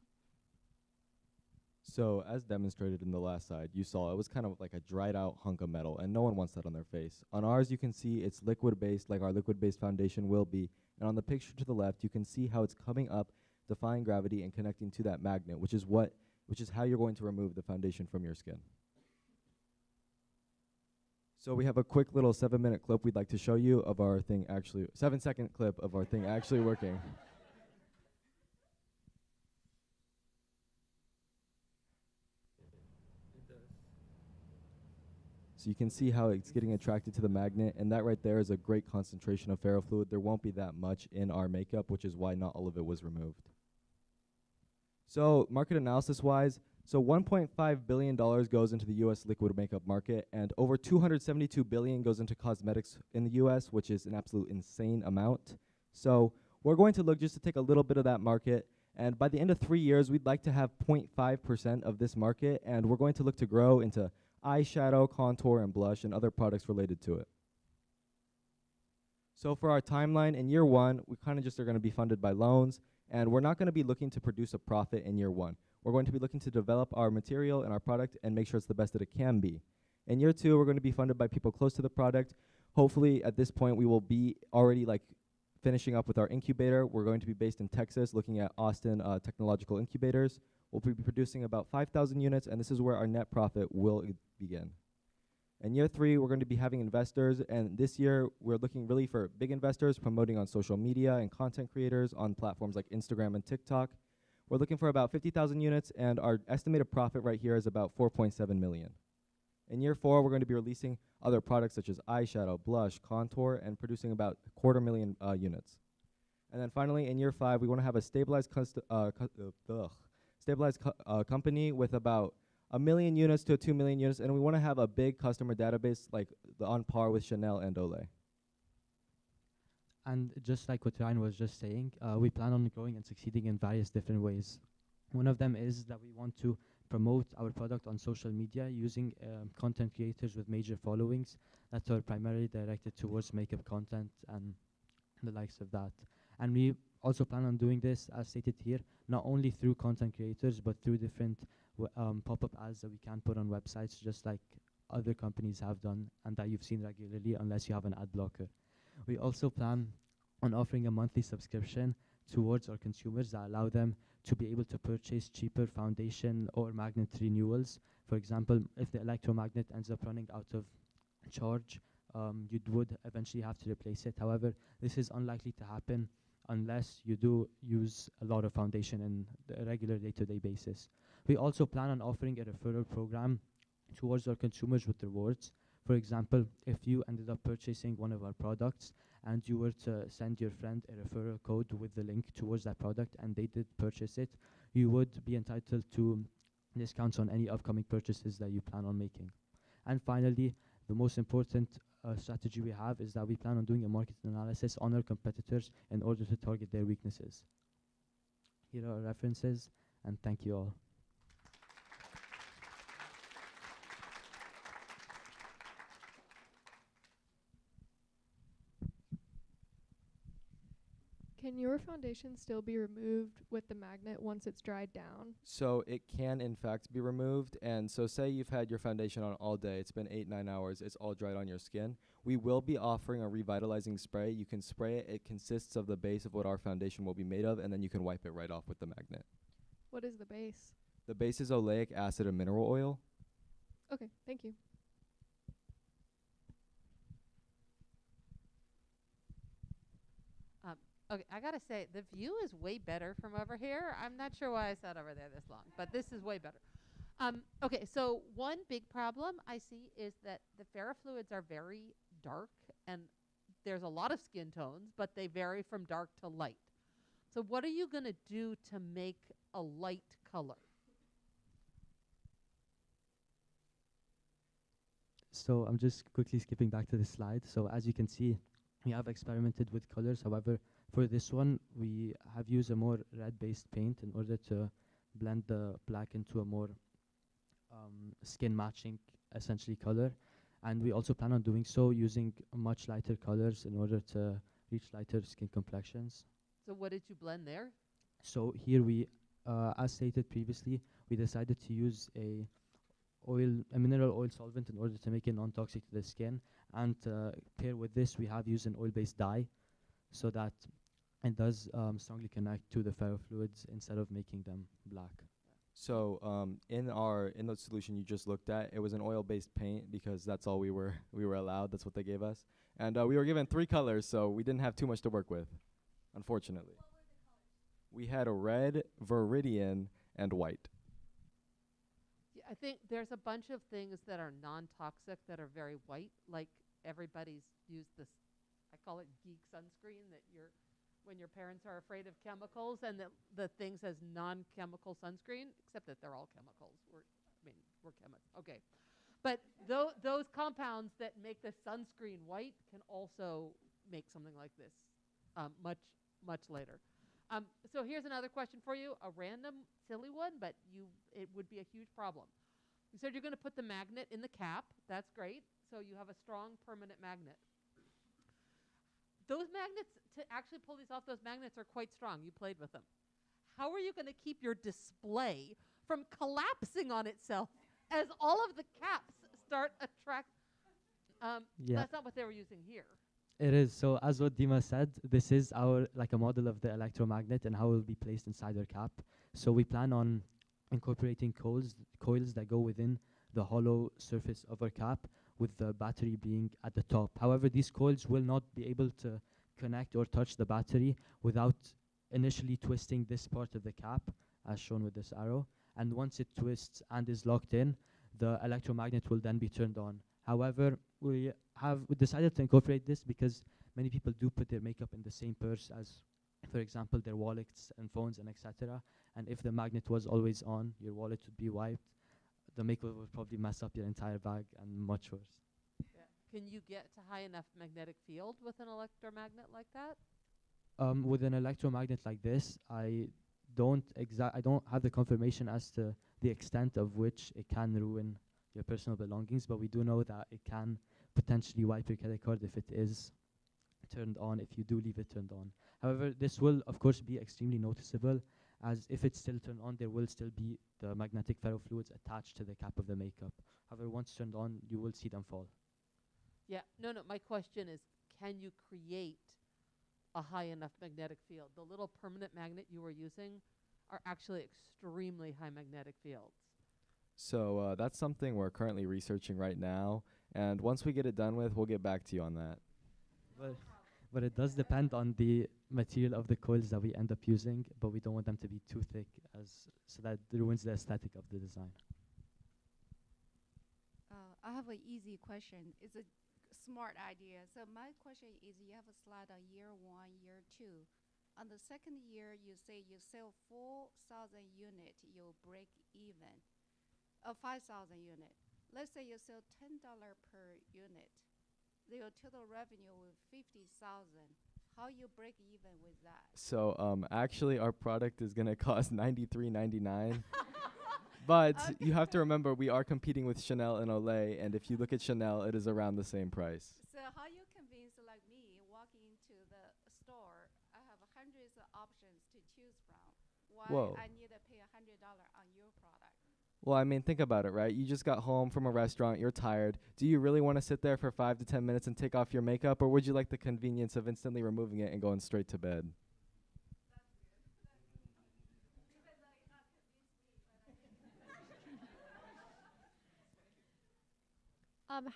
So, as demonstrated in the last slide, you saw it was kind of like a dried out hunk of metal, and no one wants that on their face. On ours, you can see it's liquid-based, like our liquid-based foundation will be. And on the picture to the left, you can see how it's coming up, defying gravity, and connecting to that magnet, which is how you're going to remove the foundation from your skin. So we have a quick little 7-minute clip we'd like to show you of our thing actually, 7-second clip of our thing actually working. So you can see how it's getting attracted to the magnet, and that right there is a great concentration of ferrofluid. There won't be that much in our makeup, which is why not all of it was removed. So market analysis-wise, so $1.5 billion goes into the U.S. liquid makeup market, and over $272 billion goes into cosmetics in the U.S., which is an absolute insane amount. So we're going to look just to take a little bit of that market, and by the end of 3 years, we'd like to have 0.5% of this market, and we're going to look to grow into eyeshadow, contour, and blush, and other products related to it. So for our timeline, in year 1, we kind of just are going to be funded by loans, and we're not going to be looking to produce a profit in year 1. We're going to be looking to develop our material and our product and make sure it's the best that it can be. In year 2, we're going to be funded by people close to the product. Hopefully, at this point, we will be already finishing up with our incubator. We're going to be based in Texas, looking at Austin technological incubators. We'll be producing about 5,000 units, and this is where our net profit will begin. In year 3, we're going to be having investors, and this year, we're looking really for big investors promoting on social media and content creators on platforms like Instagram and TikTok. We're looking for about 50,000 units, and our estimated profit right here is about 4.7 million. In year 4, we're going to be releasing other products such as eyeshadow, blush, contour, and producing about 250,000 units. And then finally, in year 5, we want to have a stabilized company with about 1 million units to 2 million units, and we want to have a big customer database on par with Chanel and Olay. And just like what Ryan was just saying, we plan on growing and succeeding in various different ways. One of them is that we want to promote our product on social media using content creators with major followings that are primarily directed towards makeup content and the likes of that. And we also plan on doing this, as stated here, not only through content creators, but through different pop-up ads that we can put on websites, just like other companies have done and that you've seen regularly, unless you have an ad blocker. We also plan on offering a monthly subscription towards our consumers that allow them to be able to purchase cheaper foundation or magnet renewals. For example, if the electromagnet ends up running out of charge, you would eventually have to replace it. However, this is unlikely to happen unless you do use a lot of foundation in the regular day-to-day basis. We also plan on offering a referral program towards our consumers with rewards. For example, if you ended up purchasing one of our products and you were to send your friend a referral code with the link towards that product and they did purchase it, you would be entitled to discounts on any upcoming purchases that you plan on making. And finally, the most important strategy we have is that we plan on doing a market analysis on our competitors in order to target their weaknesses. Here are our references, and thank you all. Can your foundation still be removed with the magnet once it's dried down? So it can, in fact, be removed. And so say you've had your foundation on all day. It's been 8-9 hours. It's all dried on your skin. We will be offering a revitalizing spray. You can spray it. It consists of the base of what our foundation will be made of, and then you can wipe it right off with the magnet. What is the base? The base is oleic acid and mineral oil. Okay, thank you. Okay, I gotta say, the view is way better from over here. I'm not sure why I sat over there this long, but this is way better. Okay, so one big problem I see is that the ferrofluids are very dark, and there's a lot of skin tones, but they vary from dark to light. So what are you gonna do to make a light color? So I'm just quickly skipping back to the slide. So as you can see, we have experimented with colors. However, for this one, we have used a more red-based paint in order to blend the black into a more skin-matching, essentially, color. And we also plan on doing so using much lighter colors in order to reach lighter skin complexions. So what did you blend there? So here we, as stated previously, we decided to use a mineral oil solvent in order to make it non-toxic to the skin. And pair with this, we have used an oil-based dye so that it does strongly connect to the ferrofluids instead of making them black. So in the solution you just looked at, it was an oil-based paint because that's all we were allowed. That's what they gave us, and we were given 3 colors, so we didn't have too much to work with, unfortunately. What were the colors? We had a red, viridian, and white. Yeah, I think there's a bunch of things that are non-toxic that are very white, like everybody's used this. I call it geek sunscreen that when your parents are afraid of chemicals, and the thing says non-chemical sunscreen, except that they're all chemicals. We're chemical. Okay. But those compounds that make the sunscreen white can also make something like this much later. So here's another question for you, a random silly one, but it would be a huge problem. You said you're going to put the magnet in the cap. That's great. So you have a strong permanent magnet. Those magnets, to actually pull these off, those magnets are quite strong. You played with them. How are you going to keep your display from collapsing on itself as all of the caps start attract? That's not what they were using here. It is. So as what Dima said, this is our a model of the electromagnet and how it will be placed inside our cap. So we plan on incorporating coils that go within the hollow surface of our cap, with the battery being at the top. However, these coils will not be able to connect or touch the battery without initially twisting this part of the cap, as shown with this arrow. And once it twists and is locked in, the electromagnet will then be turned on. However, we decided to incorporate this because many people do put their makeup in the same purse as, for example, their wallets and phones and etc. And if the magnet was always on, your wallet would be wiped. The makeup would probably mess up your entire bag and much worse. Yeah. Can you get to high enough magnetic field with an electromagnet like that? With an electromagnet like this, I don't have the confirmation as to the extent of which it can ruin your personal belongings, but we do know that it can potentially wipe your credit card if it is turned on, if you do leave it turned on. However, this will of course be extremely noticeable, as if it's still turned on, there will still be the magnetic ferrofluids attached to the cap of the makeup. However, once turned on, you will see them fall. Yeah, no, my question is, can you create a high enough magnetic field? The little permanent magnet you were using are actually extremely high magnetic fields. So that's something we're currently researching right now, and once we get it done with, we'll get back to you on that. But it does depend on the material of the coils that we end up using, but we don't want them to be too thick so that it ruins the aesthetic of the design. I have an easy question. It's a smart idea. So my question is, you have a slide on year 1, year 2. On the second year, you say you sell 4,000 units, you'll break even. 5,000 units. Let's say you sell $10 per unit. Your total revenue was 50,000. How you break even with that? So actually, our product is gonna cost $93.99. But you have to remember, we are competing with Chanel and Olay, and if you look at Chanel, it is around the same price. So how you convince, like me, walking into the store, I have hundreds of options to choose from. Why I need to pay $100 on your product? Well, I mean, think about it, right? You just got home from a restaurant, you're tired. Do you really want to sit there for 5 to 10 minutes and take off your makeup, or would you like the convenience of instantly removing it and going straight to bed?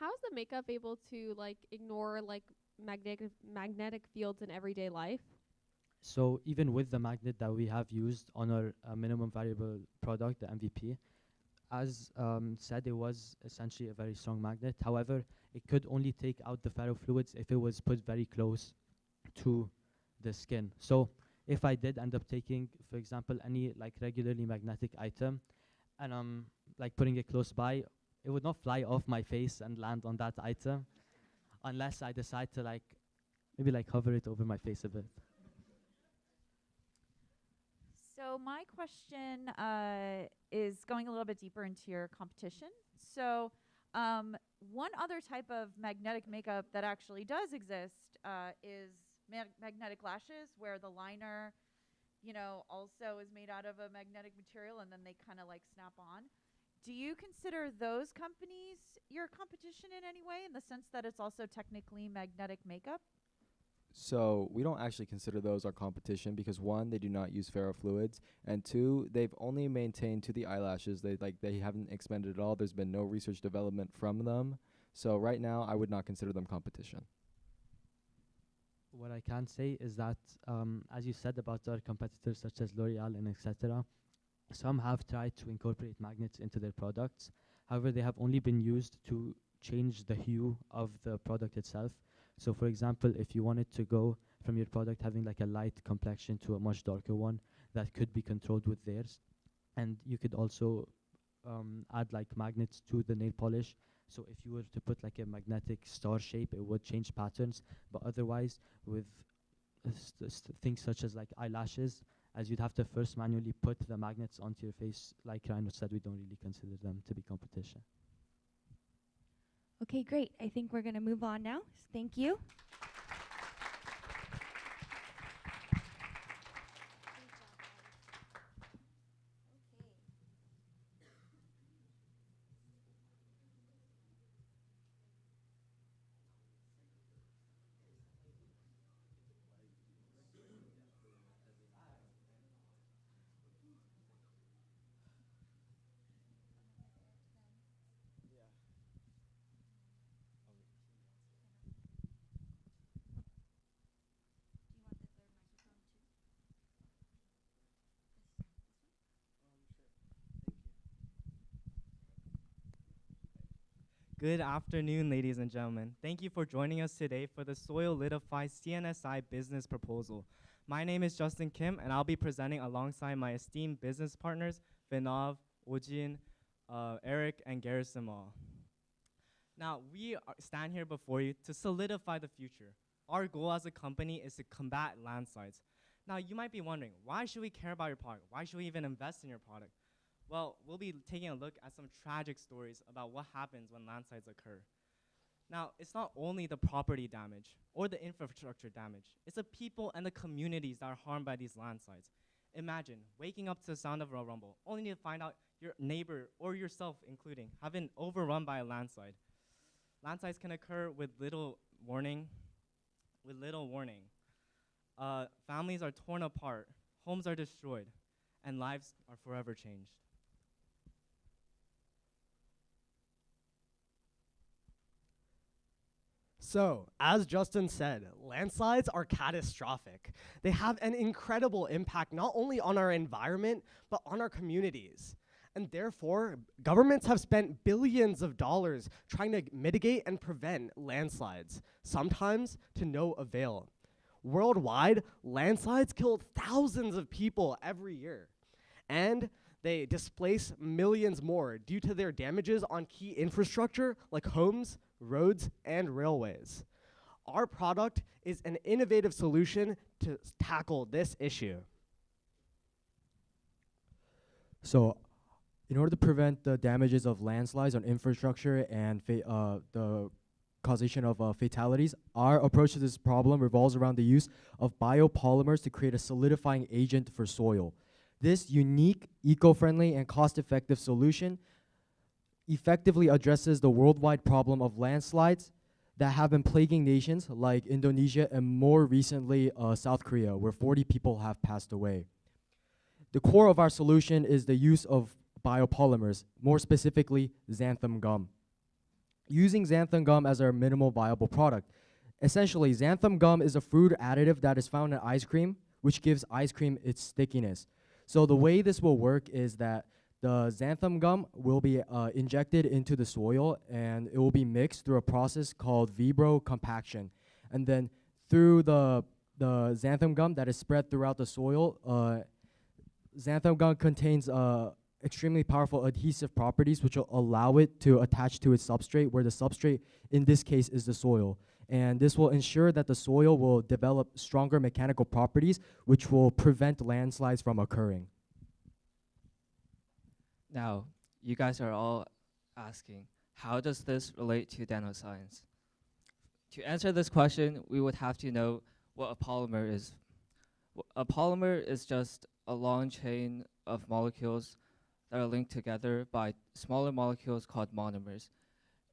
How's the makeup able to ignore magnetic fields in everyday life? So even with the magnet that we have used on our minimum variable product, the MVP, as said, it was essentially a very strong magnet. However, it could only take out the ferrofluids if it was put very close to the skin. So if I did end up taking, for example, any regularly magnetic item and putting it close by, it would not fly off my face and land on that item unless I decide to maybe hover it over my face a bit. So my question is going a little bit deeper into your competition. So one other type of magnetic makeup that actually does exist is magnetic lashes, where the liner, also is made out of a magnetic material, and then they kind of snap on. Do you consider those companies your competition in any way, in the sense that it's also technically magnetic makeup? So we don't actually consider those our competition because one, they do not use ferrofluids, and two, they've only maintained to the eyelashes. They haven't expanded at all. There's been no research development from them. So right now, I would not consider them competition. What I can say is that, as you said about our competitors such as L'Oreal and etc., some have tried to incorporate magnets into their products. However, they have only been used to change the hue of the product itself. So for example, if you wanted to go from your product having like a light complexion to a much darker one, that could be controlled with theirs. And you could also add like magnets to the nail polish. So if you were to put like a magnetic star shape, it would change patterns. But otherwise, with things such as like eyelashes, as you'd have to first manually put the magnets onto your face, like Ryan said, we don't really consider them to be competition. Okay, great. I think we're going to move on now. Thank you. Good afternoon, ladies and gentlemen. Thank you for joining us today for the Soilidify CNSI business proposal. My name is Justin Kim, and I'll be presenting alongside my esteemed business partners, Vinov, Ojin, Eric, and Gerasimov. Now, we stand here before you to solidify the future. Our goal as a company is to combat landslides. Now, you might be wondering, why should we care about your product? Why should we even invest in your product? Well, we'll be taking a look at some tragic stories about what happens when landslides occur. Now, it's not only the property damage or the infrastructure damage, it's the people and the communities that are harmed by these landslides. Imagine waking up to the sound of a rumble, only to find out your neighbor or yourself including have been overrun by a landslide. Landslides can occur with little warning. Families are torn apart, homes are destroyed, and lives are forever changed. So, as Justin said, landslides are catastrophic. They have an incredible impact not only on our environment, but on our communities. And therefore, governments have spent billions of dollars trying to mitigate and prevent landslides, sometimes to no avail. Worldwide, landslides kill thousands of people every year. And they displace millions more due to their damages on key infrastructure like homes, roads, and railways. Our product is an innovative solution to tackle this issue. So, in order to prevent the damages of landslides on infrastructure and the causation of fatalities, our approach to this problem revolves around the use of biopolymers to create a solidifying agent for soil. This unique, eco-friendly, and cost-effective solution effectively addresses the worldwide problem of landslides that have been plaguing nations like Indonesia and more recently South Korea, where 40 people have passed away. The core of our solution is the use of biopolymers, more specifically xanthan gum. Using xanthan gum as our minimal viable product. Essentially, xanthan gum is a food additive that is found in ice cream, which gives ice cream its stickiness. So the way this will work is that the xanthan gum will be injected into the soil, and it will be mixed through a process called vibrocompaction. And then through the xanthan gum that is spread throughout the soil, xanthan gum contains extremely powerful adhesive properties which will allow it to attach to its substrate, where the substrate in this case is the soil. And this will ensure that the soil will develop stronger mechanical properties which will prevent landslides from occurring. Now, you guys are all asking, how does this relate to nanoscience? To answer this question, we would have to know what a polymer is. A polymer is just a long chain of molecules that are linked together by smaller molecules called monomers.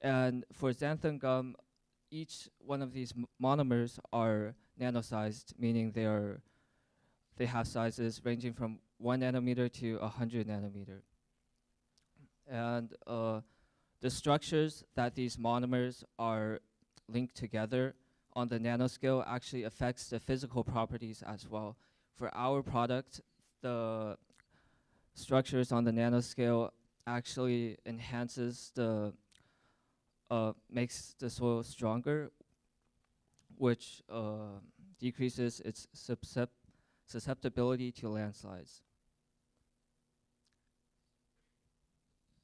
And for xanthan gum, each one of these monomers are nano-sized, meaning they have sizes ranging from 1 nanometer to 100 nanometer. And the structures that these monomers are linked together on the nanoscale actually affects the physical properties as well. For our product, the structures on the nanoscale actually enhances makes the soil stronger, which decreases its susceptibility to landslides.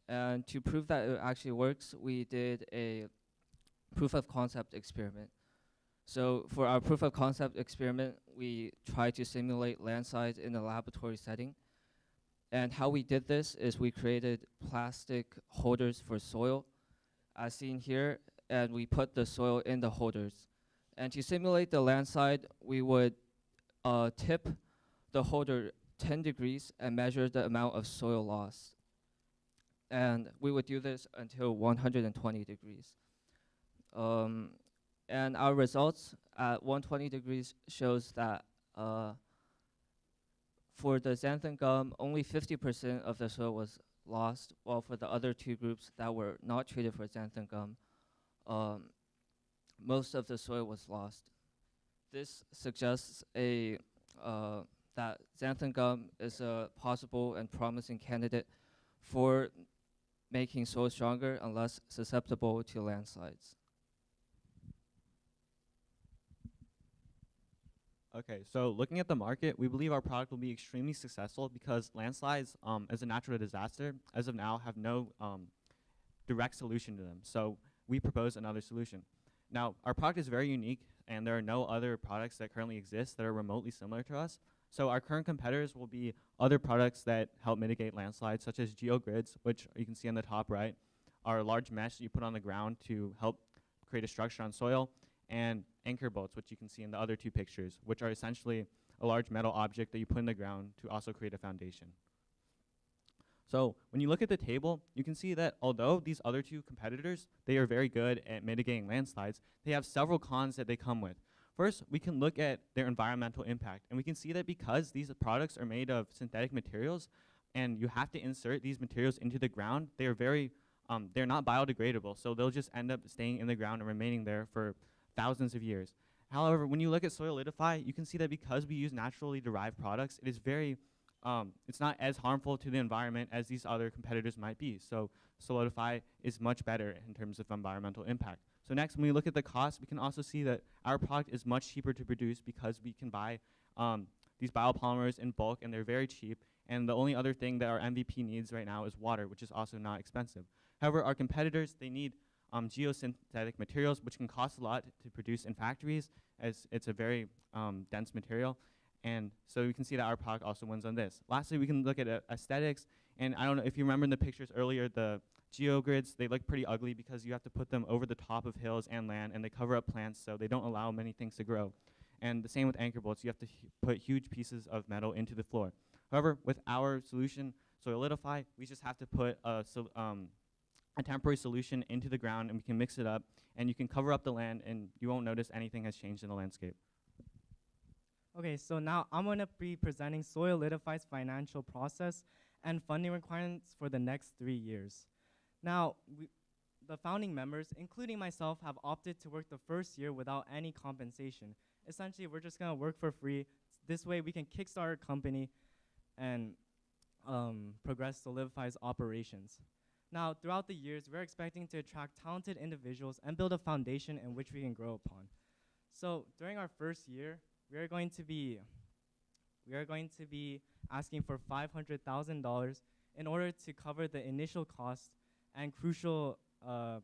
And to prove that it actually works, we did a proof of concept experiment. So for our proof of concept experiment, we tried to simulate landslides in a laboratory setting. And how we did this is we created plastic holders for soil, as seen here, and we put the soil in the holders. And to simulate the landslide, we would tip the holder 10 degrees and measure the amount of soil loss. And we would do this until 120 degrees. And our results at 120 degrees shows that for the xanthan gum, only 50% of the soil was lost, while for the other two groups that were not treated for xanthan gum, most of the soil was lost. This suggests that xanthan gum is a possible and promising candidate for making soil stronger and less susceptible to landslides. Okay, so looking at the market, we believe our product will be extremely successful because landslides, as a natural disaster, as of now, have no direct solution to them. So we propose another solution. Now, our product is very unique, and there are no other products that currently exist that are remotely similar to us. So our current competitors will be other products that help mitigate landslides, such as geogrids, which you can see on the top right, are a large mesh that you put on the ground to help create a structure on soil, and anchor bolts, which you can see in the other two pictures, which are essentially a large metal object that you put in the ground to also create a foundation. So when you look at the table, you can see that although these other two competitors, they are very good at mitigating landslides, they have several cons that they come with. First, we can look at their environmental impact, and we can see that because these products are made of synthetic materials, and you have to insert these materials into the ground, they are they're not biodegradable, so they'll just end up staying in the ground and remaining there for thousands of years. However, when you look at Soilidify, you can see that because we use naturally derived products, it is very, it's not as harmful to the environment as these other competitors might be. So Soilidify is much better in terms of environmental impact. So next, when we look at the cost, we can also see that our product is much cheaper to produce because we can buy these biopolymers in bulk, and they're very cheap. And the only other thing that our MVP needs right now is water, which is also not expensive. However, our competitors, they need geosynthetic materials, which can cost a lot to produce in factories, as it's a very dense material. And so you can see that our product also wins on this. Lastly, we can look at aesthetics. And I don't know if you remember in the pictures earlier, the geogrids, they look pretty ugly because you have to put them over the top of hills and land, and they cover up plants, so they don't allow many things to grow. And the same with anchor bolts. You have to put huge pieces of metal into the floor. However, with our solution, Soilidify, we just have to put a temporary solution into the ground, and we can mix it up, and you can cover up the land, and you won't notice anything has changed in the landscape. Okay, so now I'm going to be presenting Soilidify's financial process and funding requirements for the next 3 years. Now, the founding members, including myself, have opted to work the first year without any compensation. Essentially, we're just going to work for free. This way, we can kickstart our company and progress Soilidify's operations. Now, throughout the years, we're expecting to attract talented individuals and build a foundation in which we can grow upon. So during our first year, we are going to be asking for $500,000 in order to cover the initial costs and crucial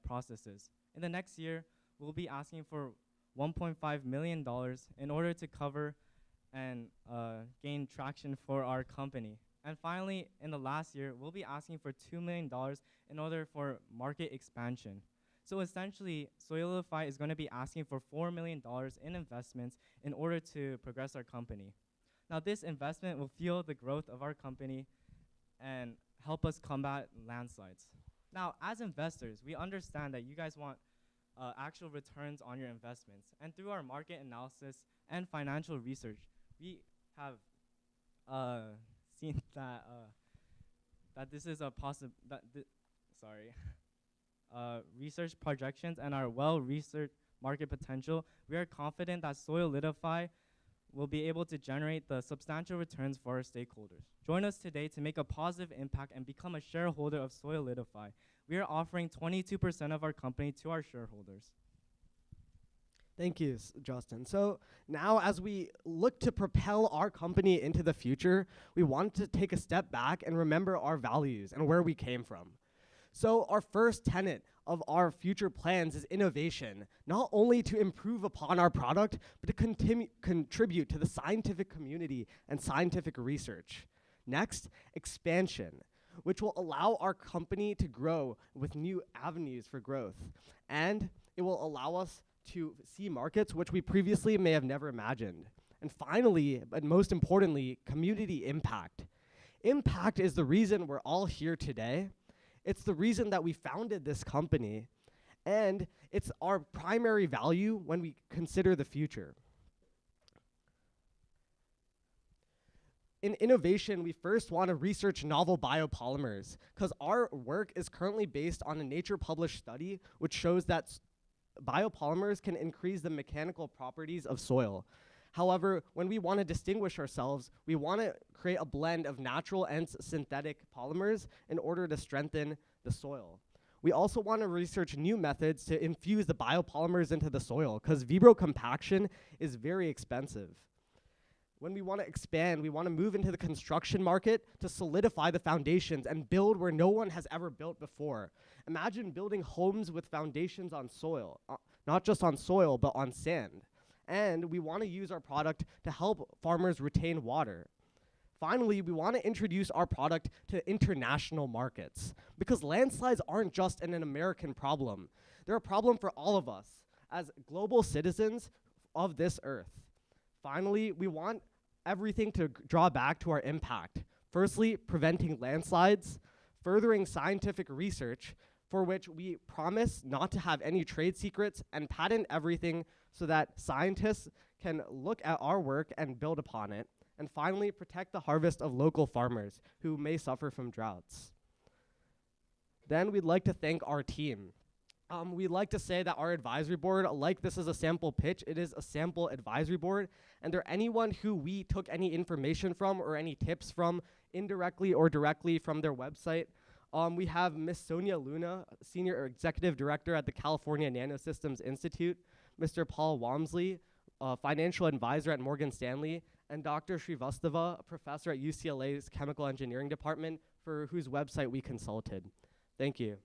processes. In the next year, we'll be asking for $1.5 million in order to cover and gain traction for our company. And finally, in the last year, we'll be asking for $2 million in order for market expansion. So essentially, Soilidify is going to be asking for $4 million in investments in order to progress our company. Now, this investment will fuel the growth of our company and help us combat landslides. Now, as investors, we understand that you guys want actual returns on your investments. And through our market analysis, and financial research. We have seen that that this is a research projections and our well-researched market potential. We are confident that Soilidify will be able to generate the substantial returns for our stakeholders. Join us today to make a positive impact and become a shareholder of Soilidify. We are offering 22% of our company to our shareholders. Thank you, Justin. So now as we look to propel our company into the future, we want to take a step back and remember our values and where we came from. So our first tenet of our future plans is innovation, not only to improve upon our product, but to contribute to the scientific community and scientific research. Next, expansion, which will allow our company to grow with new avenues for growth. And it will allow us to see markets which we previously may have never imagined. And finally, but most importantly, community impact. Impact is the reason we're all here today. It's the reason that we founded this company, and it's our primary value when we consider the future. In innovation, we first want to research novel biopolymers, because our work is currently based on a Nature-published study which shows that biopolymers can increase the mechanical properties of soil. However, when we want to distinguish ourselves, we want to create a blend of natural and synthetic polymers in order to strengthen the soil. We also want to research new methods to infuse the biopolymers into the soil, because vibrocompaction is very expensive. When we want to expand, we want to move into the construction market to solidify the foundations and build where no one has ever built before. Imagine building homes with foundations on soil, not just on soil, but on sand. And we want to use our product to help farmers retain water. Finally, we want to introduce our product to international markets, because landslides aren't just an American problem. They're a problem for all of us as global citizens of this earth. Finally, we want everything to draw back to our impact. Firstly, preventing landslides, furthering scientific research, for which we promise not to have any trade secrets and patent everything so that scientists can look at our work and build upon it. And finally, protect the harvest of local farmers who may suffer from droughts. Then we'd like to thank our team. We'd like to say that our advisory board, like this is a sample pitch, it is a sample advisory board, and they're anyone who we took any information from or any tips from, indirectly or directly from their website. We have Ms. Sonia Luna, Senior Executive Director at the California Nanosystems Institute, Mr. Paul Walmsley, Financial Advisor at Morgan Stanley, and Dr. Srivastava, a professor at UCLA's Chemical Engineering Department, for whose website we consulted. Thank you.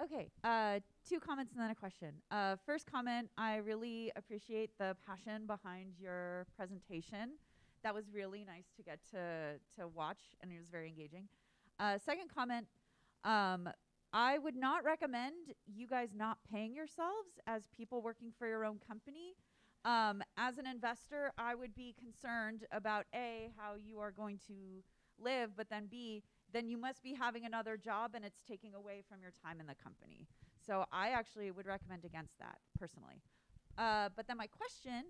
Okay, 2 comments and then a question. First comment, I really appreciate the passion behind your presentation. That was really nice to get to watch, and it was very engaging. Second comment, I would not recommend you guys not paying yourselves as people working for your own company. As an investor, I would be concerned about A, how you are going to live, but then B, then you must be having another job and it's taking away from your time in the company. So I actually would recommend against that personally. But then my question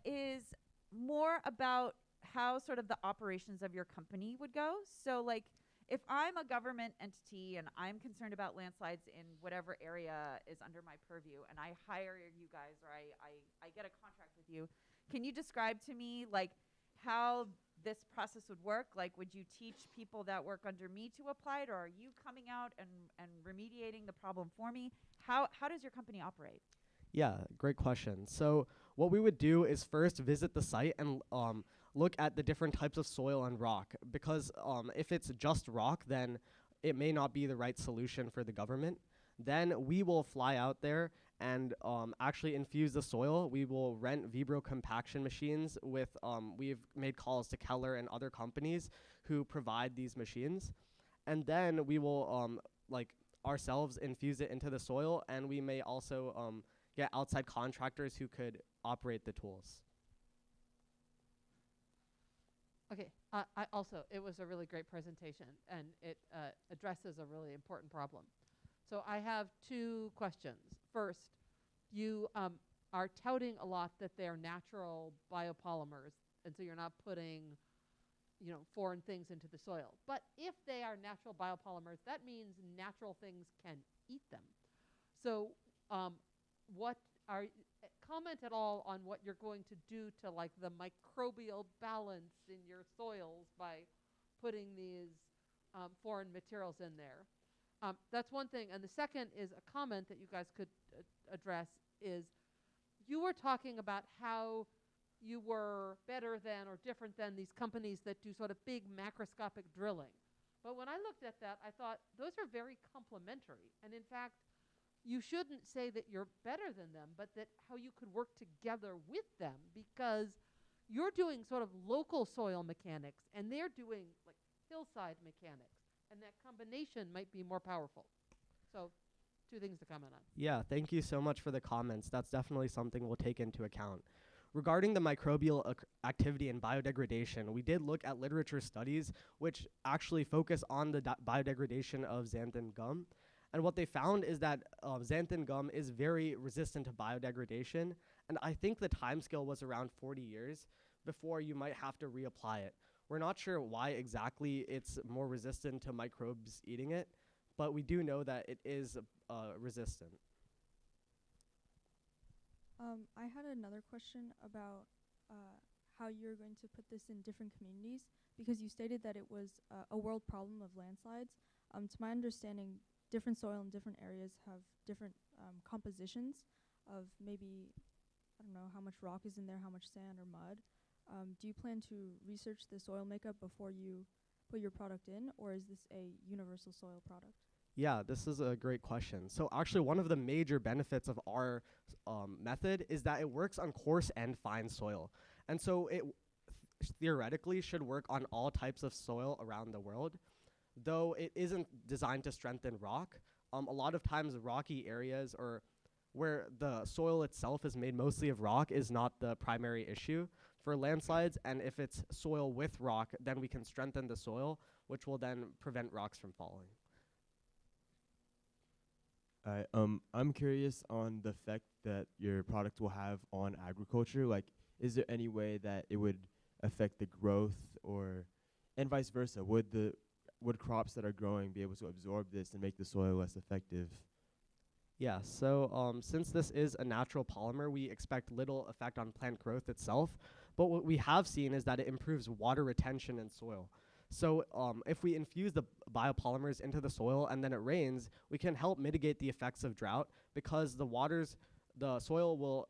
is more about how sort of the operations of your company would go. So like if I'm a government entity and I'm concerned about landslides in whatever area is under my purview and I hire you guys or I get a contract with you, can you describe to me like how this process would work? Like, would you teach people that work under me to apply it, or are you coming out and remediating the problem for me? How does your company operate? Yeah, great question. So what we would do is first visit the site and look at the different types of soil and rock, because if it's just rock, then it may not be the right solution for the government. Then we will fly out there and actually infuse the soil. We will rent vibrocompaction machines with, we've made calls to Keller and other companies who provide these machines. And then we will, like ourselves, infuse it into the soil, and we may also get outside contractors who could operate the tools. Okay, It was a really great presentation, and it addresses a really important problem. So I have two questions. First, you are touting a lot that they're natural biopolymers, and so you're not putting, foreign things into the soil. But if they are natural biopolymers, that means natural things can eat them. So comment at all on what you're going to do to like the microbial balance in your soils by putting these foreign materials in there. That's one thing. And the second is a comment that you guys could address is you were talking about how you were better than or different than these companies that do sort of big macroscopic drilling. But when I looked at that, I thought those are very complementary. And in fact, you shouldn't say that you're better than them, but that how you could work together with them, because you're doing sort of local soil mechanics and they're doing like hillside mechanics, and that combination might be more powerful. So two things to comment on. Yeah, thank you so much for the comments. That's definitely something we'll take into account. Regarding the microbial activity and biodegradation, we did look at literature studies which actually focus on the biodegradation of xanthan gum. And what they found is that xanthan gum is very resistant to biodegradation. And I think the timescale was around 40 years before you might have to reapply it. We're not sure why exactly it's more resistant to microbes eating it, but we do know that it is resistant. I had another question about how you're going to put this in different communities, because you stated that it was a world problem of landslides. To my understanding, different soil in different areas have different compositions of maybe, I don't know, how much rock is in there, how much sand or mud. Do you plan to research the soil makeup before you put your product in, or is this a universal soil product? Yeah, this is a great question. So actually one of the major benefits of our method is that it works on coarse and fine soil. And so it theoretically should work on all types of soil around the world. Though it isn't designed to strengthen rock, a lot of times rocky areas or where the soil itself is made mostly of rock is not the primary issue for landslides. And if it's soil with rock, then we can strengthen the soil, which will then prevent rocks from falling. I'm curious on the effect that your product will have on agriculture. Like, is there any way that it would affect the growth, and vice versa? Would crops that are growing be able to absorb this and make the soil less effective? Yeah, so since this is a natural polymer, we expect little effect on plant growth itself. But what we have seen is that it improves water retention in soil. So if we infuse the biopolymers into the soil and then it rains, we can help mitigate the effects of drought, because the soil will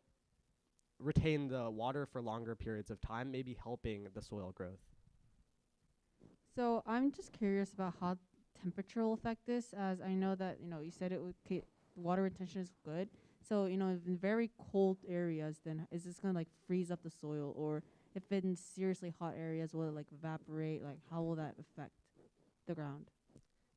retain the water for longer periods of time, maybe helping the soil growth. So I'm just curious about how temperature will affect this, as I know that, you said it would water retention is good. So, in very cold areas, then is this going to like freeze up the soil? Or if in seriously hot areas, will it like evaporate? Like, how will that affect the ground?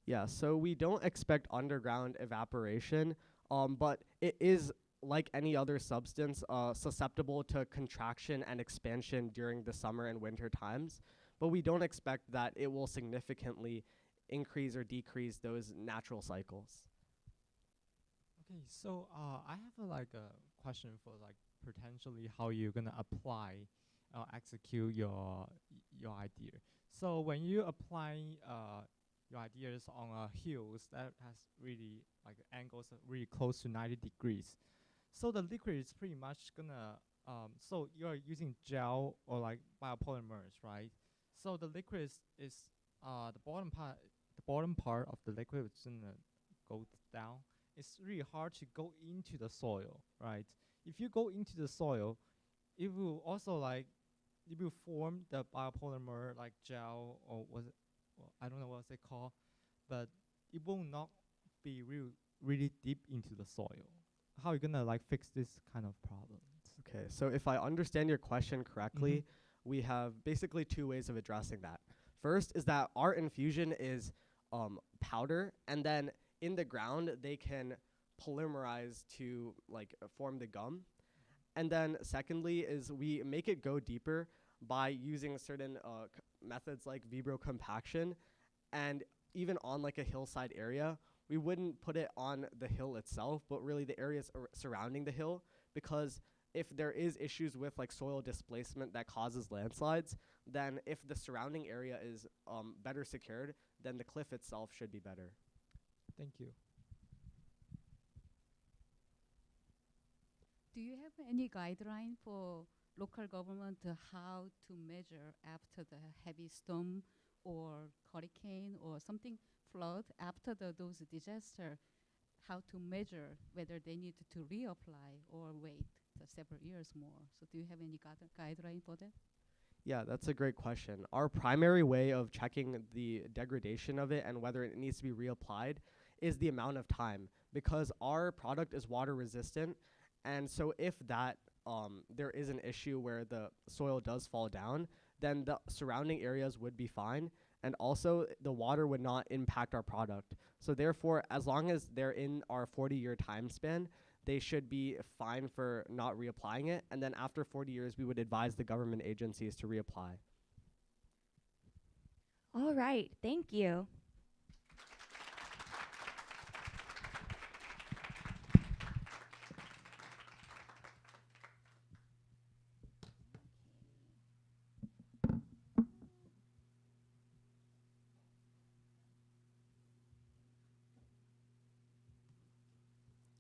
Yeah, so we don't expect underground evaporation, but it is, like any other substance, susceptible to contraction and expansion during the summer and winter times. But we don't expect that it will significantly increase or decrease those natural cycles. Okay, so I have a question for potentially how you're gonna apply, execute your idea. So when you apply your ideas on hills that has really angles really close to 90 degrees, so the liquid is pretty much gonna so you're using gel or biopolymers, right? So the liquid is the bottom part of the liquid is gonna go down. It's really hard to go into the soil, right? If you go into the soil, it will also it will form the biopolymer like gel, or I don't know what's it called, but it will not be really deep into the soil. How are you gonna fix this kind of problem? Okay, so if I understand your question correctly, we have basically two ways of addressing that. First is that our infusion is powder, and then in the ground they can polymerize to form the gum. And then secondly is we make it go deeper by using certain methods like vibrocompaction, and even on like a hillside area, we wouldn't put it on the hill itself, but really the areas surrounding the hill, because if there is issues with like soil displacement that causes landslides, then if the surrounding area is better secured, then the cliff itself should be better. Thank you. Do you have any guideline for local government how to measure after the heavy storm or hurricane or something flood after those disaster, how to measure whether they need to reapply or wait several years more? So do you have any guideline for that? Yeah, that's a great question. Our primary way of checking the degradation of it and whether it needs to be reapplied is the amount of time, because our product is water resistant. And so if that there is an issue where the soil does fall down, then the surrounding areas would be fine. And also the water would not impact our product. So therefore, as long as they're in our 40-year time span, they should be fine for not reapplying it. And then after 40 years, we would advise the government agencies to reapply. All right, thank you.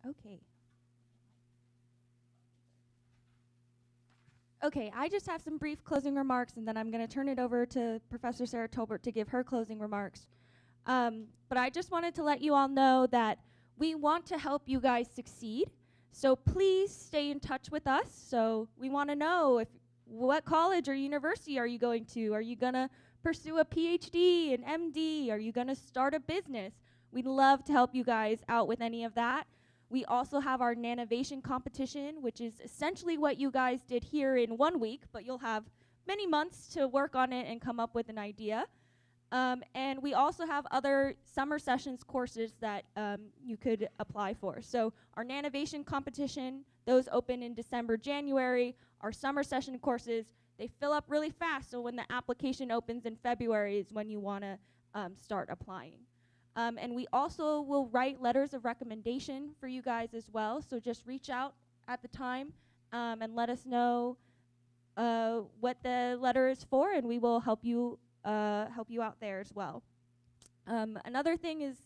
Okay. Okay, I just have some brief closing remarks, and then I'm going to turn it over to Professor Sarah Tolbert to give her closing remarks. But I just wanted to let you all know that we want to help you guys succeed. So please stay in touch with us. So we want to know what college or university are you going to? Are you going to pursue a PhD, an MD? Are you going to start a business? We'd love to help you guys out with any of that. We also have our Nanovation competition, which is essentially what you guys did here in 1 week, but you'll have many months to work on it and come up with an idea. And we also have other summer sessions courses that you could apply for. So our Nanovation competition, those open in December, January. Our summer session courses, they fill up really fast, so when the application opens in February is when you want to start applying. And we also will write letters of recommendation for you guys as well. So just reach out at the time and let us know what the letter is for, and we will help you out there as well. Another thing is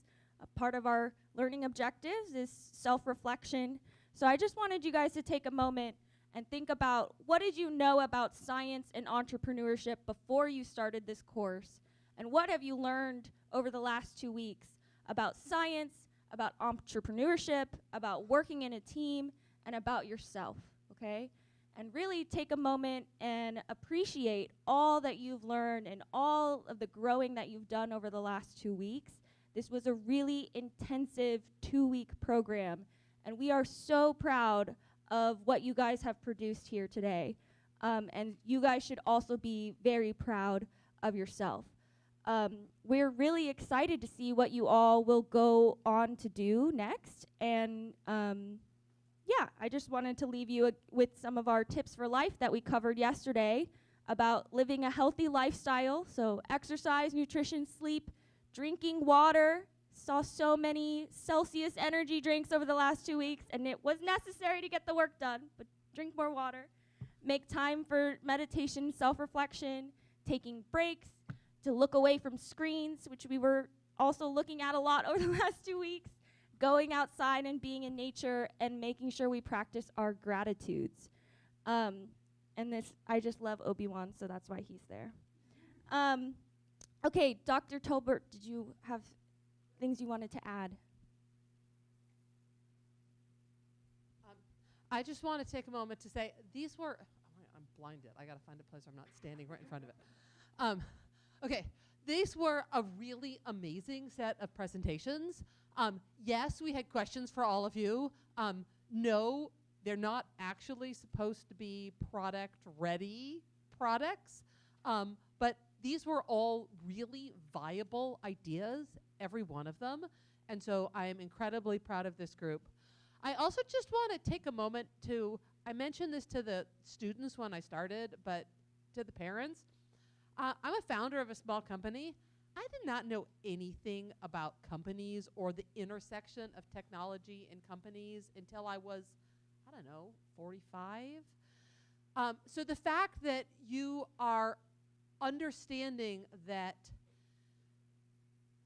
a part of our learning objectives is self-reflection. So I just wanted you guys to take a moment and think about, what did you know about science and entrepreneurship before you started this course? And what have you learned over the last 2 weeks about science, about entrepreneurship, about working in a team, and about yourself, okay? And really take a moment and appreciate all that you've learned and all of the growing that you've done over the last 2 weeks. This was a really intensive 2-week program, and we are so proud of what you guys have produced here today. And you guys should also be very proud of yourself. We're really excited to see what you all will go on to do next. And yeah, I just wanted to leave you with some of our tips for life that we covered yesterday about living a healthy lifestyle. So exercise, nutrition, sleep, drinking water. Saw so many Celsius energy drinks over the last 2 weeks, and it was necessary to get the work done, but drink more water. Make time for meditation, self-reflection, taking breaks, to look away from screens, which we were also looking at a lot over the last 2 weeks, going outside and being in nature, and making sure we practice our gratitudes. And this, I just love Obi-Wan, so that's why he's there. Okay, Dr. Tolbert, did you have things you wanted to add? I just want to take a moment to say these were, I'm blinded. I got to find a place where I'm not standing right in front of it. Okay, these were a really amazing set of presentations. Yes, we had questions for all of you. No, they're not actually supposed to be product-ready products, but these were all really viable ideas, every one of them, and so I am incredibly proud of this group. I also just want to take a moment to, I mentioned this to the students when I started, but to the parents. I'm a founder of a small company. I did not know anything about companies or the intersection of technology and companies until I was, 45. So the fact that you are understanding that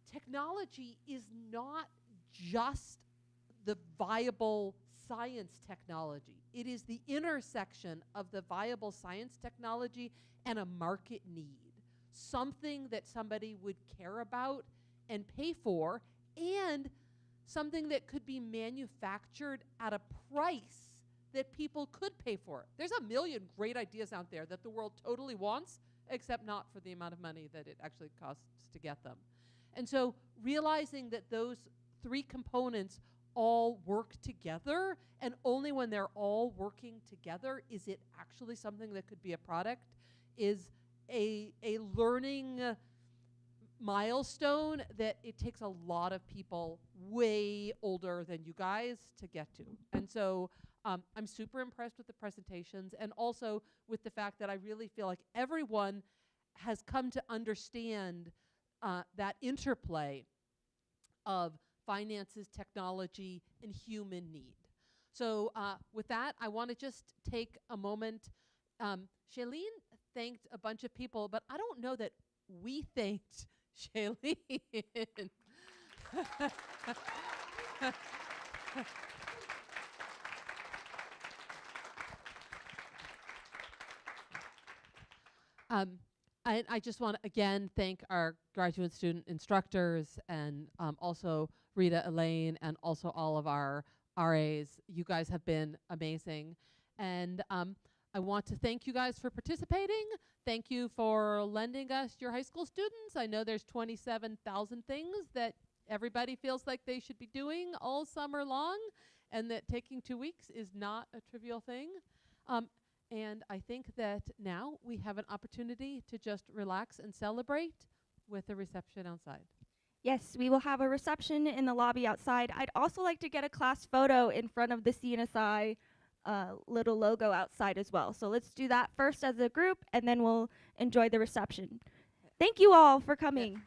technology is not just the viable science technology. It is the intersection of the viable science technology and a market need. Something that somebody would care about and pay for, and something that could be manufactured at a price that people could pay for. There's a million great ideas out there that the world totally wants, except not for the amount of money that it actually costs to get them. And so realizing that those three components all work together, and only when they're all working together is it actually something that could be a product, is a learning milestone that it takes a lot of people way older than you guys to get to. And so I'm super impressed with the presentations, and also with the fact that I really feel like everyone has come to understand that interplay of finances, technology, and human need. So with that, I want to just take a moment. Shailene thanked a bunch of people, but I don't know that we thanked Shailene. I just want to again thank our graduate student instructors, and also Rita, Elaine, and also all of our RAs. You guys have been amazing. And I want to thank you guys for participating. Thank you for lending us your high school students. I know there's 27,000 things that everybody feels like they should be doing all summer long, and that taking 2 weeks is not a trivial thing. And I think that now we have an opportunity to just relax and celebrate with a reception outside. Yes, we will have a reception in the lobby outside. I'd also like to get a class photo in front of the CNSI little logo outside as well. So let's do that first as a group, and then we'll enjoy the reception. Thank you all for coming.